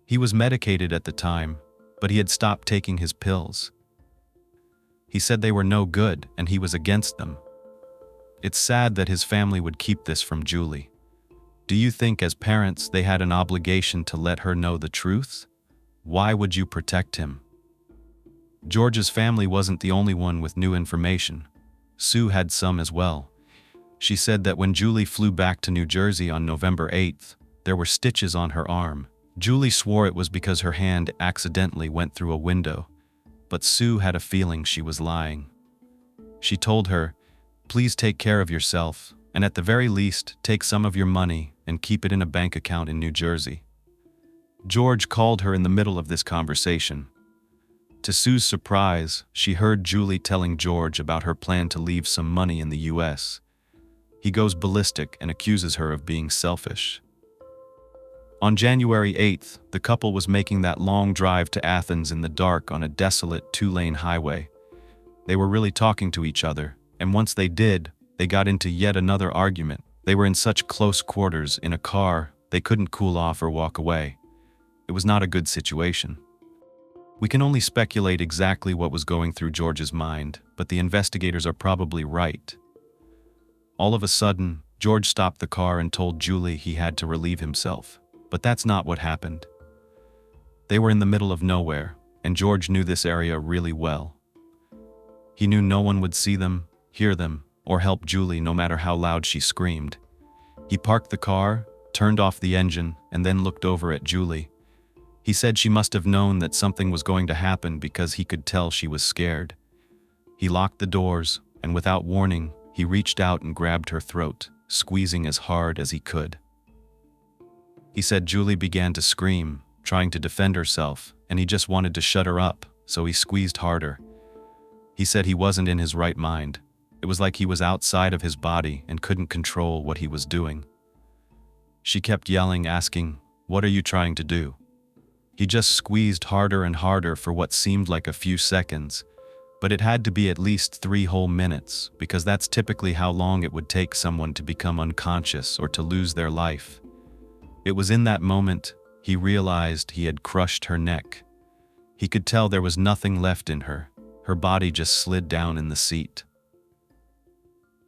He was medicated at the time, but he had stopped taking his pills. He said they were no good and he was against them. It's sad that his family would keep this from Julie. Do you think as parents they had an obligation to let her know the truth? Why would you protect him? George's family wasn't the only one with new information. Sue had some as well. She said that when Julie flew back to New Jersey on November 8th, there were stitches on her arm. Julie swore it was because her hand accidentally went through a window, but Sue had a feeling she was lying. She told her, "Please take care of yourself, and at the very least, take some of your money and keep it in a bank account in New Jersey." George called her in the middle of this conversation. To Sue's surprise, she heard Julie telling George about her plan to leave some money in the US. He goes ballistic and accuses her of being selfish. On January 8th, the couple was making that long drive to Athens in the dark on a desolate two-lane highway. They were really talking to each other, and once they did, they got into yet another argument. They were in such close quarters in a car, they couldn't cool off or walk away. It was not a good situation. We can only speculate exactly what was going through George's mind, but the investigators are probably right. All of a sudden, George stopped the car and told Julie he had to relieve himself. But that's not what happened. They were in the middle of nowhere, and George knew this area really well. He knew no one would see them, hear them, or help Julie no matter how loud she screamed. He parked the car, turned off the engine, and then looked over at Julie. He said she must have known that something was going to happen because he could tell she was scared. He locked the doors, and without warning, he reached out and grabbed her throat, squeezing as hard as he could. He said Julie began to scream, trying to defend herself, and he just wanted to shut her up, so he squeezed harder. He said he wasn't in his right mind. It was like he was outside of his body and couldn't control what he was doing. She kept yelling, asking, "What are you trying to do?" He just squeezed harder and harder for what seemed like a few seconds, But it had to be at least 3 whole minutes, because that's typically how long it would take someone to become unconscious or to lose their life. It was in that moment he realized he had crushed her neck. He could tell there was nothing left in her. Her body just slid down in the seat.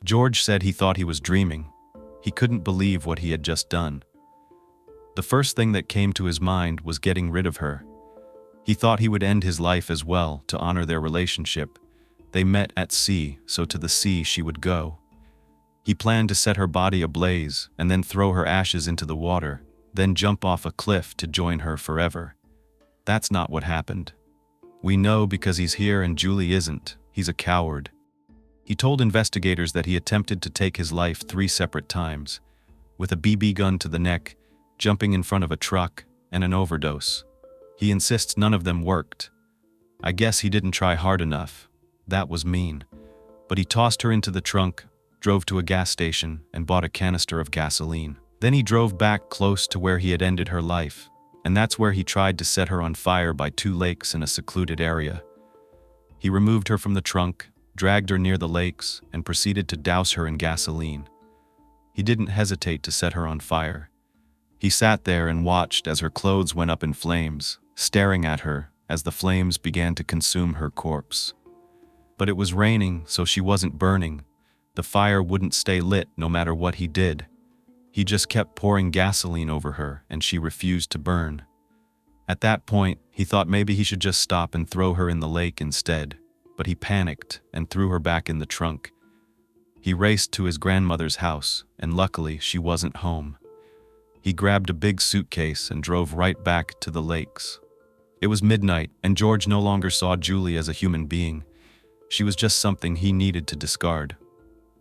George said he thought he was dreaming. He couldn't believe what he had just done. The first thing that came to his mind was getting rid of her. He thought he would end his life as well to honor their relationship. They met at sea, so to the sea she would go. He planned to set her body ablaze and then throw her ashes into the water, then jump off a cliff to join her forever. That's not what happened. We know because he's here and Julie isn't. He's a coward. He told investigators that he attempted to take his life 3 separate times, with a BB gun to the neck, jumping in front of a truck, and an overdose. He insists none of them worked. I guess he didn't try hard enough. That was mean. But he tossed her into the trunk, drove to a gas station, and bought a canister of gasoline. Then he drove back close to where he had ended her life, and that's where he tried to set her on fire by 2 lakes in a secluded area. He removed her from the trunk, dragged her near the lakes, and proceeded to douse her in gasoline. He didn't hesitate to set her on fire. He sat there and watched as her clothes went up in flames, staring at her as the flames began to consume her corpse. But it was raining, so she wasn't burning. The fire wouldn't stay lit no matter what he did. He just kept pouring gasoline over her, and she refused to burn. At that point, he thought maybe he should just stop and throw her in the lake instead, but he panicked and threw her back in the trunk. He raced to his grandmother's house, and luckily she wasn't home. He grabbed a big suitcase and drove right back to the lakes. It was midnight, and George no longer saw Julie as a human being. She was just something he needed to discard.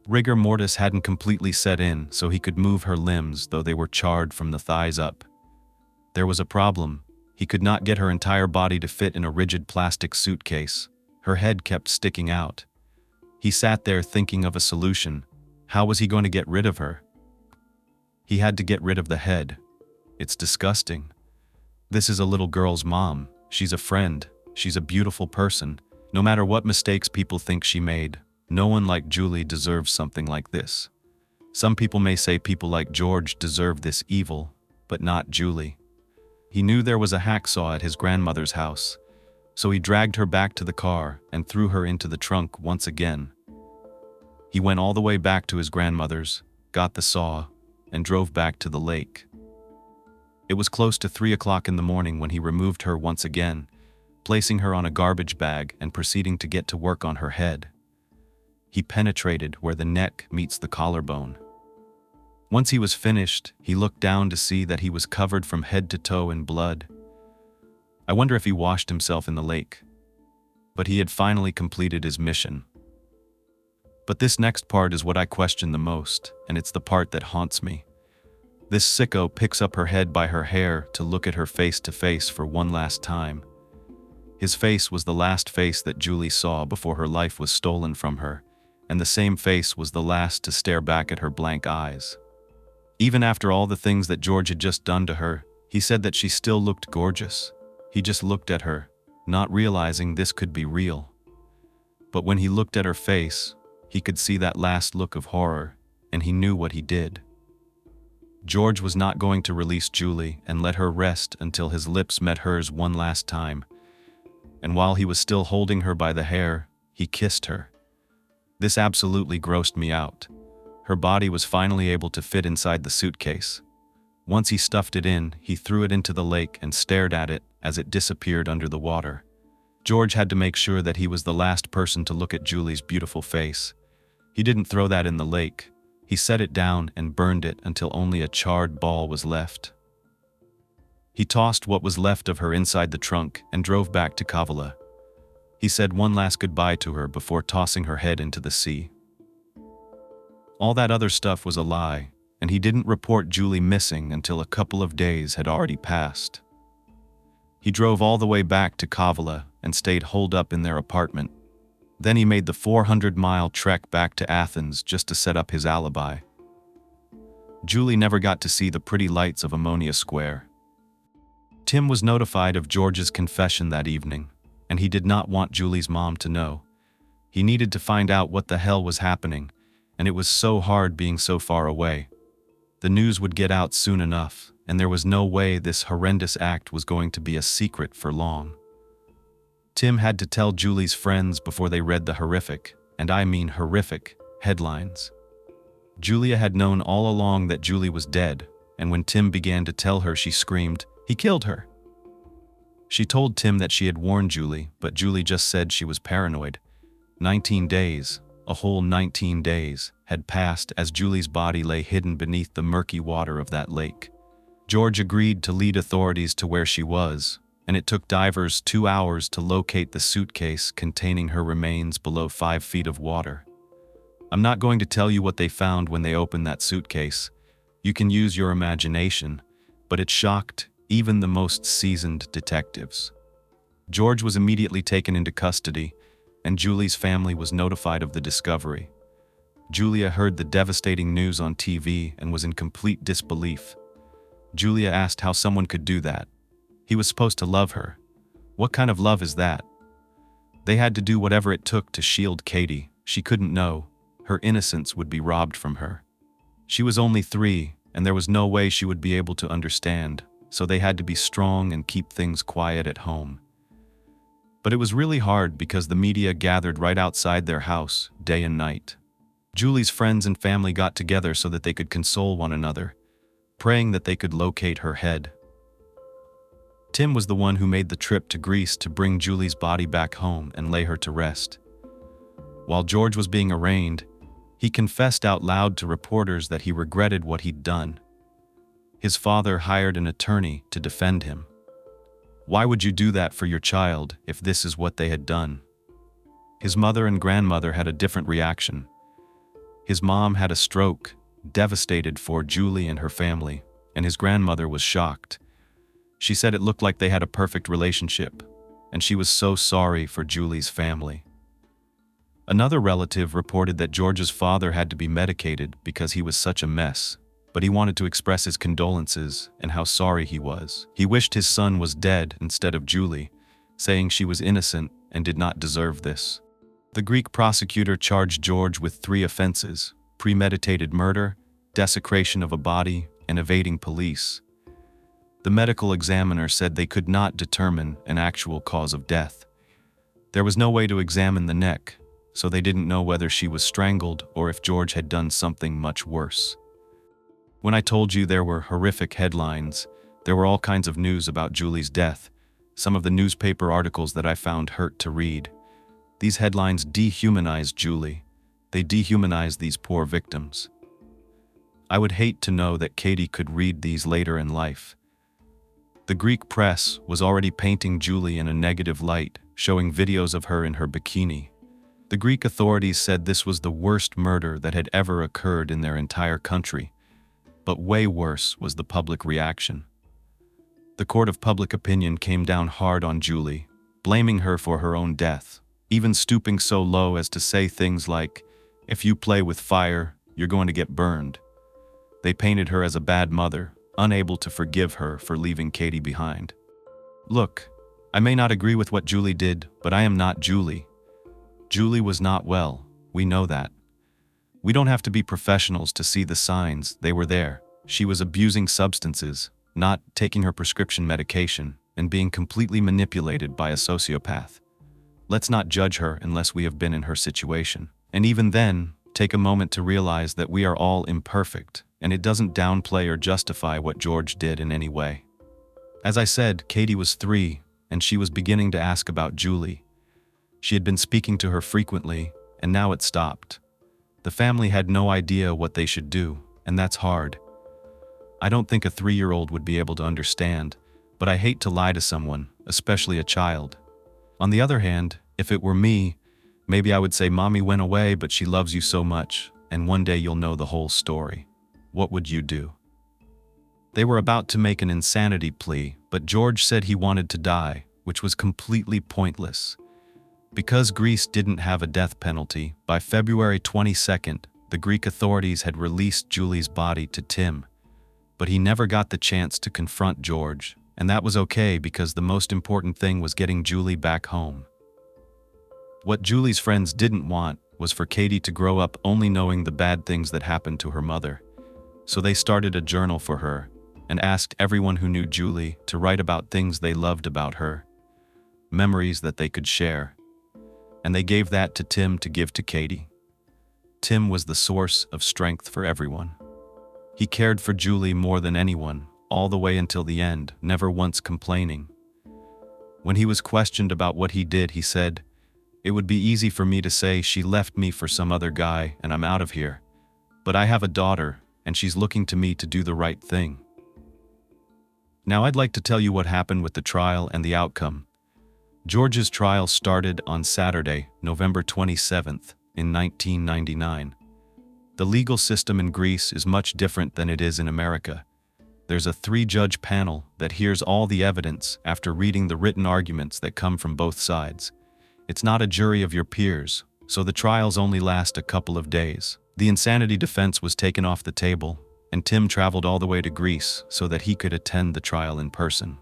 Rigor mortis hadn't completely set in, so he could move her limbs, though they were charred from the thighs up. There was a problem. He could not get her entire body to fit in a rigid plastic suitcase. Her head kept sticking out. He sat there thinking of a solution. How was he going to get rid of her? He had to get rid of the head. It's disgusting. This is a little girl's mom. She's a friend. She's a beautiful person. No matter what mistakes people think she made, no one like Julie deserves something like this. Some people may say people like George deserve this evil, but not Julie. He knew there was a hacksaw at his grandmother's house, so he dragged her back to the car and threw her into the trunk once again. He went all the way back to his grandmother's, got the saw, and drove back to the lake. It was close to 3 o'clock in the morning when he removed her once again, placing her on a garbage bag and proceeding to get to work on her head. He penetrated where the neck meets the collarbone. Once he was finished, he looked down to see that he was covered from head to toe in blood. I wonder if he washed himself in the lake. But he had finally completed his mission. But this next part is what I question the most, and it's the part that haunts me. This sicko picks up her head by her hair to look at her face to face for one last time. His face was the last face that Julie saw before her life was stolen from her, and the same face was the last to stare back at her blank eyes. Even after all the things that George had just done to her, he said that she still looked gorgeous. He just looked at her, not realizing this could be real. But when he looked at her face, he could see that last look of horror, and he knew what he did. George was not going to release Julie and let her rest until his lips met hers one last time. And while he was still holding her by the hair, he kissed her. This absolutely grossed me out. Her body was finally able to fit inside the suitcase. Once he stuffed it in, he threw it into the lake and stared at it as it disappeared under the water. George had to make sure that he was the last person to look at Julie's beautiful face. He didn't throw that in the lake. He set it down and burned it until only a charred ball was left. He tossed what was left of her inside the trunk and drove back to Kavala. He said one last goodbye to her before tossing her head into the sea. All that other stuff was a lie, and he didn't report Julie missing until a couple of days had already passed. He drove all the way back to Kavala and stayed holed up in their apartment. Then he made the 400-mile trek back to Athens just to set up his alibi. Julie never got to see the pretty lights of Ammonia Square. Tim was notified of George's confession that evening, and he did not want Julie's mom to know. He needed to find out what the hell was happening, and it was so hard being so far away. The news would get out soon enough, and there was no way this horrendous act was going to be a secret for long. Tim had to tell Julie's friends before they read the horrific, and I mean horrific, headlines. Julia had known all along that Julie was dead, and when Tim began to tell her, she screamed, "He killed her!" She told Tim that she had warned Julie, but Julie just said she was paranoid. 19 days, a whole 19 days, had passed as Julie's body lay hidden beneath the murky water of that lake. George agreed to lead authorities to where she was, and it took divers 2 hours to locate the suitcase containing her remains below 5 feet of water. I'm not going to tell you what they found when they opened that suitcase. You can use your imagination, but it shocked even the most seasoned detectives. George was immediately taken into custody, and Julie's family was notified of the discovery. Julia heard the devastating news on TV and was in complete disbelief. Julia asked how someone could do that. He was supposed to love her. What kind of love is that? They had to do whatever it took to shield Katie. She couldn't know. Her innocence would be robbed from her. She was only 3, and there was no way she would be able to understand, so they had to be strong and keep things quiet at home. But it was really hard because the media gathered right outside their house, day and night. Julie's friends and family got together so that they could console one another, praying that they could locate her head. Tim was the one who made the trip to Greece to bring Julie's body back home and lay her to rest. While George was being arraigned, he confessed out loud to reporters that he regretted what he'd done. His father hired an attorney to defend him. Why would you do that for your child if this is what they had done? His mother and grandmother had a different reaction. His mom had a stroke, devastated for Julie and her family, and his grandmother was shocked. She said it looked like they had a perfect relationship, and she was so sorry for Julie's family. Another relative reported that George's father had to be medicated because he was such a mess, but he wanted to express his condolences and how sorry he was. He wished his son was dead instead of Julie, saying she was innocent and did not deserve this. The Greek prosecutor charged George with 3 offenses: premeditated murder, desecration of a body, and evading police. The medical examiner said they could not determine an actual cause of death. There was no way to examine the neck, so they didn't know whether she was strangled or if George had done something much worse. When I told you there were horrific headlines, there were all kinds of news about Julie's death. Some of the newspaper articles that I found hurt to read. These headlines dehumanized Julie. They dehumanized these poor victims. I would hate to know that Katie could read these later in life. The Greek press was already painting Julie in a negative light, showing videos of her in her bikini. The Greek authorities said this was the worst murder that had ever occurred in their entire country. But way worse was the public reaction. The court of public opinion came down hard on Julie, blaming her for her own death, even stooping so low as to say things like, "If you play with fire, you're going to get burned." They painted her as a bad mother, unable to forgive her for leaving Katie behind. Look, I may not agree with what Julie did, but I am not Julie. Julie was not well, we know that. We don't have to be professionals to see the signs, they were there. She was abusing substances, not taking her prescription medication, and being completely manipulated by a sociopath. Let's not judge her unless we have been in her situation. And even then, take a moment to realize that we are all imperfect, and it doesn't downplay or justify what George did in any way. As I said, Katie was 3, and she was beginning to ask about Julie. She had been speaking to her frequently, and now it stopped. The family had no idea what they should do, and that's hard. I don't think a 3-year-old would be able to understand, but I hate to lie to someone, especially a child. On the other hand, if it were me, maybe I would say, "Mommy went away, but she loves you so much, and one day you'll know the whole story." What would you do? They were about to make an insanity plea, but George said he wanted to die, which was completely pointless. Because Greece didn't have a death penalty, by February 22nd, the Greek authorities had released Julie's body to Tim. But he never got the chance to confront George, and that was okay because the most important thing was getting Julie back home. What Julie's friends didn't want was for Katie to grow up only knowing the bad things that happened to her mother. So they started a journal for her and asked everyone who knew Julie to write about things they loved about her, memories that they could share. And they gave that to Tim to give to Katie. Tim was the source of strength for everyone. He cared for Julie more than anyone, all the way until the end, never once complaining. When he was questioned about what he did, he said, "It would be easy for me to say she left me for some other guy and I'm out of here. But I have a daughter, and she's looking to me to do the right thing." Now I'd like to tell you what happened with the trial and the outcome. George's trial started on Saturday, November 27th, in 1999. The legal system in Greece is much different than it is in America. There's a 3-judge panel that hears all the evidence after reading the written arguments that come from both sides. It's not a jury of your peers, so the trials only last a couple of days. The insanity defense was taken off the table, and Tim traveled all the way to Greece so that he could attend the trial in person.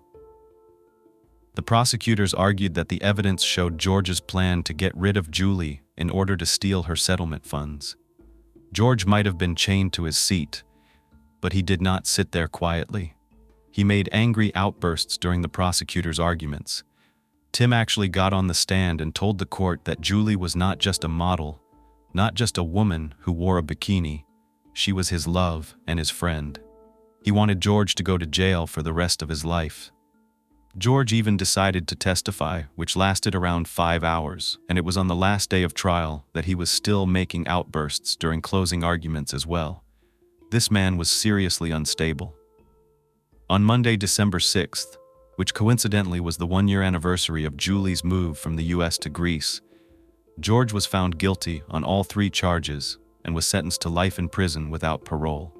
The prosecutors argued that the evidence showed George's plan to get rid of Julie in order to steal her settlement funds. George might have been chained to his seat, but he did not sit there quietly. He made angry outbursts during the prosecutors' arguments. Tim actually got on the stand and told the court that Julie was not just a model, not just a woman who wore a bikini. She was his love and his friend. He wanted George to go to jail for the rest of his life. George even decided to testify, which lasted around 5 hours, and it was on the last day of trial that he was still making outbursts during closing arguments as well. This man was seriously unstable. On Monday, December 6th, which coincidentally was the 1-year anniversary of Julie's move from the US to Greece, George was found guilty on all 3 charges and was sentenced to life in prison without parole.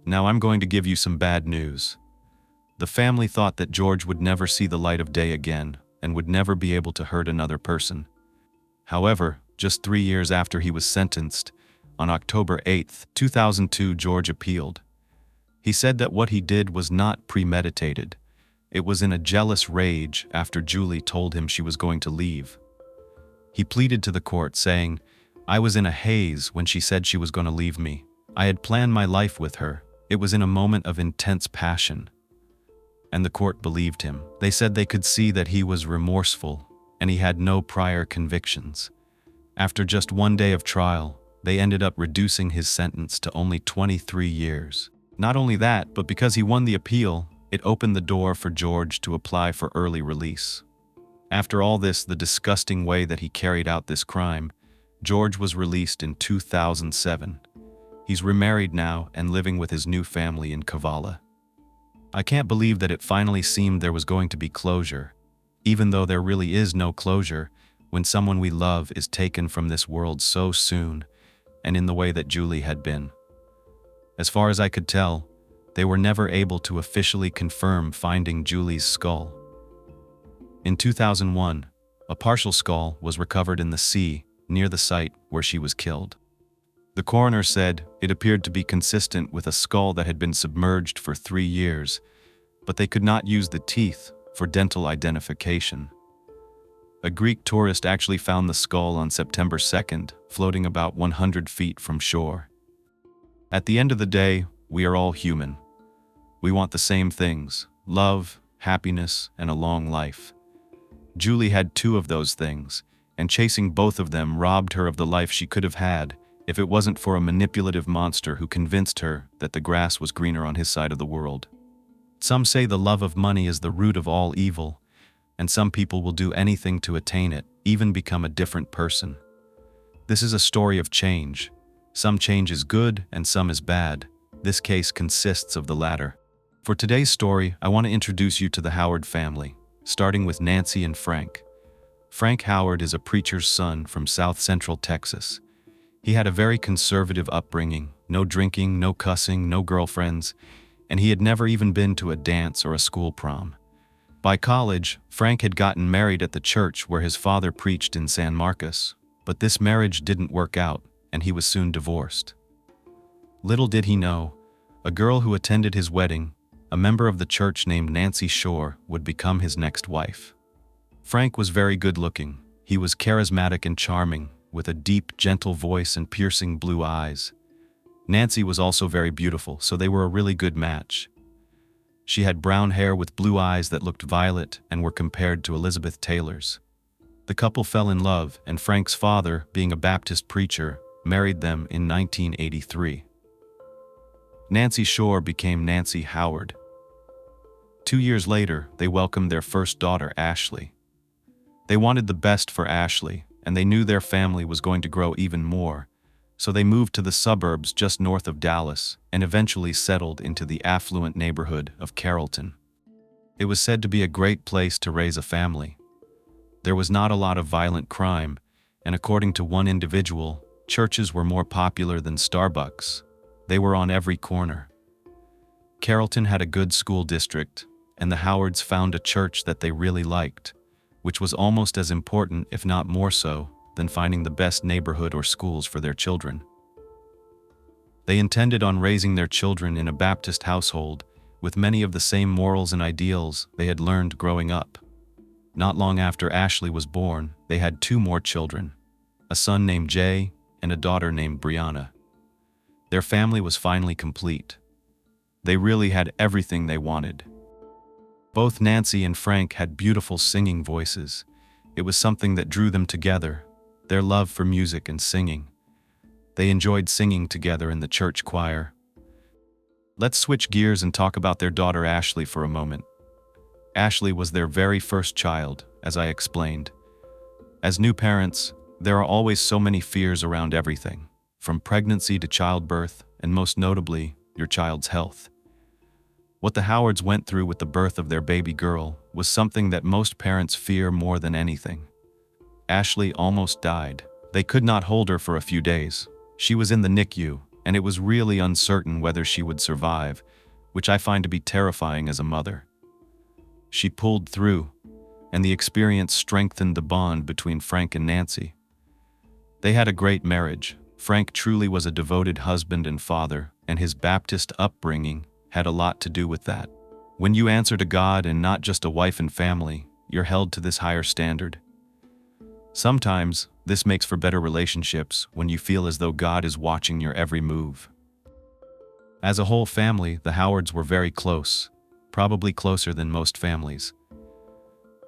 Now I'm going to give you some bad news. The family thought that George would never see the light of day again and would never be able to hurt another person. However, just 3 years after he was sentenced, on October 8, 2002, George appealed. He said that what he did was not premeditated. It was in a jealous rage after Julie told him she was going to leave. He pleaded to the court, saying, "I was in a haze when she said she was going to leave me. I had planned my life with her. It was in a moment of intense passion." And the court believed him. They said they could see that he was remorseful and he had no prior convictions. After just 1 day of trial, they ended up reducing his sentence to only 23 years. Not only that, but because he won the appeal, it opened the door for George to apply for early release. After all this, the disgusting way that he carried out this crime, George was released in 2007. He's remarried now and living with his new family in Kavala. I can't believe that it finally seemed there was going to be closure, even though there really is no closure when someone we love is taken from this world so soon and in the way that Julie had been. As far as I could tell, they were never able to officially confirm finding Julie's skull. In 2001, a partial skull was recovered in the sea near the site where she was killed. The coroner said it appeared to be consistent with a skull that had been submerged for 3 years, but they could not use the teeth for dental identification. A Greek tourist actually found the skull on September 2nd, floating about 100 feet from shore. At the end of the day, we are all human. We want the same things: love, happiness, and a long life. Julie had 2 of those things, and chasing both of them robbed her of the life she could have had if it wasn't for a manipulative monster who convinced her that the grass was greener on his side of the world. Some say the love of money is the root of all evil, and some people will do anything to attain it, even become a different person. This is a story of change. Some change is good and some is bad. This case consists of the latter. For today's story, I want to introduce you to the Howard family, starting with Nancy and Frank. Frank Howard is a preacher's son from South Central Texas. He had a very conservative upbringing, no drinking, no cussing, no girlfriends, and he had never even been to a dance or a school prom. By college, Frank had gotten married at the church where his father preached in San Marcos, but this marriage didn't work out, and he was soon divorced. Little did he know, a girl who attended his wedding, a member of the church named Nancy Shore, would become his next wife. Frank was very good looking. He was charismatic and charming, with a deep, gentle voice and piercing blue eyes. Nancy was also very beautiful, so they were a really good match. She had brown hair with blue eyes that looked violet and were compared to Elizabeth Taylor's. The couple fell in love, and Frank's father, being a Baptist preacher, married them in 1983. Nancy Shore became Nancy Howard. 2 years later, they welcomed their first daughter, Ashley. They wanted the best for Ashley, and they knew their family was going to grow even more, so they moved to the suburbs just north of Dallas and eventually settled into the affluent neighborhood of Carrollton. It was said to be a great place to raise a family. There was not a lot of violent crime, and according to one individual, churches were more popular than Starbucks. They were on every corner. Carrollton had a good school district, and the Howards found a church that they really liked, which was almost as important, if not more so, than finding the best neighborhood or schools for their children. They intended on raising their children in a Baptist household with many of the same morals and ideals they had learned growing up. Not long after Ashley was born, they had 2 more children, a son named Jay and a daughter named Brianna. Their family was finally complete. They really had everything they wanted. Both Nancy and Frank had beautiful singing voices. It was something that drew them together, their love for music and singing. They enjoyed singing together in the church choir. Let's switch gears and talk about their daughter Ashley for a moment. Ashley was their very first child, as I explained. As new parents, there are always so many fears around everything, from pregnancy to childbirth, and most notably, your child's health. What the Howards went through with the birth of their baby girl was something that most parents fear more than anything. Ashley almost died. They could not hold her for a few days. She was in the NICU, and it was really uncertain whether she would survive, which I find to be terrifying as a mother. She pulled through, and the experience strengthened the bond between Frank and Nancy. They had a great marriage. Frank truly was a devoted husband and father, and his Baptist upbringing had a lot to do with that. When you answer to God and not just a wife and family, you're held to this higher standard. Sometimes, this makes for better relationships when you feel as though God is watching your every move. As a whole family, the Howards were very close, probably closer than most families.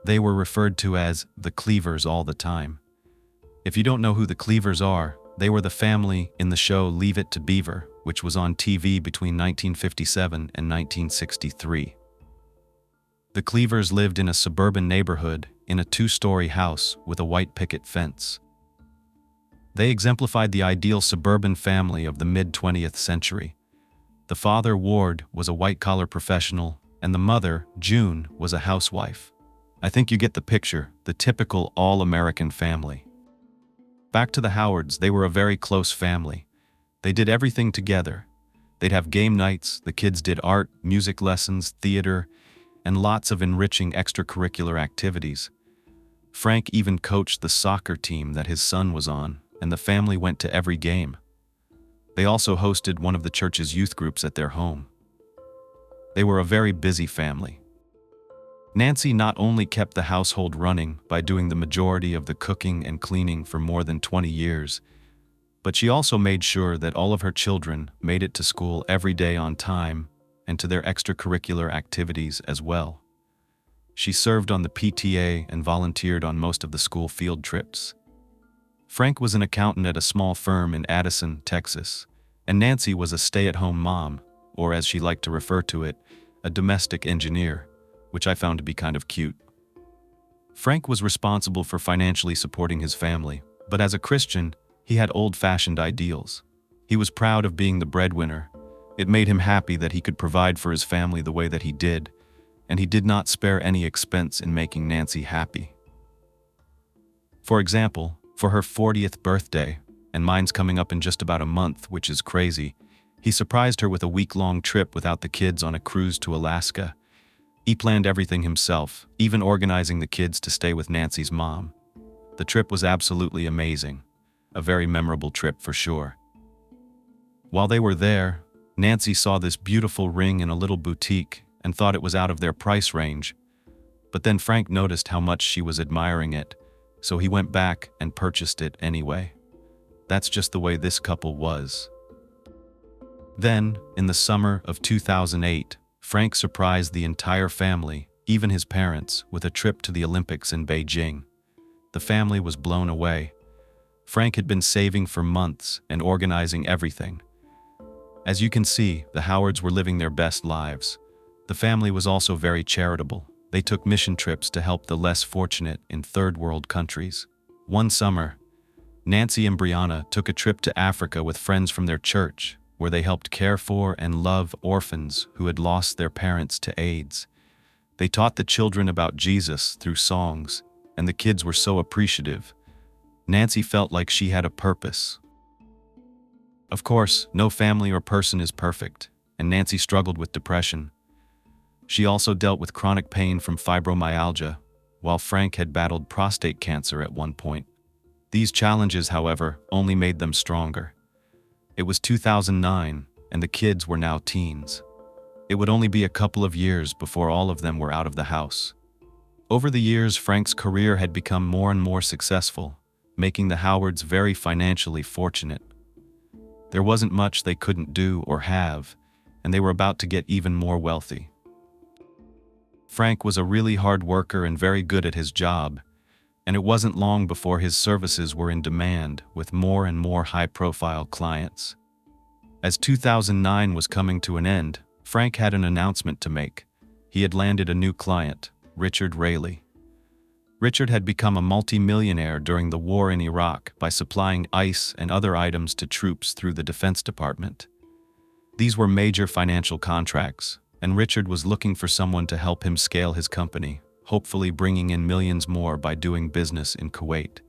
They were referred to as the Cleavers all the time. If you don't know who the Cleavers are, they were the family in the show Leave It to Beaver, which was on TV between 1957 and 1963. The Cleavers lived in a suburban neighborhood in a 2-story house with a white picket fence. They exemplified the ideal suburban family of the mid-20th century. The father, Ward, was a white-collar professional, and the mother, June, was a housewife. I think you get the picture, the typical all-American family. Back to the Howards, they were a very close family. They did everything together. They'd have game nights, the kids did art, music lessons, theater, and lots of enriching extracurricular activities. Frank even coached the soccer team that his son was on, and the family went to every game. They also hosted one of the church's youth groups at their home. They were a very busy family. Nancy not only kept the household running by doing the majority of the cooking and cleaning for more than 20 years, but she also made sure that all of her children made it to school every day on time and to their extracurricular activities as well. She served on the PTA and volunteered on most of the school field trips. Frank was an accountant at a small firm in Addison, Texas, and Nancy was a stay-at-home mom, or as she liked to refer to it, a domestic engineer, which I found to be kind of cute. Frank was responsible for financially supporting his family, but as a Christian, he had old-fashioned ideals. He was proud of being the breadwinner. It made him happy that he could provide for his family the way that he did, and he did not spare any expense in making Nancy happy. For example, for her 40th birthday, and mine's coming up in just about a month, which is crazy, he surprised her with a week-long trip without the kids on a cruise to Alaska. He planned everything himself, even organizing the kids to stay with Nancy's mom. The trip was absolutely amazing. A very memorable trip for sure. While they were there, Nancy saw this beautiful ring in a little boutique and thought it was out of their price range. But then Frank noticed how much she was admiring it, so he went back and purchased it anyway. That's just the way this couple was. Then, in the summer of 2008, Frank surprised the entire family, even his parents, with a trip to the Olympics in Beijing. The family was blown away. Frank had been saving for months and organizing everything. As you can see, the Howards were living their best lives. The family was also very charitable. They took mission trips to help the less fortunate in third world countries. One summer, Nancy and Brianna took a trip to Africa with friends from their church, where they helped care for and love orphans who had lost their parents to AIDS. They taught the children about Jesus through songs, and the kids were so appreciative. Nancy felt like she had a purpose. Of course, no family or person is perfect, and Nancy struggled with depression. She also dealt with chronic pain from fibromyalgia, while Frank had battled prostate cancer at one point. These challenges, however, only made them stronger. It was 2009, and the kids were now teens. It would only be a couple of years before all of them were out of the house. Over the years, Frank's career had become more and more successful, making the Howards very financially fortunate. There wasn't much they couldn't do or have, and they were about to get even more wealthy. Frank was a really hard worker and very good at his job, and it wasn't long before his services were in demand with more and more high-profile clients. As 2009 was coming to an end, Frank had an announcement to make. He had landed a new client, Richard Rayleigh. Richard had become a multi-millionaire during the war in Iraq by supplying ice and other items to troops through the Defense Department. These were major financial contracts, and Richard was looking for someone to help him scale his company, hopefully bringing in millions more by doing business in Kuwait.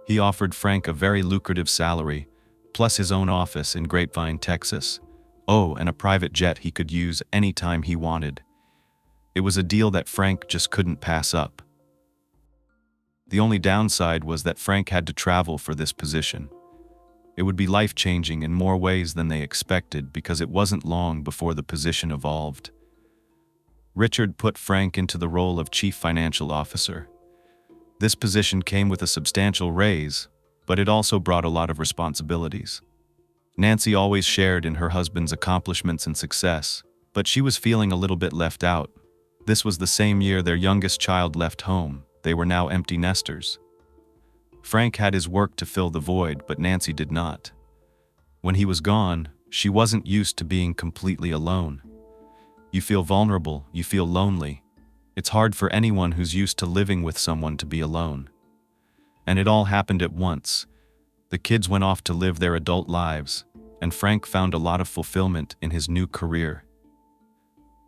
He offered Frank a very lucrative salary, plus his own office in Grapevine, Texas. Oh, and a private jet he could use anytime he wanted. It was a deal that Frank just couldn't pass up. The only downside was that Frank had to travel for this position. It would be life-changing in more ways than they expected because it wasn't long before the position evolved. Richard put Frank into the role of Chief Financial Officer. This position came with a substantial raise, but it also brought a lot of responsibilities. Nancy always shared in her husband's accomplishments and success, but she was feeling a little bit left out. This was the same year their youngest child left home. They were now empty nesters. Frank had his work to fill the void, but Nancy did not. When he was gone, she wasn't used to being completely alone. You feel vulnerable, you feel lonely. It's hard for anyone who's used to living with someone to be alone. And it all happened at once. The kids went off to live their adult lives, and Frank found a lot of fulfillment in his new career.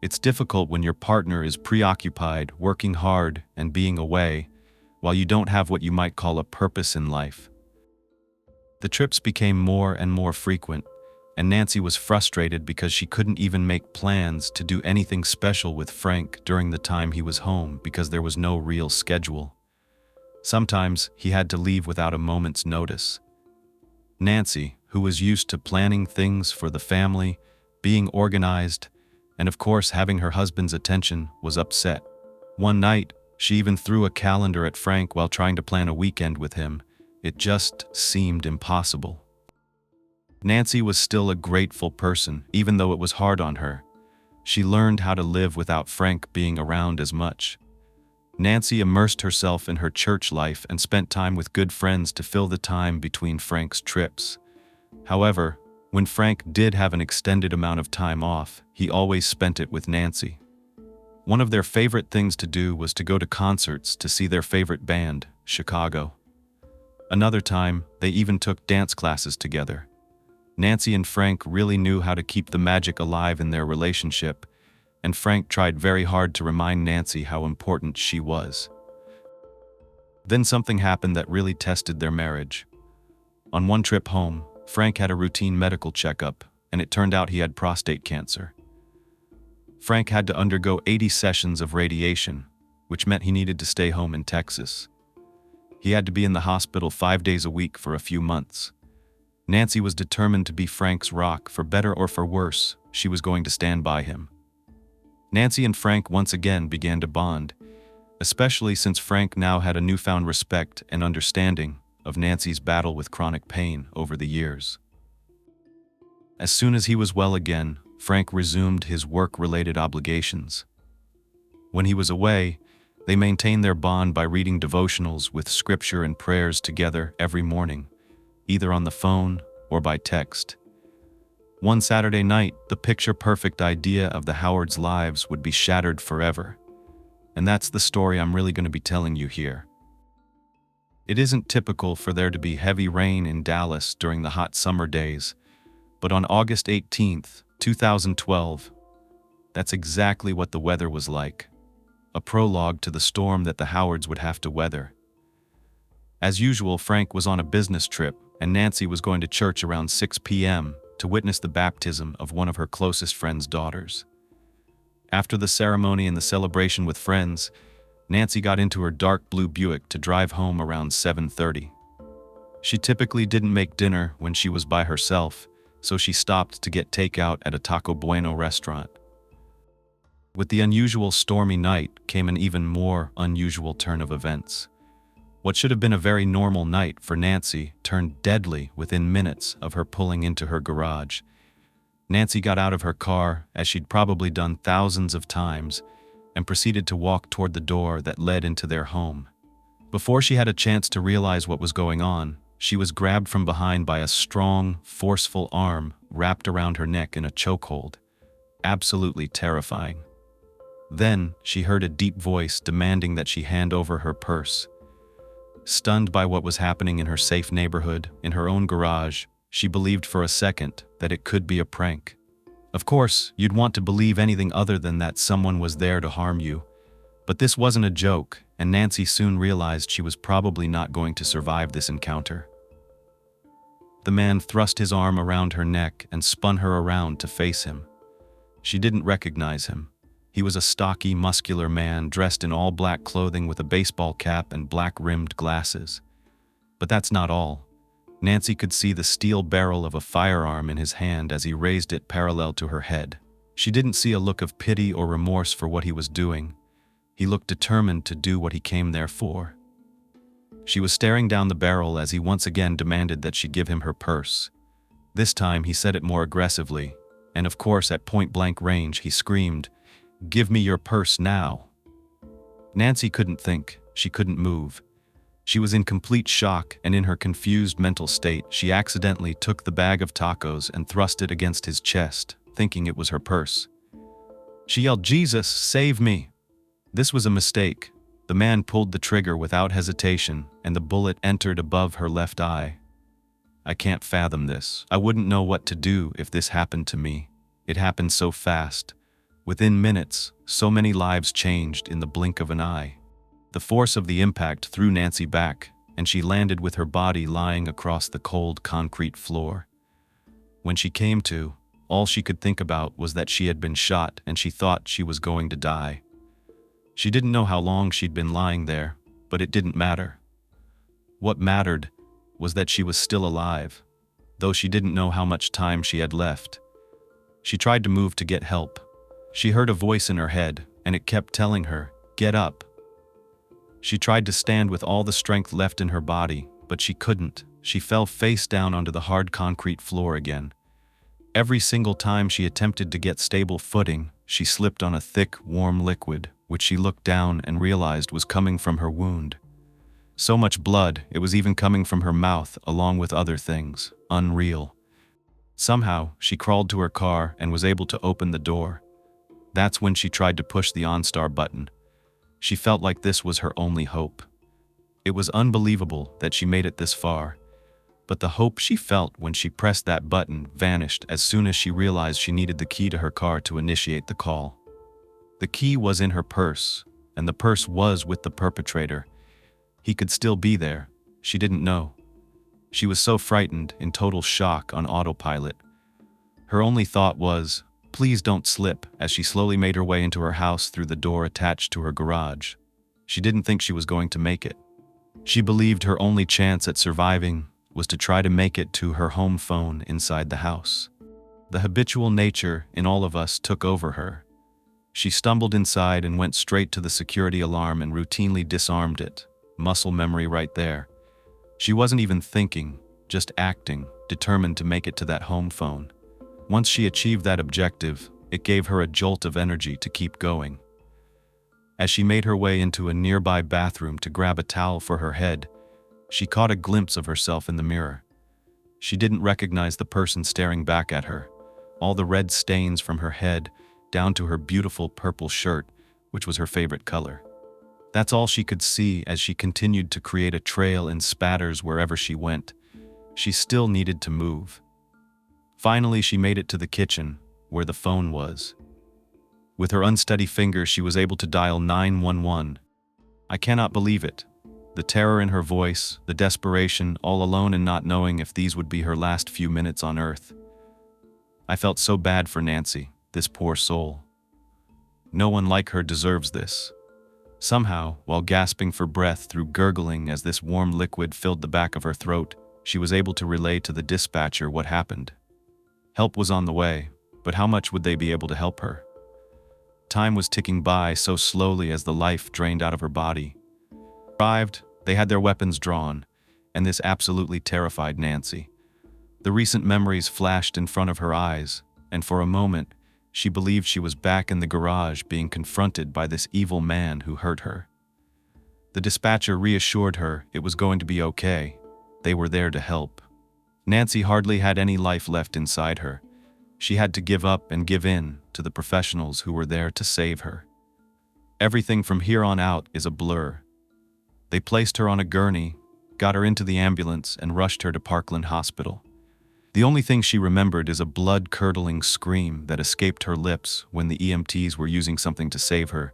It's difficult when your partner is preoccupied, working hard, and being away, while you don't have what you might call a purpose in life. The trips became more and more frequent, and Nancy was frustrated because she couldn't even make plans to do anything special with Frank during the time he was home because there was no real schedule. Sometimes he had to leave without a moment's notice. Nancy, who was used to planning things for the family, being organized, and of course having her husband's attention, was upset. One night, she even threw a calendar at Frank while trying to plan a weekend with him. It just seemed impossible. Nancy was still a grateful person, even though it was hard on her. She learned how to live without Frank being around as much. Nancy immersed herself in her church life and spent time with good friends to fill the time between Frank's trips. However, when Frank did have an extended amount of time off, he always spent it with Nancy. One of their favorite things to do was to go to concerts to see their favorite band, Chicago. Another time, they even took dance classes together. Nancy and Frank really knew how to keep the magic alive in their relationship, and Frank tried very hard to remind Nancy how important she was. Then something happened that really tested their marriage. On one trip home, Frank had a routine medical checkup, and it turned out he had prostate cancer. Frank had to undergo 80 sessions of radiation, which meant he needed to stay home in Texas. He had to be in the hospital 5 days a week for a few months. Nancy was determined to be Frank's rock. For better or for worse, she was going to stand by him. Nancy and Frank once again began to bond. especially since Frank now had a newfound respect and understanding of Nancy's battle with chronic pain over the years. As soon as he was well again, Frank resumed his work-related obligations. When he was away, they maintained their bond by reading devotionals with scripture and prayers together every morning, either on the phone or by text. One Saturday night, the picture-perfect idea of the Howards' lives would be shattered forever. And that's the story I'm really going to be telling you here. It isn't typical for there to be heavy rain in Dallas during the hot summer days, but on August 18th, 2012, that's exactly what the weather was like. A prologue to the storm that the Howards would have to weather. As usual, Frank was on a business trip, and Nancy was going to church around 6 p.m. to witness the baptism of one of her closest friend's daughters. After the ceremony and the celebration with friends, Nancy got into her dark blue Buick to drive home around 7:30. She typically didn't make dinner when she was by herself, so she stopped to get takeout at a Taco Bueno restaurant. With the unusual stormy night came an even more unusual turn of events. What should have been a very normal night for Nancy turned deadly within minutes of her pulling into her garage. Nancy got out of her car, as she'd probably done thousands of times, and proceeded to walk toward the door that led into their home. Before she had a chance to realize what was going on, she was grabbed from behind by a strong, forceful arm wrapped around her neck in a chokehold. Absolutely terrifying. Then she heard a deep voice demanding that she hand over her purse. Stunned by what was happening in her safe neighborhood, in her own garage, she believed for a second that it could be a prank. Of course, you'd want to believe anything other than that someone was there to harm you. But this wasn't a joke, and Nancy soon realized she was probably not going to survive this encounter. The man thrust his arm around her neck and spun her around to face him. She didn't recognize him. He was a stocky, muscular man dressed in all black clothing with a baseball cap and black-rimmed glasses. But that's not all. Nancy could see the steel barrel of a firearm in his hand as he raised it parallel to her head. She didn't see a look of pity or remorse for what he was doing. He looked determined to do what he came there for. She was staring down the barrel as he once again demanded that she give him her purse. This time he said it more aggressively, and of course at point-blank range he screamed, "Give me your purse now." Nancy couldn't think, she couldn't move. She was in complete shock, and in her confused mental state, she accidentally took the bag of tacos and thrust it against his chest, thinking it was her purse. She yelled, "Jesus, save me!" This was a mistake. The man pulled the trigger without hesitation, and the bullet entered above her left eye. "I can't fathom this. I wouldn't know what to do if this happened to me. It happened so fast. Within minutes, so many lives changed in the blink of an eye." The force of the impact threw Nancy back, and she landed with her body lying across the cold concrete floor. When she came to, all she could think about was that she had been shot and she thought she was going to die. She didn't know how long she'd been lying there, but it didn't matter. What mattered was that she was still alive, though she didn't know how much time she had left. She tried to move to get help. She heard a voice in her head, and it kept telling her, "Get up." She tried to stand with all the strength left in her body, but she couldn't. She fell face down onto the hard concrete floor again. Every single time she attempted to get stable footing, she slipped on a thick, warm liquid, which she looked down and realized was coming from her wound. So much blood, it was even coming from her mouth along with other things. Unreal. Somehow, she crawled to her car and was able to open the door. That's when she tried to push the OnStar button. She felt like this was her only hope. It was unbelievable that she made it this far, but the hope she felt when she pressed that button vanished as soon as she realized she needed the key to her car to initiate the call. The key was in her purse, and the purse was with the perpetrator. He could still be there. She didn't know. She was so frightened, in total shock on autopilot. Her only thought was, "Please don't slip," as she slowly made her way into her house through the door attached to her garage. She didn't think she was going to make it. She believed her only chance at surviving was to try to make it to her home phone inside the house. The habitual nature in all of us took over her. She stumbled inside and went straight to the security alarm and routinely disarmed it. Muscle memory right there. She wasn't even thinking, just acting, determined to make it to that home phone. Once she achieved that objective, it gave her a jolt of energy to keep going. As she made her way into a nearby bathroom to grab a towel for her head, she caught a glimpse of herself in the mirror. She didn't recognize the person staring back at her. All the red stains from her head down to her beautiful purple shirt, which was her favorite color. That's all she could see as she continued to create a trail in spatters wherever she went. She still needed to move. Finally, she made it to the kitchen, where the phone was. With her unsteady fingers, she was able to dial 911. I cannot believe it. The terror in her voice, the desperation, all alone and not knowing if these would be her last few minutes on Earth. I felt so bad for Nancy, this poor soul. No one like her deserves this. Somehow, while gasping for breath through gurgling as this warm liquid filled the back of her throat, she was able to relay to the dispatcher what happened. Help was on the way, but how much would they be able to help her? Time was ticking by so slowly as the life drained out of her body. Arrived, they had their weapons drawn, and this absolutely terrified Nancy. The recent memories flashed in front of her eyes, and for a moment, she believed she was back in the garage being confronted by this evil man who hurt her. The dispatcher reassured her it was going to be okay. They were there to help. Nancy hardly had any life left inside her. She had to give up and give in to the professionals who were there to save her. Everything from here on out is a blur. They placed her on a gurney, got her into the ambulance, and rushed her to Parkland Hospital. The only thing she remembered is a blood-curdling scream that escaped her lips when the EMTs were using something to save her,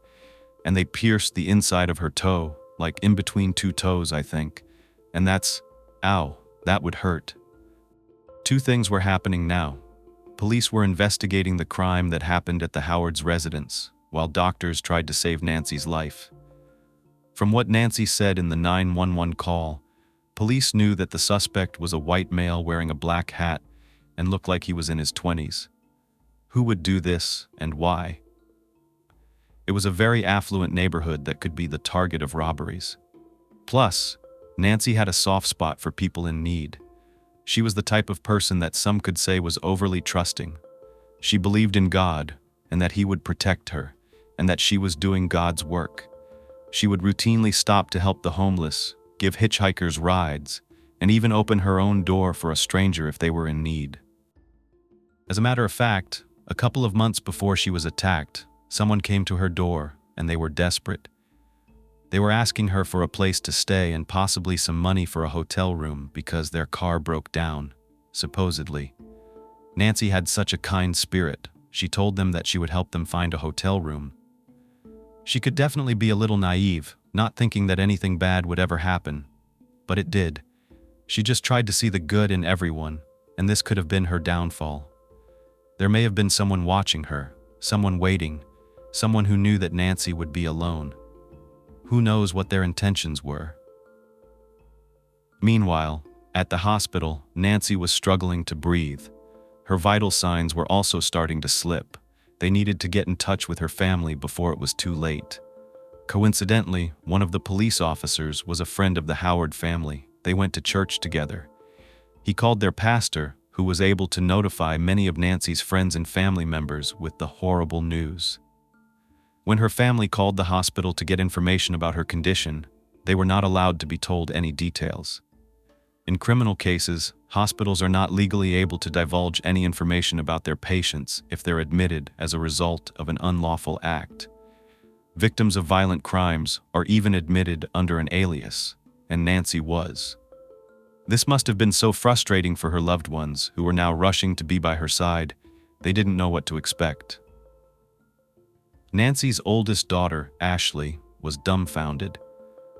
and they pierced the inside of her toe, like in between two toes, I think. And that's, ow, that would hurt. Two things were happening now. Police were investigating the crime that happened at the Howards' residence, while doctors tried to save Nancy's life. From what Nancy said in the 911 call, police knew that the suspect was a white male wearing a black hat and looked like he was in his 20s. Who would do this and why? It was a very affluent neighborhood that could be the target of robberies. Plus, Nancy had a soft spot for people in need. She was the type of person that some could say was overly trusting. She believed in God and that He would protect her, and that she was doing God's work. She would routinely stop to help the homeless, give hitchhikers rides, and even open her own door for a stranger if they were in need. As a matter of fact, a couple of months before she was attacked, someone came to her door, and they were desperate. They were asking her for a place to stay and possibly some money for a hotel room because their car broke down, supposedly. Nancy had such a kind spirit. She told them that she would help them find a hotel room. She could definitely be a little naive, not thinking that anything bad would ever happen. But it did. She just tried to see the good in everyone, and this could have been her downfall. There may have been someone watching her, someone waiting, someone who knew that Nancy would be alone. Who knows what their intentions were? Meanwhile, at the hospital, Nancy was struggling to breathe. Her vital signs were also starting to slip. They needed to get in touch with her family before it was too late. Coincidentally, one of the police officers was a friend of the Howard family. They went to church together. He called their pastor, who was able to notify many of Nancy's friends and family members with the horrible news. When her family called the hospital to get information about her condition, they were not allowed to be told any details. In criminal cases, hospitals are not legally able to divulge any information about their patients if they're admitted as a result of an unlawful act. Victims of violent crimes are even admitted under an alias, and Nancy was. This must have been so frustrating for her loved ones, who were now rushing to be by her side. They didn't know what to expect. Nancy's oldest daughter, Ashley, was dumbfounded.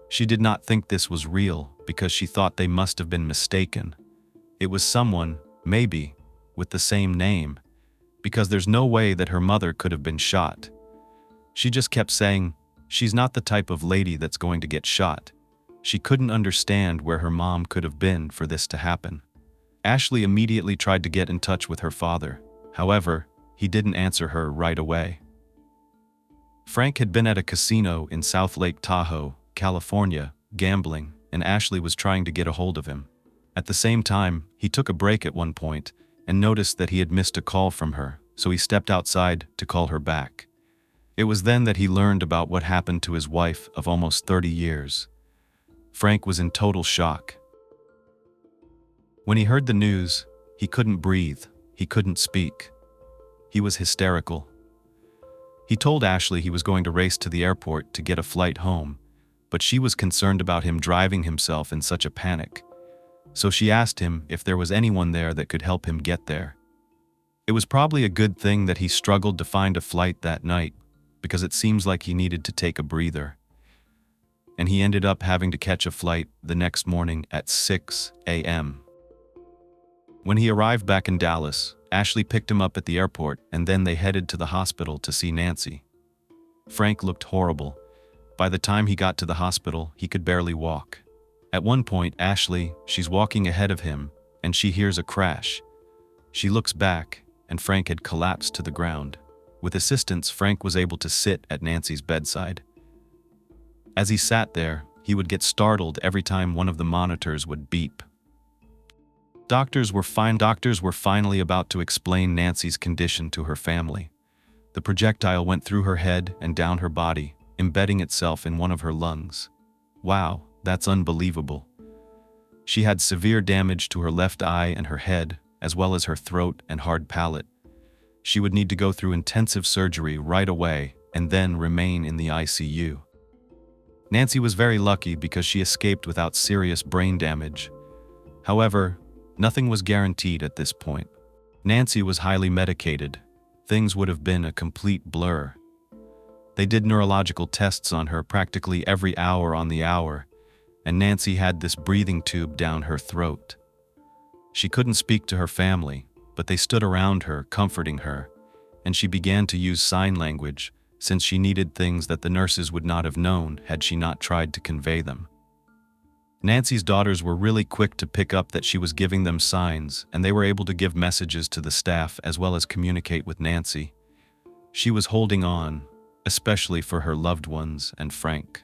She did not think this was real because she thought they must have been mistaken. It was someone, maybe, with the same name, because there's no way that her mother could have been shot. She just kept saying, "She's not the type of lady that's going to get shot." She couldn't understand where her mom could have been for this to happen. Ashley immediately tried to get in touch with her father. However, he didn't answer her right away. Frank had been at a casino in South Lake Tahoe, California, gambling, and Ashley was trying to get a hold of him. At the same time, he took a break at one point and noticed that he had missed a call from her, so he stepped outside to call her back. It was then that he learned about what happened to his wife of almost 30 years. Frank was in total shock. When he heard the news, he couldn't breathe, he couldn't speak. He was hysterical. He told Ashley he was going to race to the airport to get a flight home, but she was concerned about him driving himself in such a panic. So she asked him if there was anyone there that could help him get there. It was probably a good thing that he struggled to find a flight that night, because it seems like he needed to take a breather. And he ended up having to catch a flight the next morning at 6 a.m. When he arrived back in Dallas, Ashley picked him up at the airport and then they headed to the hospital to see Nancy. Frank looked horrible. By the time he got to the hospital, he could barely walk. At one point, Ashley, she's walking ahead of him, and she hears a crash. She looks back, and Frank had collapsed to the ground. With assistance, Frank was able to sit at Nancy's bedside. As he sat there, he would get startled every time one of the monitors would beep. Doctors were finally about to explain Nancy's condition to her family. The projectile went through her head and down her body, embedding itself in one of her lungs. Wow, that's unbelievable. She had severe damage to her left eye and her head, as well as her throat and hard palate. She would need to go through intensive surgery right away and then remain in the ICU. Nancy was very lucky because she escaped without serious brain damage. However, nothing was guaranteed at this point. Nancy was highly medicated. Things would have been a complete blur. They did neurological tests on her practically every hour on the hour, and Nancy had this breathing tube down her throat. She couldn't speak to her family, but they stood around her, comforting her, and she began to use sign language, since she needed things that the nurses would not have known had she not tried to convey them. Nancy's daughters were really quick to pick up that she was giving them signs, and they were able to give messages to the staff as well as communicate with Nancy. She was holding on, especially for her loved ones and Frank.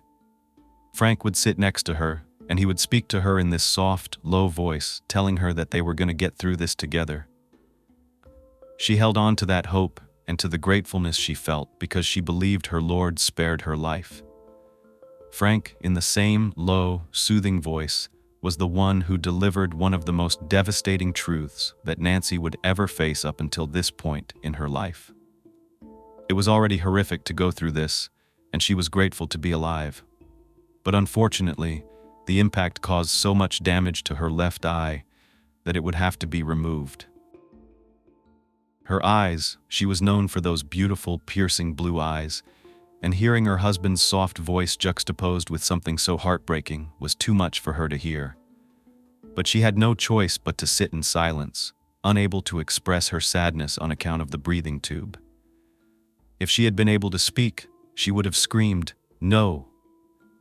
Frank would sit next to her, and he would speak to her in this soft, low voice, telling her that they were going to get through this together. She held on to that hope and to the gratefulness she felt because she believed her Lord spared her life. Frank, in the same low, soothing voice, was the one who delivered one of the most devastating truths that Nancy would ever face up until this point in her life. It was already horrific to go through this, and she was grateful to be alive. But unfortunately, the impact caused so much damage to her left eye that it would have to be removed. Her eyes, she was known for those beautiful, piercing blue eyes, and hearing her husband's soft voice juxtaposed with something so heartbreaking was too much for her to hear. But she had no choice but to sit in silence, unable to express her sadness on account of the breathing tube. If she had been able to speak, she would have screamed, "No."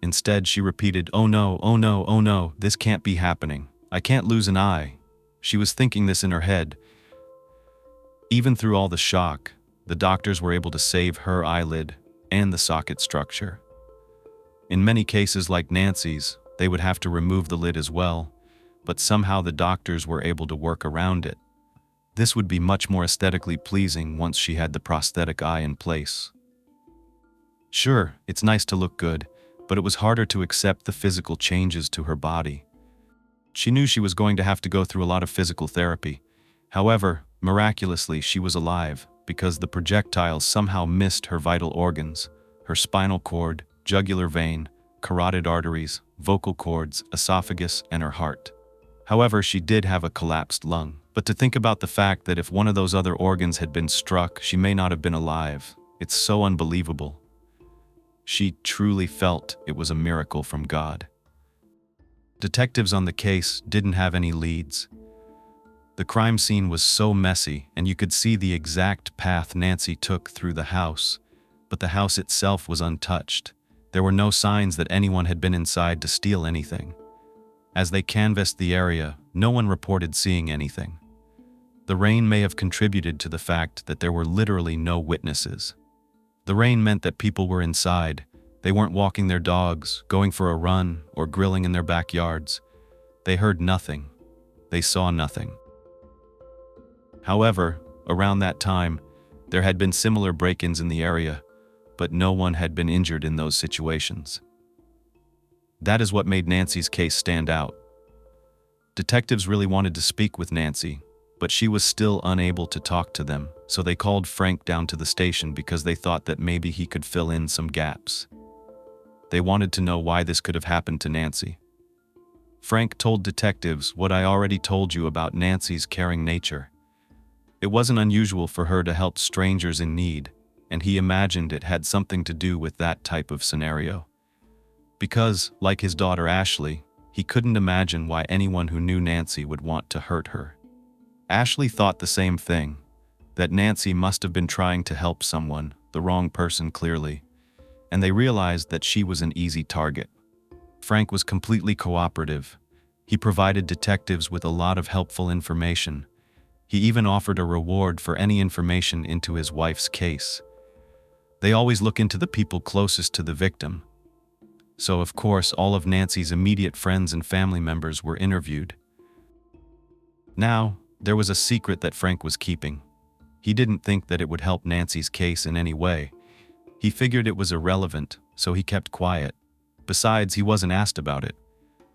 Instead, she repeated, "Oh no, oh no, oh no, this can't be happening. I can't lose an eye." She was thinking this in her head. Even through all the shock, the doctors were able to save her eyelid and the socket structure. In many cases like Nancy's, they would have to remove the lid as well, but somehow the doctors were able to work around it. This would be much more aesthetically pleasing once she had the prosthetic eye in place. Sure, it's nice to look good, but it was harder to accept the physical changes to her body. She knew she was going to have to go through a lot of physical therapy. However, miraculously, she was alive because the projectile somehow missed her vital organs, her spinal cord, jugular vein, carotid arteries, vocal cords, esophagus, and her heart. However, she did have a collapsed lung. But to think about the fact that if one of those other organs had been struck, she may not have been alive, it's so unbelievable. She truly felt it was a miracle from God. Detectives on the case didn't have any leads. The crime scene was so messy, and you could see the exact path Nancy took through the house, but the house itself was untouched. There were no signs that anyone had been inside to steal anything. As they canvassed the area, no one reported seeing anything. The rain may have contributed to the fact that there were literally no witnesses. The rain meant that people were inside. They weren't walking their dogs, going for a run, or grilling in their backyards. They heard nothing. They saw nothing. However, around that time, there had been similar break-ins in the area, but no one had been injured in those situations. That is what made Nancy's case stand out. Detectives really wanted to speak with Nancy, but she was still unable to talk to them, so they called Frank down to the station because they thought that maybe he could fill in some gaps. They wanted to know why this could have happened to Nancy. Frank told detectives what I already told you about Nancy's caring nature. It wasn't unusual for her to help strangers in need, and he imagined it had something to do with that type of scenario. Because, like his daughter Ashley, he couldn't imagine why anyone who knew Nancy would want to hurt her. Ashley thought the same thing, that Nancy must have been trying to help someone, the wrong person clearly, and they realized that she was an easy target. Frank was completely cooperative. He provided detectives with a lot of helpful information. He even offered a reward for any information into his wife's case. They always look into the people closest to the victim. So, of course, all of Nancy's immediate friends and family members were interviewed. Now, there was a secret that Frank was keeping. He didn't think that it would help Nancy's case in any way. He figured it was irrelevant, so he kept quiet. Besides, he wasn't asked about it.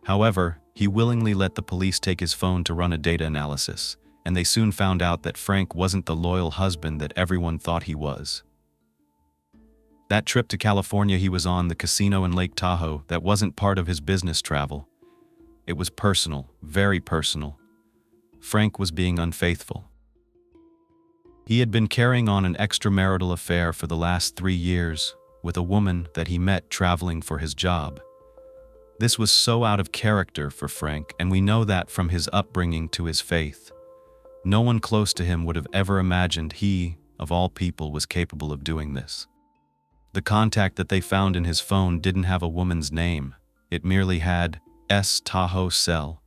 However, he willingly let the police take his phone to run a data analysis, and they soon found out that Frank wasn't the loyal husband that everyone thought he was. That trip to California he was on, the casino in Lake Tahoe, that wasn't part of his business travel. It was personal, very personal. Frank was being unfaithful. He had been carrying on an extramarital affair for the last 3 years with a woman that he met traveling for his job. This was so out of character for Frank, and we know that from his upbringing to his faith. No one close to him would have ever imagined he, of all people, was capable of doing this. The contact that they found in his phone didn't have a woman's name. It merely had S. Tahoe Cell,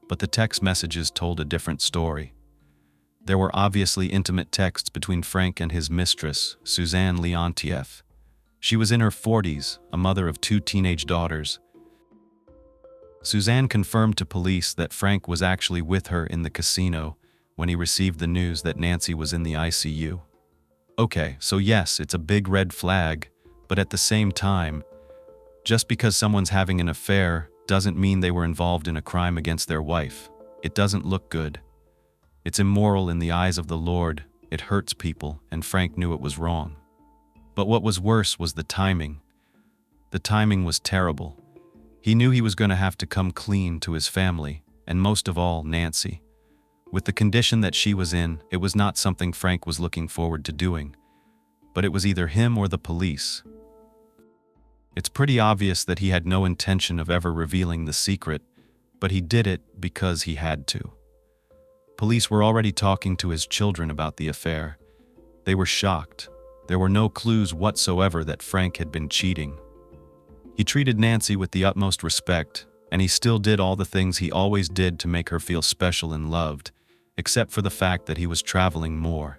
but the text messages told a different story. There were obviously intimate texts between Frank and his mistress, Suzanne Leontieff. She was in her 40s, a mother of 2 teenage daughters. Suzanne confirmed to police that Frank was actually with her in the casino when he received the news that Nancy was in the ICU. Okay, so yes, it's a big red flag, but at the same time, just because someone's having an affair doesn't mean they were involved in a crime against their wife. It doesn't look good. It's immoral in the eyes of the Lord, it hurts people, and Frank knew it was wrong. But what was worse was the timing. The timing was terrible. He knew he was going to have to come clean to his family, and most of all, Nancy. With the condition that she was in, it was not something Frank was looking forward to doing. But it was either him or the police. It's pretty obvious that he had no intention of ever revealing the secret, but he did it because he had to. Police were already talking to his children about the affair. They were shocked. There were no clues whatsoever that Frank had been cheating. He treated Nancy with the utmost respect, and he still did all the things he always did to make her feel special and loved, except for the fact that he was traveling more.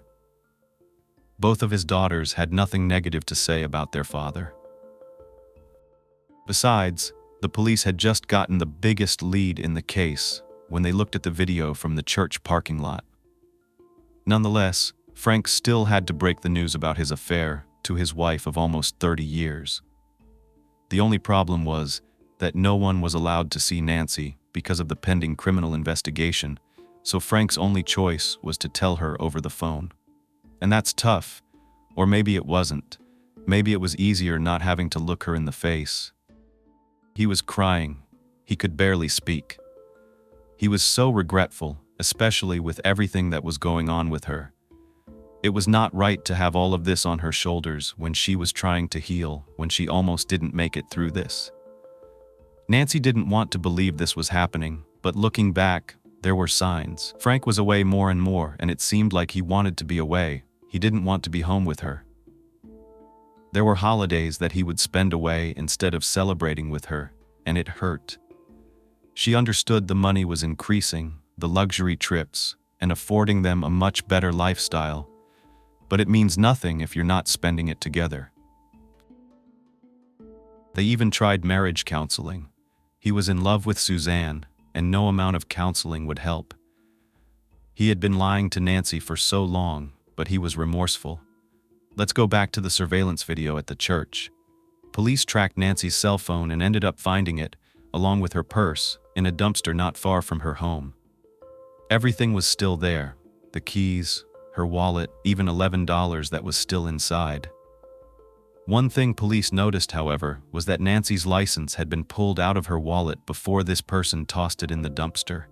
Both of his daughters had nothing negative to say about their father. Besides, the police had just gotten the biggest lead in the case when they looked at the video from the church parking lot. Nonetheless, Frank still had to break the news about his affair to his wife of almost 30 years. The only problem was that no one was allowed to see Nancy because of the pending criminal investigation, so Frank's only choice was to tell her over the phone. And that's tough, or maybe it wasn't. Maybe it was easier not having to look her in the face. He was crying. He could barely speak. He was so regretful, especially with everything that was going on with her. It was not right to have all of this on her shoulders when she was trying to heal, when she almost didn't make it through this. Nancy didn't want to believe this was happening, but looking back, there were signs. Frank was away more and more, and it seemed like he wanted to be away. He didn't want to be home with her. There were holidays that he would spend away instead of celebrating with her, and it hurt. She understood the money was increasing, the luxury trips, and affording them a much better lifestyle. But it means nothing if you're not spending it together. They even tried marriage counseling. He was in love with Suzanne, and no amount of counseling would help. He had been lying to Nancy for so long, but he was remorseful. Let's go back to the surveillance video at the church. Police tracked Nancy's cell phone and ended up finding it, along with her purse, in a dumpster not far from her home. Everything was still there. The keys, her wallet, even $11 that was still inside. One thing police noticed, however, was that Nancy's license had been pulled out of her wallet before this person tossed it in the dumpster.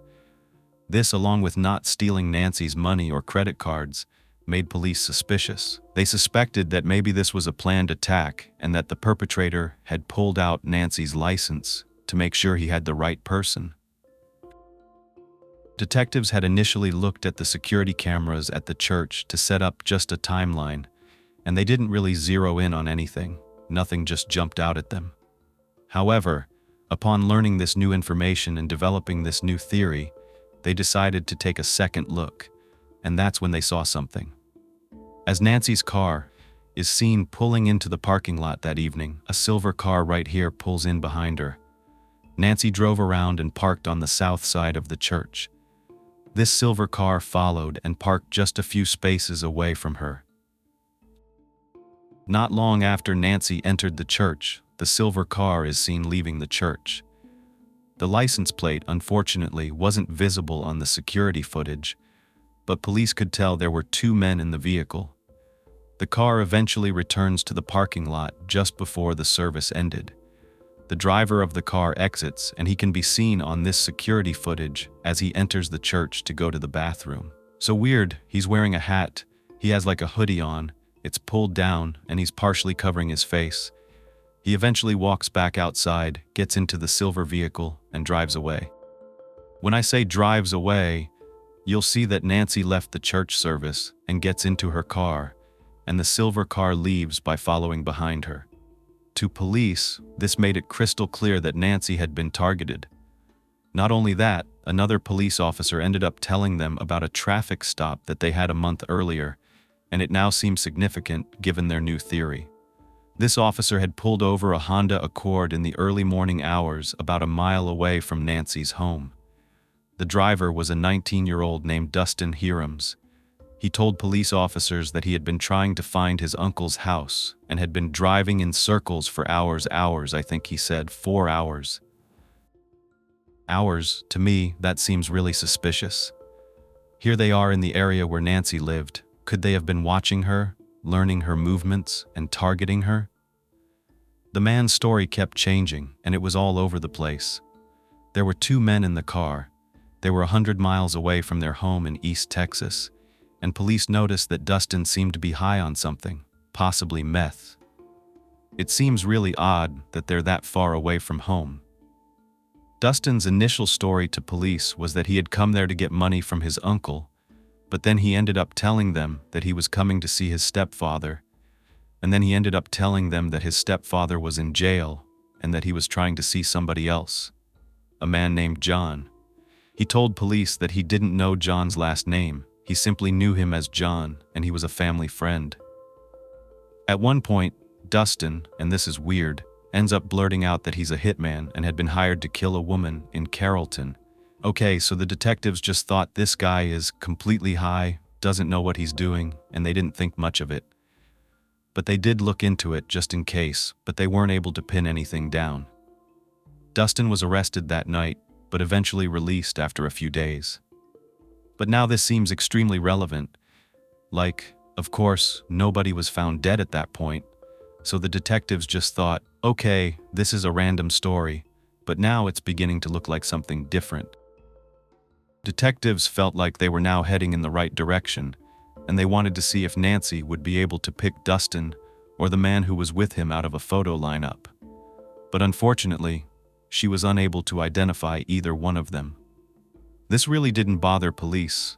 This, along with not stealing Nancy's money or credit cards, made police suspicious. They suspected that maybe this was a planned attack and that the perpetrator had pulled out Nancy's license to make sure he had the right person. Detectives had initially looked at the security cameras at the church to set up just a timeline, and they didn't really zero in on anything. Nothing just jumped out at them. However, upon learning this new information and developing this new theory, they decided to take a second look, and that's when they saw something. As Nancy's car is seen pulling into the parking lot that evening, a silver car right here pulls in behind her. Nancy drove around and parked on the south side of the church. This silver car followed and parked just a few spaces away from her. Not long after Nancy entered the church, the silver car is seen leaving the church. The license plate, unfortunately, wasn't visible on the security footage, but police could tell there were two men in the vehicle. The car eventually returns to the parking lot just before the service ended. The driver of the car exits, and he can be seen on this security footage as he enters the church to go to the bathroom. So weird, he's wearing a hat, he has like a hoodie on, it's pulled down, and he's partially covering his face. He eventually walks back outside, gets into the silver vehicle, and drives away. When I say drives away, you'll see that Nancy left the church service and gets into her car, and the silver car leaves by following behind her. To police, this made it crystal clear that Nancy had been targeted. Not only that, another police officer ended up telling them about a traffic stop that they had a month earlier, and it now seems significant given their new theory. This officer had pulled over a Honda Accord in the early morning hours about a mile away from Nancy's home. The driver was a 19-year-old named Dustin Hirams. He told police officers that he had been trying to find his uncle's house and had been driving in circles for hours, I think he said 4 hours. Hours, to me, that seems really suspicious. Here they are in the area where Nancy lived. Could they have been watching her, learning her movements, and targeting her? The man's story kept changing, and it was all over the place. There were two men in the car. They were 100 miles away from their home in East Texas, and police noticed that Dustin seemed to be high on something, possibly meth. It seems really odd that they're that far away from home. Dustin's initial story to police was that he had come there to get money from his uncle, but then he ended up telling them that he was coming to see his stepfather, and then he ended up telling them that his stepfather was in jail and that he was trying to see somebody else, a man named John. He told police that he didn't know John's last name. He simply knew him as John, and he was a family friend. At one point, Dustin, and this is weird, ends up blurting out that he's a hitman and had been hired to kill a woman in Carrollton. Okay, so the detectives just thought this guy is completely high, doesn't know what he's doing, and they didn't think much of it. But they did look into it just in case, but they weren't able to pin anything down. Dustin was arrested that night, but eventually released after a few days. But now this seems extremely relevant. Like, of course, nobody was found dead at that point, so the detectives just thought, okay, this is a random story, but now it's beginning to look like something different. Detectives felt like they were now heading in the right direction, and they wanted to see if Nancy would be able to pick Dustin or the man who was with him out of a photo lineup. But unfortunately, she was unable to identify either one of them. This really didn't bother police.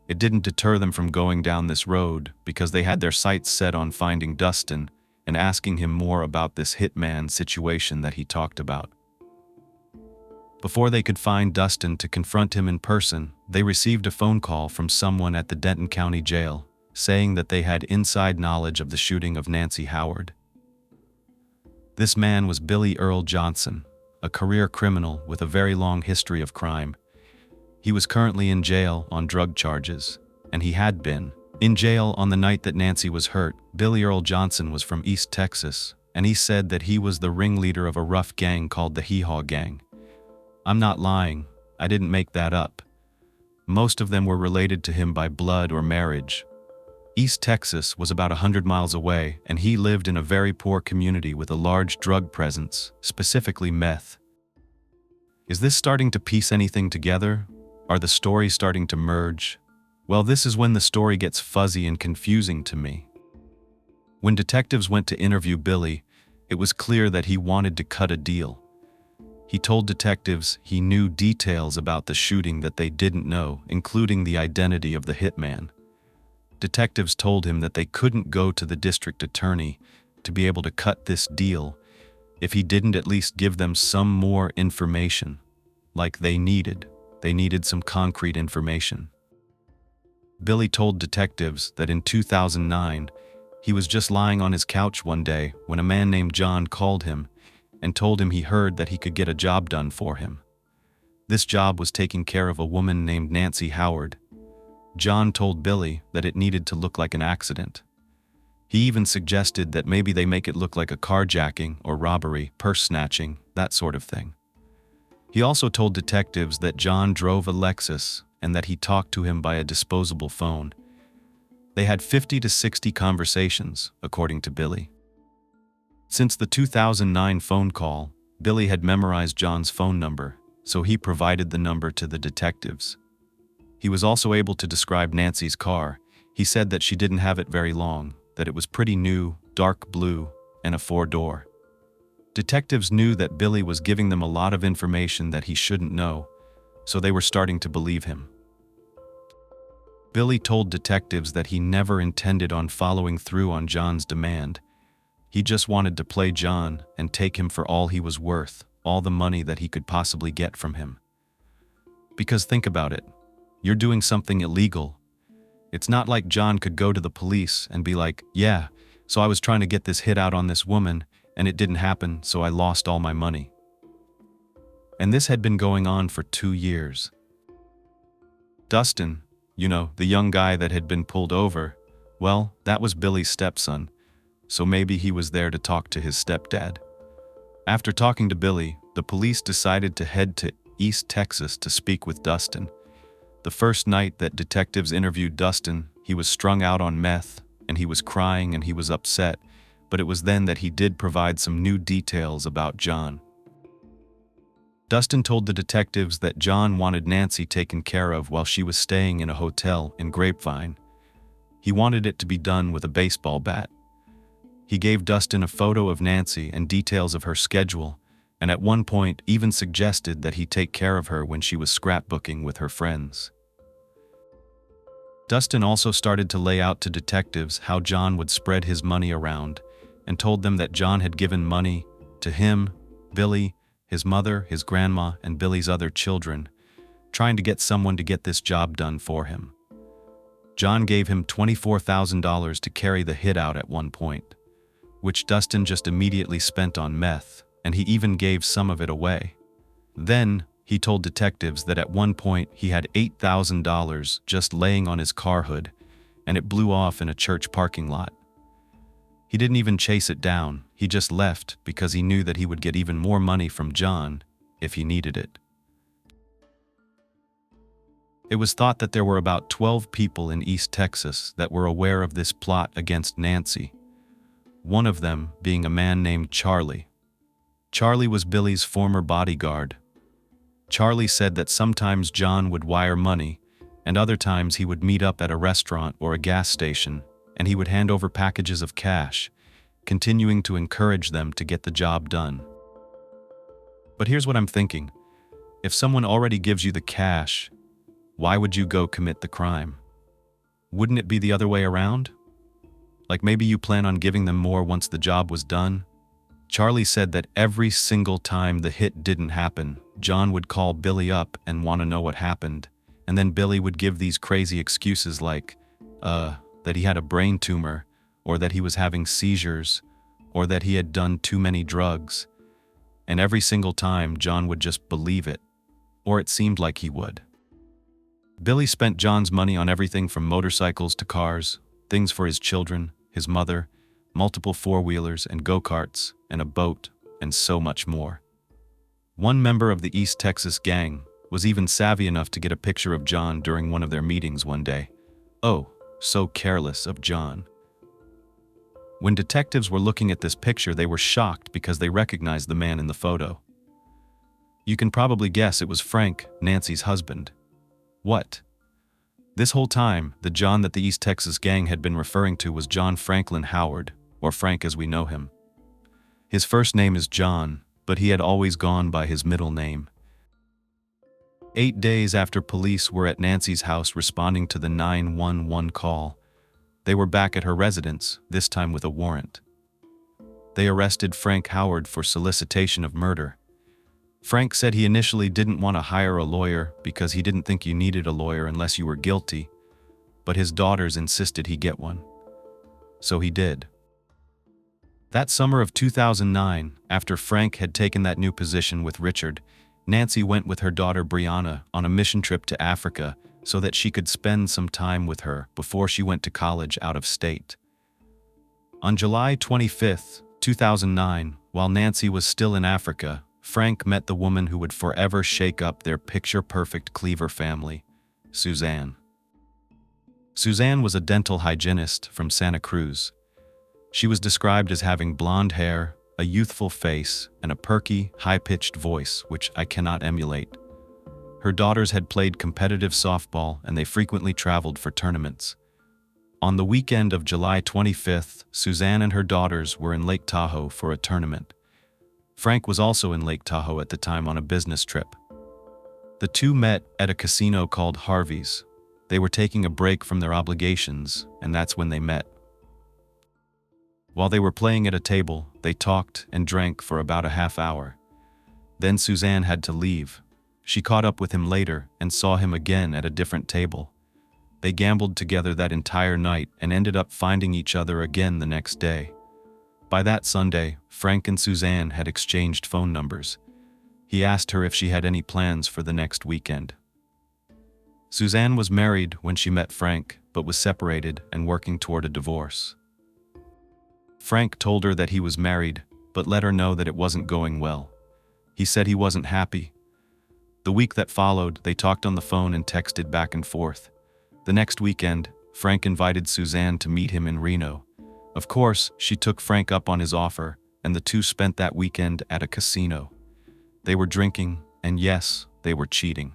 It didn't deter them from going down this road because they had their sights set on finding Dustin and asking him more about this hitman situation that he talked about. Before they could find Dustin to confront him in person, they received a phone call from someone at the Denton County Jail. saying that they had inside knowledge of the shooting of Nancy Howard. This man was Billy Earl Johnson, a career criminal with a very long history of crime. He was currently in jail on drug charges, and he had been in jail on the night that Nancy was hurt. Billy Earl Johnson was from East Texas, and he said that he was the ringleader of a rough gang called the Hee Haw Gang. I'm not lying, I didn't make that up. Most of them were related to him by blood or marriage. East Texas was about 100 miles away, and he lived in a very poor community with a large drug presence, specifically meth. Is this starting to piece anything together? Are the stories starting to merge? Well, this is when the story gets fuzzy and confusing to me. When detectives went to interview Billy, it was clear that he wanted to cut a deal. He told detectives he knew details about the shooting that they didn't know, including the identity of the hitman. Detectives told him that they couldn't go to the district attorney to be able to cut this deal if he didn't at least give them some more information, like they needed. They needed some concrete information. Billy told detectives that in 2009, he was just lying on his couch one day when a man named John called him and told him he heard that he could get a job done for him. This job was taking care of a woman named Nancy Howard. John told Billy that it needed to look like an accident. He even suggested that maybe they make it look like a carjacking or robbery, purse snatching, that sort of thing. He also told detectives that John drove a Lexus and that he talked to him by a disposable phone. They had 50 to 60 conversations, according to Billy. Since the 2009 phone call, Billy had memorized John's phone number, so he provided the number to the detectives. He was also able to describe Nancy's car. He said that she didn't have it very long, that it was pretty new, dark blue, and a 4-door. Detectives knew that Billy was giving them a lot of information that he shouldn't know, so they were starting to believe him. Billy told detectives that he never intended on following through on John's demand. He just wanted to play John and take him for all he was worth, all the money that he could possibly get from him. Because think about it, you're doing something illegal. It's not like John could go to the police and be like, yeah, so I was trying to get this hit out on this woman, and it didn't happen, so I lost all my money. And this had been going on for 2 years. Dustin, the young guy that had been pulled over, well, that was Billy's stepson, so maybe he was there to talk to his stepdad. After talking to Billy, the police decided to head to East Texas to speak with Dustin. The first night that detectives interviewed Dustin, he was strung out on meth, and he was crying and he was upset, but it was then that he did provide some new details about John. Dustin told the detectives that John wanted Nancy taken care of while she was staying in a hotel in Grapevine. He wanted it to be done with a baseball bat. He gave Dustin a photo of Nancy and details of her schedule, and at one point even suggested that he take care of her when she was scrapbooking with her friends. Dustin also started to lay out to detectives how John would spread his money around, and told them that John had given money to him, Billy, his mother, his grandma, and Billy's other children, trying to get someone to get this job done for him. John gave him $24,000 to carry the hit out at one point, which Dustin just immediately spent on meth, and he even gave some of it away. Then, he told detectives that at one point he had $8,000 just laying on his car hood, and it blew off in a church parking lot. He didn't even chase it down, he just left because he knew that he would get even more money from John if he needed it. It was thought that there were about 12 people in East Texas that were aware of this plot against Nancy, one of them being a man named Charlie. Charlie was Billy's former bodyguard. Charlie said that sometimes John would wire money, and other times he would meet up at a restaurant or a gas station, and he would hand over packages of cash, continuing to encourage them to get the job done. But here's what I'm thinking. If someone already gives you the cash, why would you go commit the crime? Wouldn't it be the other way around? Like maybe you plan on giving them more once the job was done? Charlie said that every single time the hit didn't happen, John would call Billy up and want to know what happened, and then Billy would give these crazy excuses like, that he had a brain tumor, or that he was having seizures, or that he had done too many drugs. And every single time, John would just believe it, or it seemed like he would. Billy spent John's money on everything from motorcycles to cars, things for his children, his mother, multiple four-wheelers and go-karts, and a boat, and so much more. One member of the East Texas gang was even savvy enough to get a picture of John during one of their meetings one day. Oh, so careless of John. When detectives were looking at this picture, they were shocked because they recognized the man in the photo. You can probably guess it was Frank, Nancy's husband. What? This whole time, the John that the East Texas gang had been referring to was John Franklin Howard, or Frank as we know him. His first name is John, but he had always gone by his middle name. 8 days after police were at Nancy's house responding to the 911 call, they were back at her residence, this time with a warrant. They arrested Frank Howard for solicitation of murder. Frank said he initially didn't want to hire a lawyer because he didn't think you needed a lawyer unless you were guilty, but his daughters insisted he get one. So he did. That summer of 2009, after Frank had taken that new position with Richard, Nancy went with her daughter Brianna on a mission trip to Africa so that she could spend some time with her before she went to college out of state. On July 25, 2009, while Nancy was still in Africa, Frank met the woman who would forever shake up their picture-perfect Cleaver family, Suzanne. Suzanne was a dental hygienist from Santa Cruz. She was described as having blonde hair, a youthful face, and a perky, high-pitched voice, which I cannot emulate. Her daughters had played competitive softball, and they frequently traveled for tournaments. On the weekend of July 25th, Suzanne and her daughters were in Lake Tahoe for a tournament. Frank was also in Lake Tahoe at the time on a business trip. The two met at a casino called Harvey's. They were taking a break from their obligations, and that's when they met. While they were playing at a table, they talked and drank for about a half hour. Then Suzanne had to leave. She caught up with him later and saw him again at a different table. They gambled together that entire night and ended up finding each other again the next day. By that Sunday, Frank and Suzanne had exchanged phone numbers. He asked her if she had any plans for the next weekend. Suzanne was married when she met Frank, but was separated and working toward a divorce. Frank told her that he was married, but let her know that it wasn't going well. He said he wasn't happy. The week that followed, they talked on the phone and texted back and forth. The next weekend, Frank invited Suzanne to meet him in Reno. Of course, she took Frank up on his offer, and the two spent that weekend at a casino. They were drinking, and yes, they were cheating.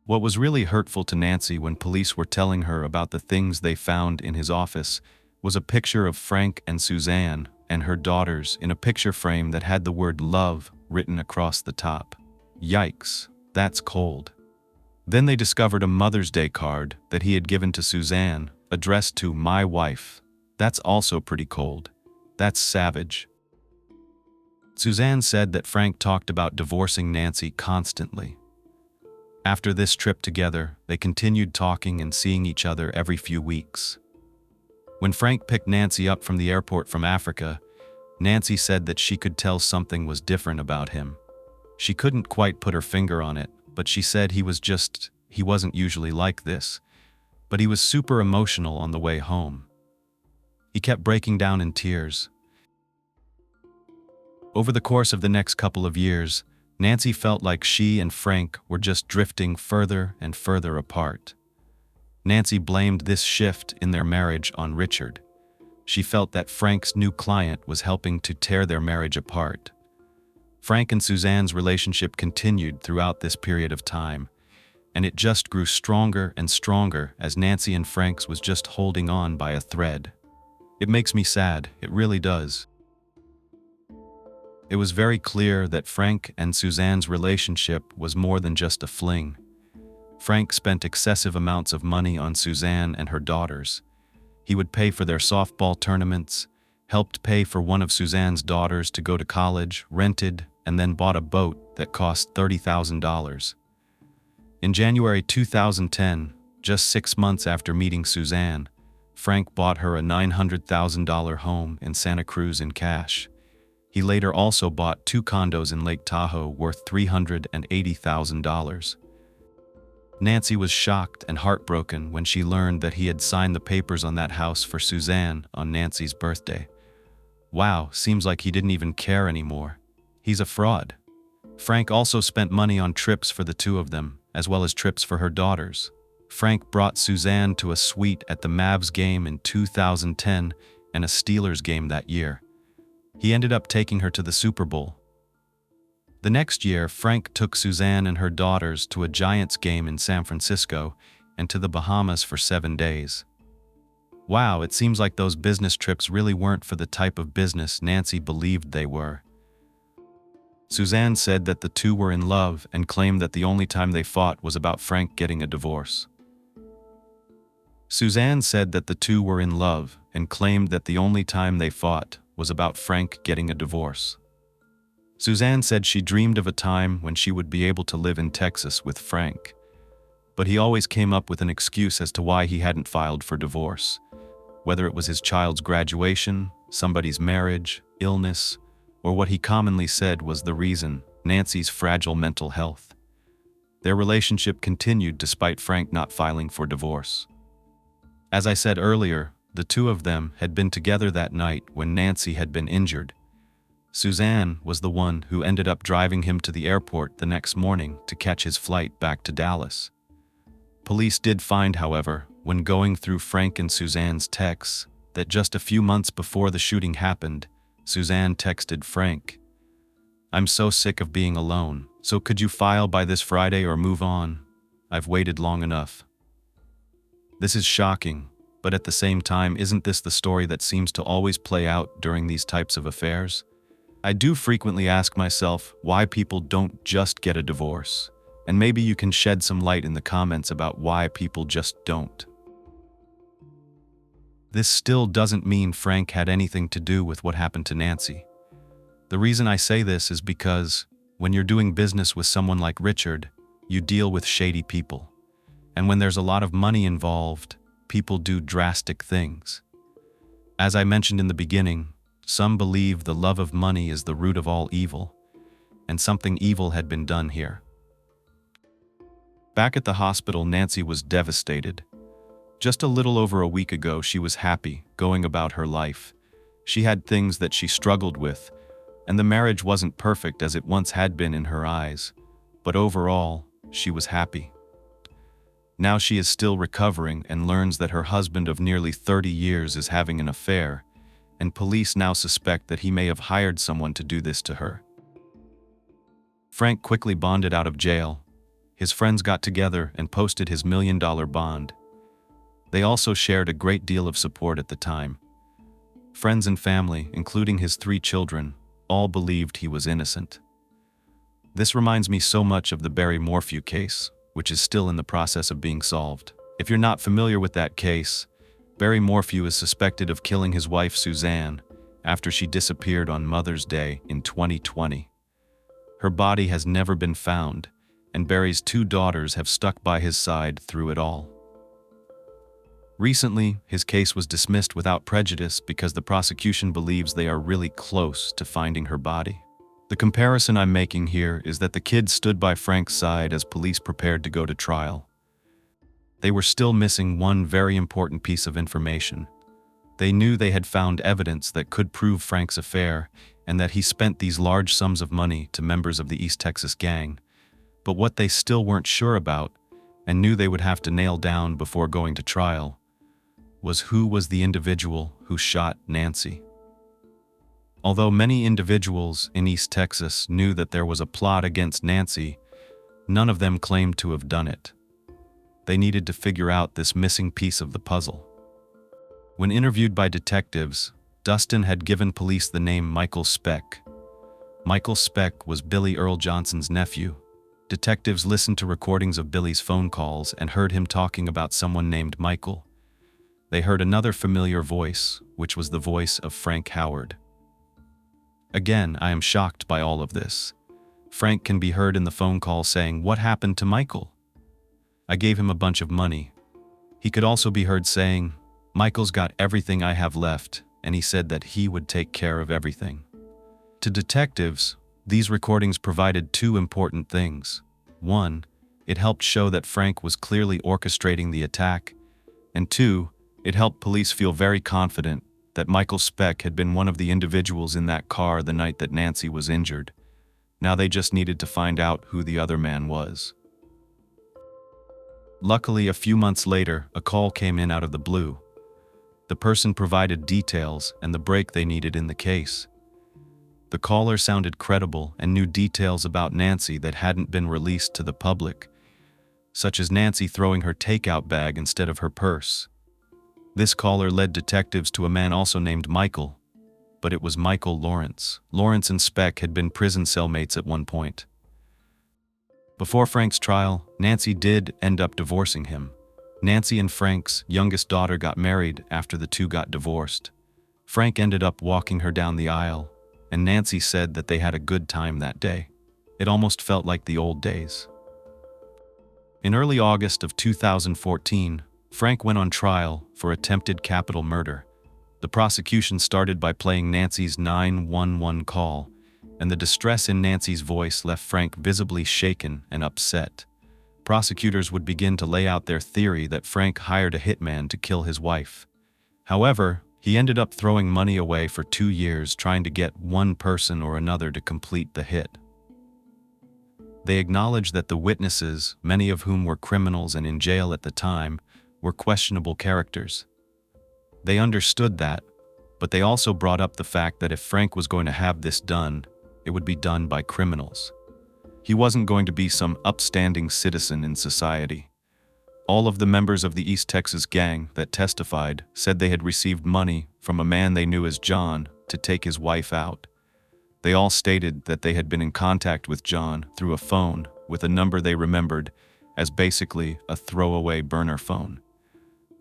What was really hurtful to Nancy when police were telling her about the things they found in his office was a picture of Frank and Suzanne and her daughters in a picture frame that had the word love written across the top. Yikes, that's cold. Then they discovered a Mother's Day card that he had given to Suzanne, addressed to "My wife." That's also pretty cold. That's savage. Suzanne said that Frank talked about divorcing Nancy constantly. After this trip together, they continued talking and seeing each other every few weeks. When Frank picked Nancy up from the airport from Africa, Nancy said that she could tell something was different about him. She couldn't quite put her finger on it, but she said he wasn't usually like this, but he was super emotional on the way home. He kept breaking down in tears. Over the course of the next couple of years, Nancy felt like she and Frank were just drifting further and further apart. Nancy blamed this shift in their marriage on Richard. She felt that Frank's new client was helping to tear their marriage apart. Frank and Suzanne's relationship continued throughout this period of time, and it just grew stronger and stronger as Nancy and Frank's was just holding on by a thread. It makes me sad, it really does. It was very clear that Frank and Suzanne's relationship was more than just a fling. Frank spent excessive amounts of money on Suzanne and her daughters. He would pay for their softball tournaments, helped pay for one of Suzanne's daughters to go to college, rented, and then bought a boat that cost $30,000. In January 2010, just 6 months after meeting Suzanne, Frank bought her a $900,000 home in Santa Cruz in cash. He later also bought 2 condos in Lake Tahoe worth $380,000. Nancy was shocked and heartbroken when she learned that he had signed the papers on that house for Suzanne on Nancy's birthday. Wow, seems like he didn't even care anymore. He's a fraud. Frank also spent money on trips for the two of them, as well as trips for her daughters. Frank brought Suzanne to a suite at the Mavs game in 2010 and a Steelers game that year. He ended up taking her to the Super Bowl. The next year, Frank took Suzanne and her daughters to a Giants game in San Francisco and to the Bahamas for 7 days. Wow, it seems like those business trips really weren't for the type of business Nancy believed they were. Suzanne said that the two were in love and claimed that the only time they fought was about Frank getting a divorce. Suzanne said that the two were in love and claimed that the only time they fought was about Frank getting a divorce. Suzanne said she dreamed of a time when she would be able to live in Texas with Frank, but he always came up with an excuse as to why he hadn't filed for divorce, whether it was his child's graduation, somebody's marriage, illness, or what he commonly said was the reason, Nancy's fragile mental health. Their relationship continued despite Frank not filing for divorce. As I said earlier, the two of them had been together that night when Nancy had been injured. Suzanne was the one who ended up driving him to the airport the next morning to catch his flight back to Dallas. Police did find, however, when going through Frank and Suzanne's texts, that just a few months before the shooting happened, Suzanne texted Frank, "I'm so sick of being alone, so could you file by this Friday or move on? I've waited long enough." This is shocking, but at the same time, isn't this the story that seems to always play out during these types of affairs? I do frequently ask myself why people don't just get a divorce, and maybe you can shed some light in the comments about why people just don't. This still doesn't mean Frank had anything to do with what happened to Nancy. The reason I say this is because when you're doing business with someone like Richard, you deal with shady people. And when there's a lot of money involved, people do drastic things. As I mentioned in the beginning, some believe the love of money is the root of all evil, and something evil had been done here. Back at the hospital, Nancy was devastated. Just a little over a week ago, she was happy, going about her life. She had things that she struggled with, and the marriage wasn't perfect as it once had been in her eyes, but overall, she was happy. Now she is still recovering and learns that her husband of nearly 30 years is having an affair, and police now suspect that he may have hired someone to do this to her. Frank quickly bonded out of jail. His friends got together and posted his $1 million bond. They also shared a great deal of support at the time. Friends and family, including his 3 children, all believed he was innocent. This reminds me so much of the Barry Morphew case, which is still in the process of being solved. If you're not familiar with that case, Barry Morphew is suspected of killing his wife Suzanne after she disappeared on Mother's Day in 2020. Her body has never been found, and Barry's 2 daughters have stuck by his side through it all. Recently, his case was dismissed without prejudice because the prosecution believes they are really close to finding her body. The comparison I'm making here is that the kids stood by Frank's side as police prepared to go to trial. They were still missing one very important piece of information. They knew they had found evidence that could prove Frank's affair and that he spent these large sums of money to members of the East Texas gang. But what they still weren't sure about, and knew they would have to nail down before going to trial, was who was the individual who shot Nancy. Although many individuals in East Texas knew that there was a plot against Nancy, none of them claimed to have done it. They needed to figure out this missing piece of the puzzle. When interviewed by detectives, Dustin had given police the name Michael Speck. Michael Speck was Billy Earl Johnson's nephew. Detectives listened to recordings of Billy's phone calls and heard him talking about someone named Michael. They heard another familiar voice, which was the voice of Frank Howard. Again, I am shocked by all of this. Frank can be heard in the phone call saying, "What happened to Michael? I gave him a bunch of money." He could also be heard saying, Michael's got everything I have left, and he said that he would take care of everything. To detectives, these recordings provided two important things. One, it helped show that Frank was clearly orchestrating the attack, and two, it helped police feel very confident that Michael Speck had been one of the individuals in that car the night that Nancy was injured. Now they just needed to find out who the other man was. Luckily, a few months later, a call came in out of the blue. The person provided details and the break they needed in the case. The caller sounded credible and knew details about Nancy that hadn't been released to the public, such as Nancy throwing her takeout bag instead of her purse. This caller led detectives to a man also named Michael, but it was Michael Lawrence. Lawrence and Speck had been prison cellmates at one point. Before Frank's trial, Nancy did end up divorcing him. Nancy and Frank's youngest daughter got married after the two got divorced. Frank ended up walking her down the aisle, and Nancy said that they had a good time that day. It almost felt like the old days. In early August of 2014, Frank went on trial for attempted capital murder. The prosecution started by playing Nancy's 911 call, and the distress in Nancy's voice left Frank visibly shaken and upset. Prosecutors would begin to lay out their theory that Frank hired a hitman to kill his wife. However, he ended up throwing money away for 2 years trying to get one person or another to complete the hit. They acknowledged that the witnesses, many of whom were criminals and in jail at the time, were questionable characters. They understood that, but they also brought up the fact that if Frank was going to have this done, it would be done by criminals. He wasn't going to be some upstanding citizen in society. All of the members of the East Texas gang that testified said they had received money from a man they knew as John to take his wife out. They all stated that they had been in contact with John through a phone with a number they remembered as basically a throwaway burner phone.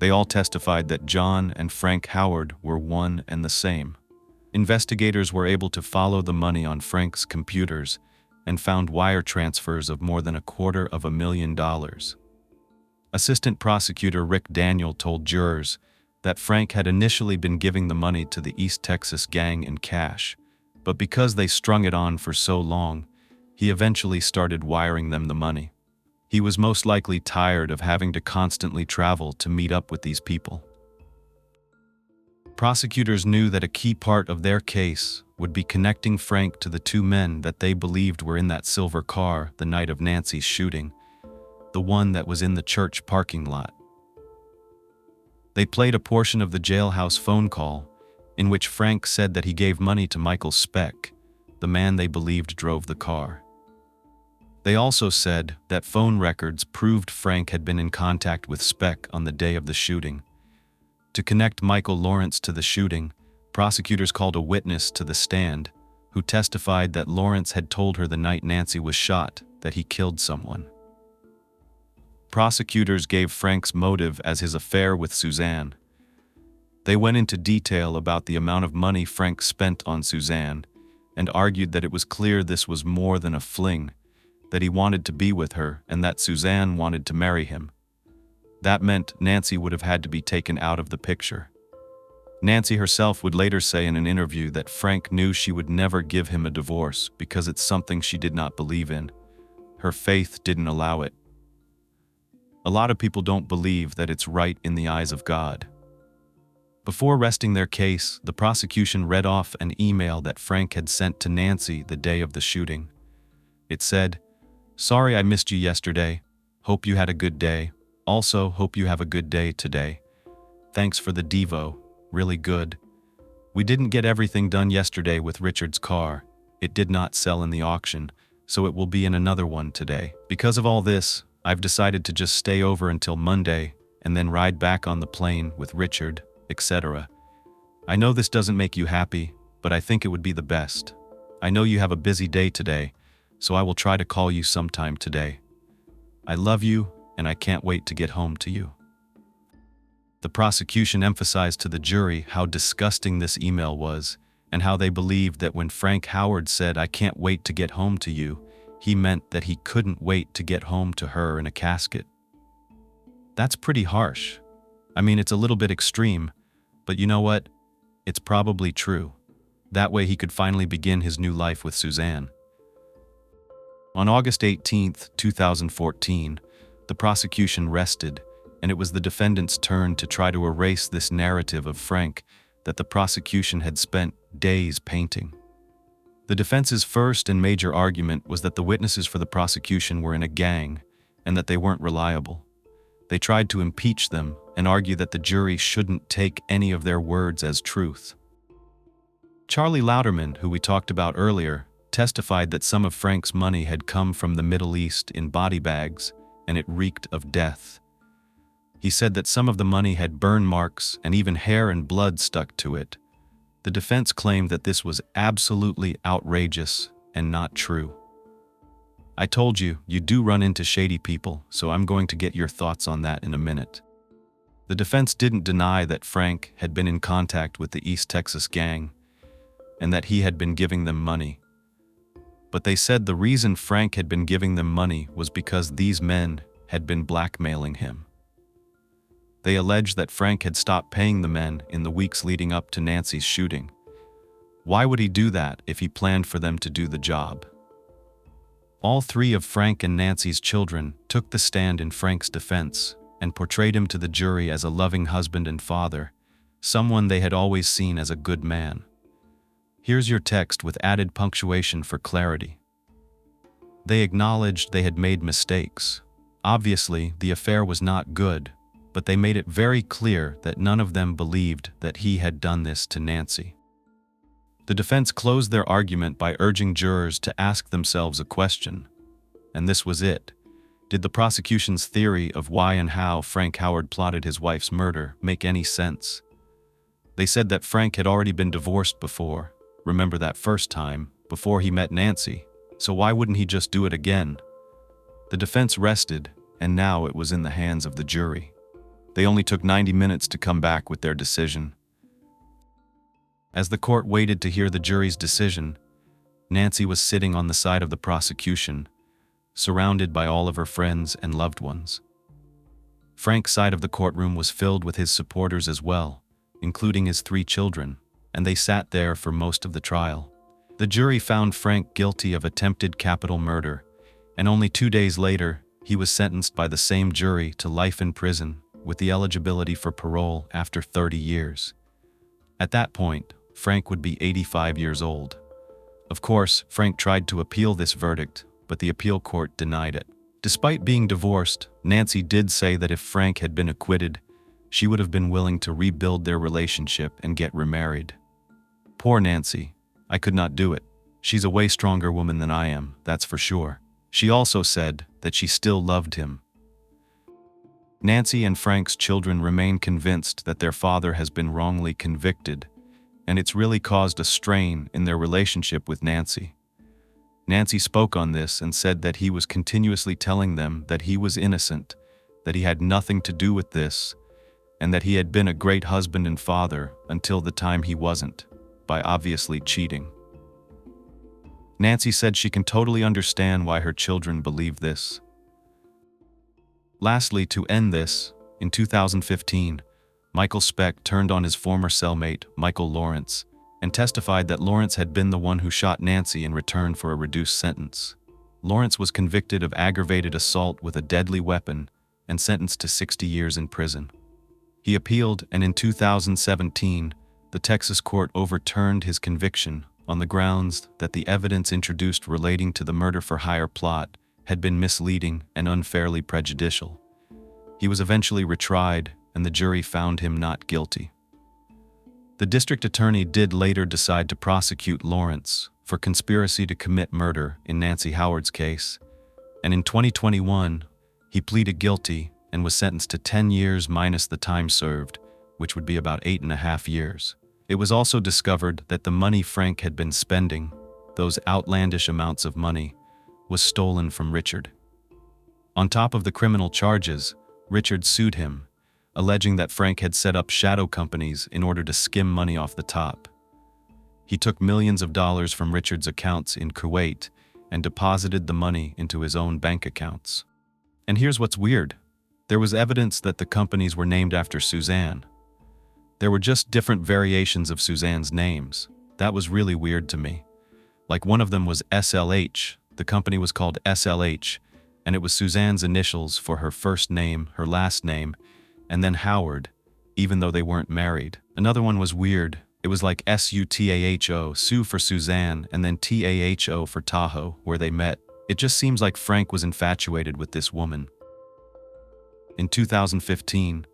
They all testified that John and Frank Howard were one and the same. Investigators were able to follow the money on Frank's computers and found wire transfers of more than $250,000. Assistant prosecutor Rick Daniel told jurors that Frank had initially been giving the money to the East Texas gang in cash, but because they strung it on for so long, he eventually started wiring them the money. He was most likely tired of having to constantly travel to meet up with these people. Prosecutors knew that a key part of their case would be connecting Frank to the two men that they believed were in that silver car the night of Nancy's shooting, the one that was in the church parking lot. They played a portion of the jailhouse phone call in which Frank said that he gave money to Michael Speck, the man they believed drove the car. They also said that phone records proved Frank had been in contact with Speck on the day of the shooting. To connect Michael Lawrence to the shooting, prosecutors called a witness to the stand who testified that Lawrence had told her the night Nancy was shot that he killed someone. Prosecutors gave Frank's motive as his affair with Suzanne. They went into detail about the amount of money Frank spent on Suzanne and argued that it was clear this was more than a fling, that he wanted to be with her and that Suzanne wanted to marry him. That meant Nancy would have had to be taken out of the picture. Nancy herself would later say in an interview that Frank knew she would never give him a divorce because it's something she did not believe in. Her faith didn't allow it. A lot of people don't believe that it's right in the eyes of God. Before resting their case, the prosecution read off an email that Frank had sent to Nancy the day of the shooting. It said, "Sorry I missed you yesterday. Hope you had a good day. Also, hope you have a good day today. Thanks for the Devo. Really good. We didn't get everything done yesterday with Richard's car. It did not sell in the auction, so it will be in another one today. Because of all this, I've decided to just stay over until Monday and then ride back on the plane with Richard, etc. I know this doesn't make you happy, but I think it would be the best. I know you have a busy day today, so I will try to call you sometime today. I love you, and I can't wait to get home to you." The prosecution emphasized to the jury how disgusting this email was and how they believed that when Frank Howard said, "I can't wait to get home to you," he meant that he couldn't wait to get home to her in a casket. That's pretty harsh. I mean, it's a little bit extreme, but you know what? It's probably true. That way he could finally begin his new life with Suzanne. On August 18, 2014, the prosecution rested, and it was the defendant's turn to try to erase this narrative of Frank that the prosecution had spent days painting. The defense's first and major argument was that the witnesses for the prosecution were in a gang and that they weren't reliable. They tried to impeach them and argue that the jury shouldn't take any of their words as truth. Charlie Louderman, who we talked about earlier, testified that some of Frank's money had come from the Middle East in body bags, and it reeked of death. He said that some of the money had burn marks and even hair and blood stuck to it. The defense claimed that this was absolutely outrageous and not true. I told you, you do run into shady people, so I'm going to get your thoughts on that in a minute. The defense didn't deny that Frank had been in contact with the East Texas gang and that he had been giving them money. But they said the reason Frank had been giving them money was because these men had been blackmailing him. They alleged that Frank had stopped paying the men in the weeks leading up to Nancy's shooting. Why would he do that if he planned for them to do the job? All three of Frank and Nancy's children took the stand in Frank's defense and portrayed him to the jury as a loving husband and father, someone they had always seen as a good man. Here's your text with added punctuation for clarity. They acknowledged they had made mistakes. Obviously, the affair was not good, but they made it very clear that none of them believed that he had done this to Nancy. The defense closed their argument by urging jurors to ask themselves a question, and this was it. Did the prosecution's theory of why and how Frank Howard plotted his wife's murder make any sense? They said that Frank had already been divorced before. Remember that first time, before he met Nancy, so why wouldn't he just do it again? The defense rested, and now it was in the hands of the jury. They only took 90 minutes to come back with their decision. As the court waited to hear the jury's decision, Nancy was sitting on the side of the prosecution, surrounded by all of her friends and loved ones. Frank's side of the courtroom was filled with his supporters as well, including his 3 children, and they sat there for most of the trial. The jury found Frank guilty of attempted capital murder, and only 2 days later, he was sentenced by the same jury to life in prison with the eligibility for parole after 30 years. At that point, Frank would be 85 years old. Of course, Frank tried to appeal this verdict, but the appeal court denied it. Despite being divorced, Nancy did say that if Frank had been acquitted, she would have been willing to rebuild their relationship and get remarried. Poor Nancy. I could not do it. She's a way stronger woman than I am, that's for sure. She also said that she still loved him. Nancy and Frank's children remain convinced that their father has been wrongly convicted, and it's really caused a strain in their relationship with Nancy. Nancy spoke on this and said that he was continuously telling them that he was innocent, that he had nothing to do with this, and that he had been a great husband and father until the time he wasn't, by obviously cheating. Nancy said she can totally understand why her children believe this. Lastly, to end this, in 2015, Michael Speck turned on his former cellmate, Michael Lawrence, and testified that Lawrence had been the one who shot Nancy in return for a reduced sentence. Lawrence was convicted of aggravated assault with a deadly weapon and sentenced to 60 years in prison. He appealed, and in 2017, the Texas court overturned his conviction on the grounds that the evidence introduced relating to the murder-for-hire plot had been misleading and unfairly prejudicial. He was eventually retried, and the jury found him not guilty. The district attorney did later decide to prosecute Lawrence for conspiracy to commit murder in Nancy Howard's case, and in 2021, he pleaded guilty and was sentenced to 10 years minus the time served, which would be about 8.5 years. It was also discovered that the money Frank had been spending, those outlandish amounts of money, was stolen from Richard. On top of the criminal charges, Richard sued him, alleging that Frank had set up shadow companies in order to skim money off the top. He took millions of dollars from Richard's accounts in Kuwait and deposited the money into his own bank accounts. And here's what's weird. There was evidence that the companies were named after Suzanne. There were just different variations of Suzanne's names. That was really weird to me. Like one of them was SLH, the company was called SLH, and it was Suzanne's initials for her first name, her last name, and then Howard, even though they weren't married. Another one was weird. It was like SUTAHO, Sue for Suzanne, and then TAHO for Tahoe, where they met. It just seems like Frank was infatuated with this woman. In 2015,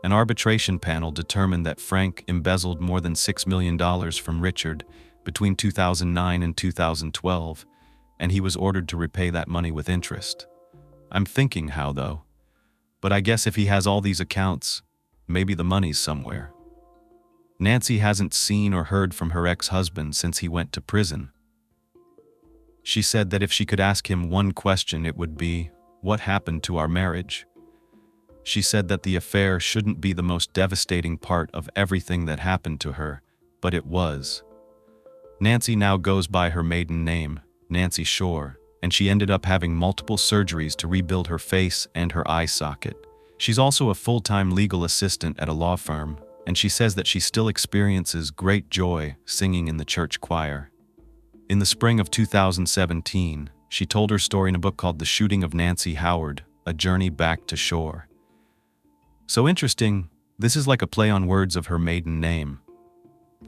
an arbitration panel determined that Frank embezzled more than $6 million from Richard between 2009 and 2012, and he was ordered to repay that money with interest. I'm thinking how, though. But I guess if he has all these accounts, maybe the money's somewhere. Nancy hasn't seen or heard from her ex-husband since he went to prison. She said that if she could ask him one question, it would be, "What happened to our marriage?" She said that the affair shouldn't be the most devastating part of everything that happened to her, but it was. Nancy now goes by her maiden name, Nancy Shore, and she ended up having multiple surgeries to rebuild her face and her eye socket. She's also a full-time legal assistant at a law firm, and she says that she still experiences great joy singing in the church choir. In the spring of 2017, she told her story in a book called The Shooting of Nancy Howard, A Journey Back to Shore. So interesting, this is like a play on words of her maiden name.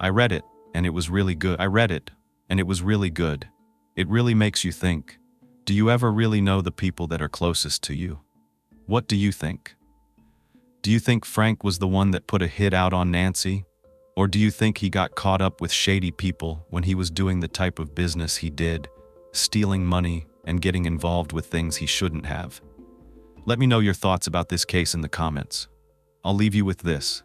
I read it, and it was really good. It really makes you think. Do you ever really know the people that are closest to you? What do you think? Do you think Frank was the one that put a hit out on Nancy? Or do you think he got caught up with shady people when he was doing the type of business he did, stealing money and getting involved with things he shouldn't have? Let me know your thoughts about this case in the comments. I'll leave you with this.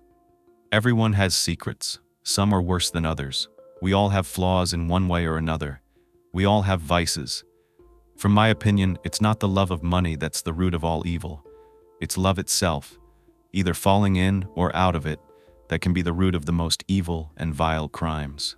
Everyone has secrets. Some are worse than others. We all have flaws in one way or another. We all have vices. From my opinion, it's not the love of money that's the root of all evil. It's love itself, either falling in or out of it, that can be the root of the most evil and vile crimes.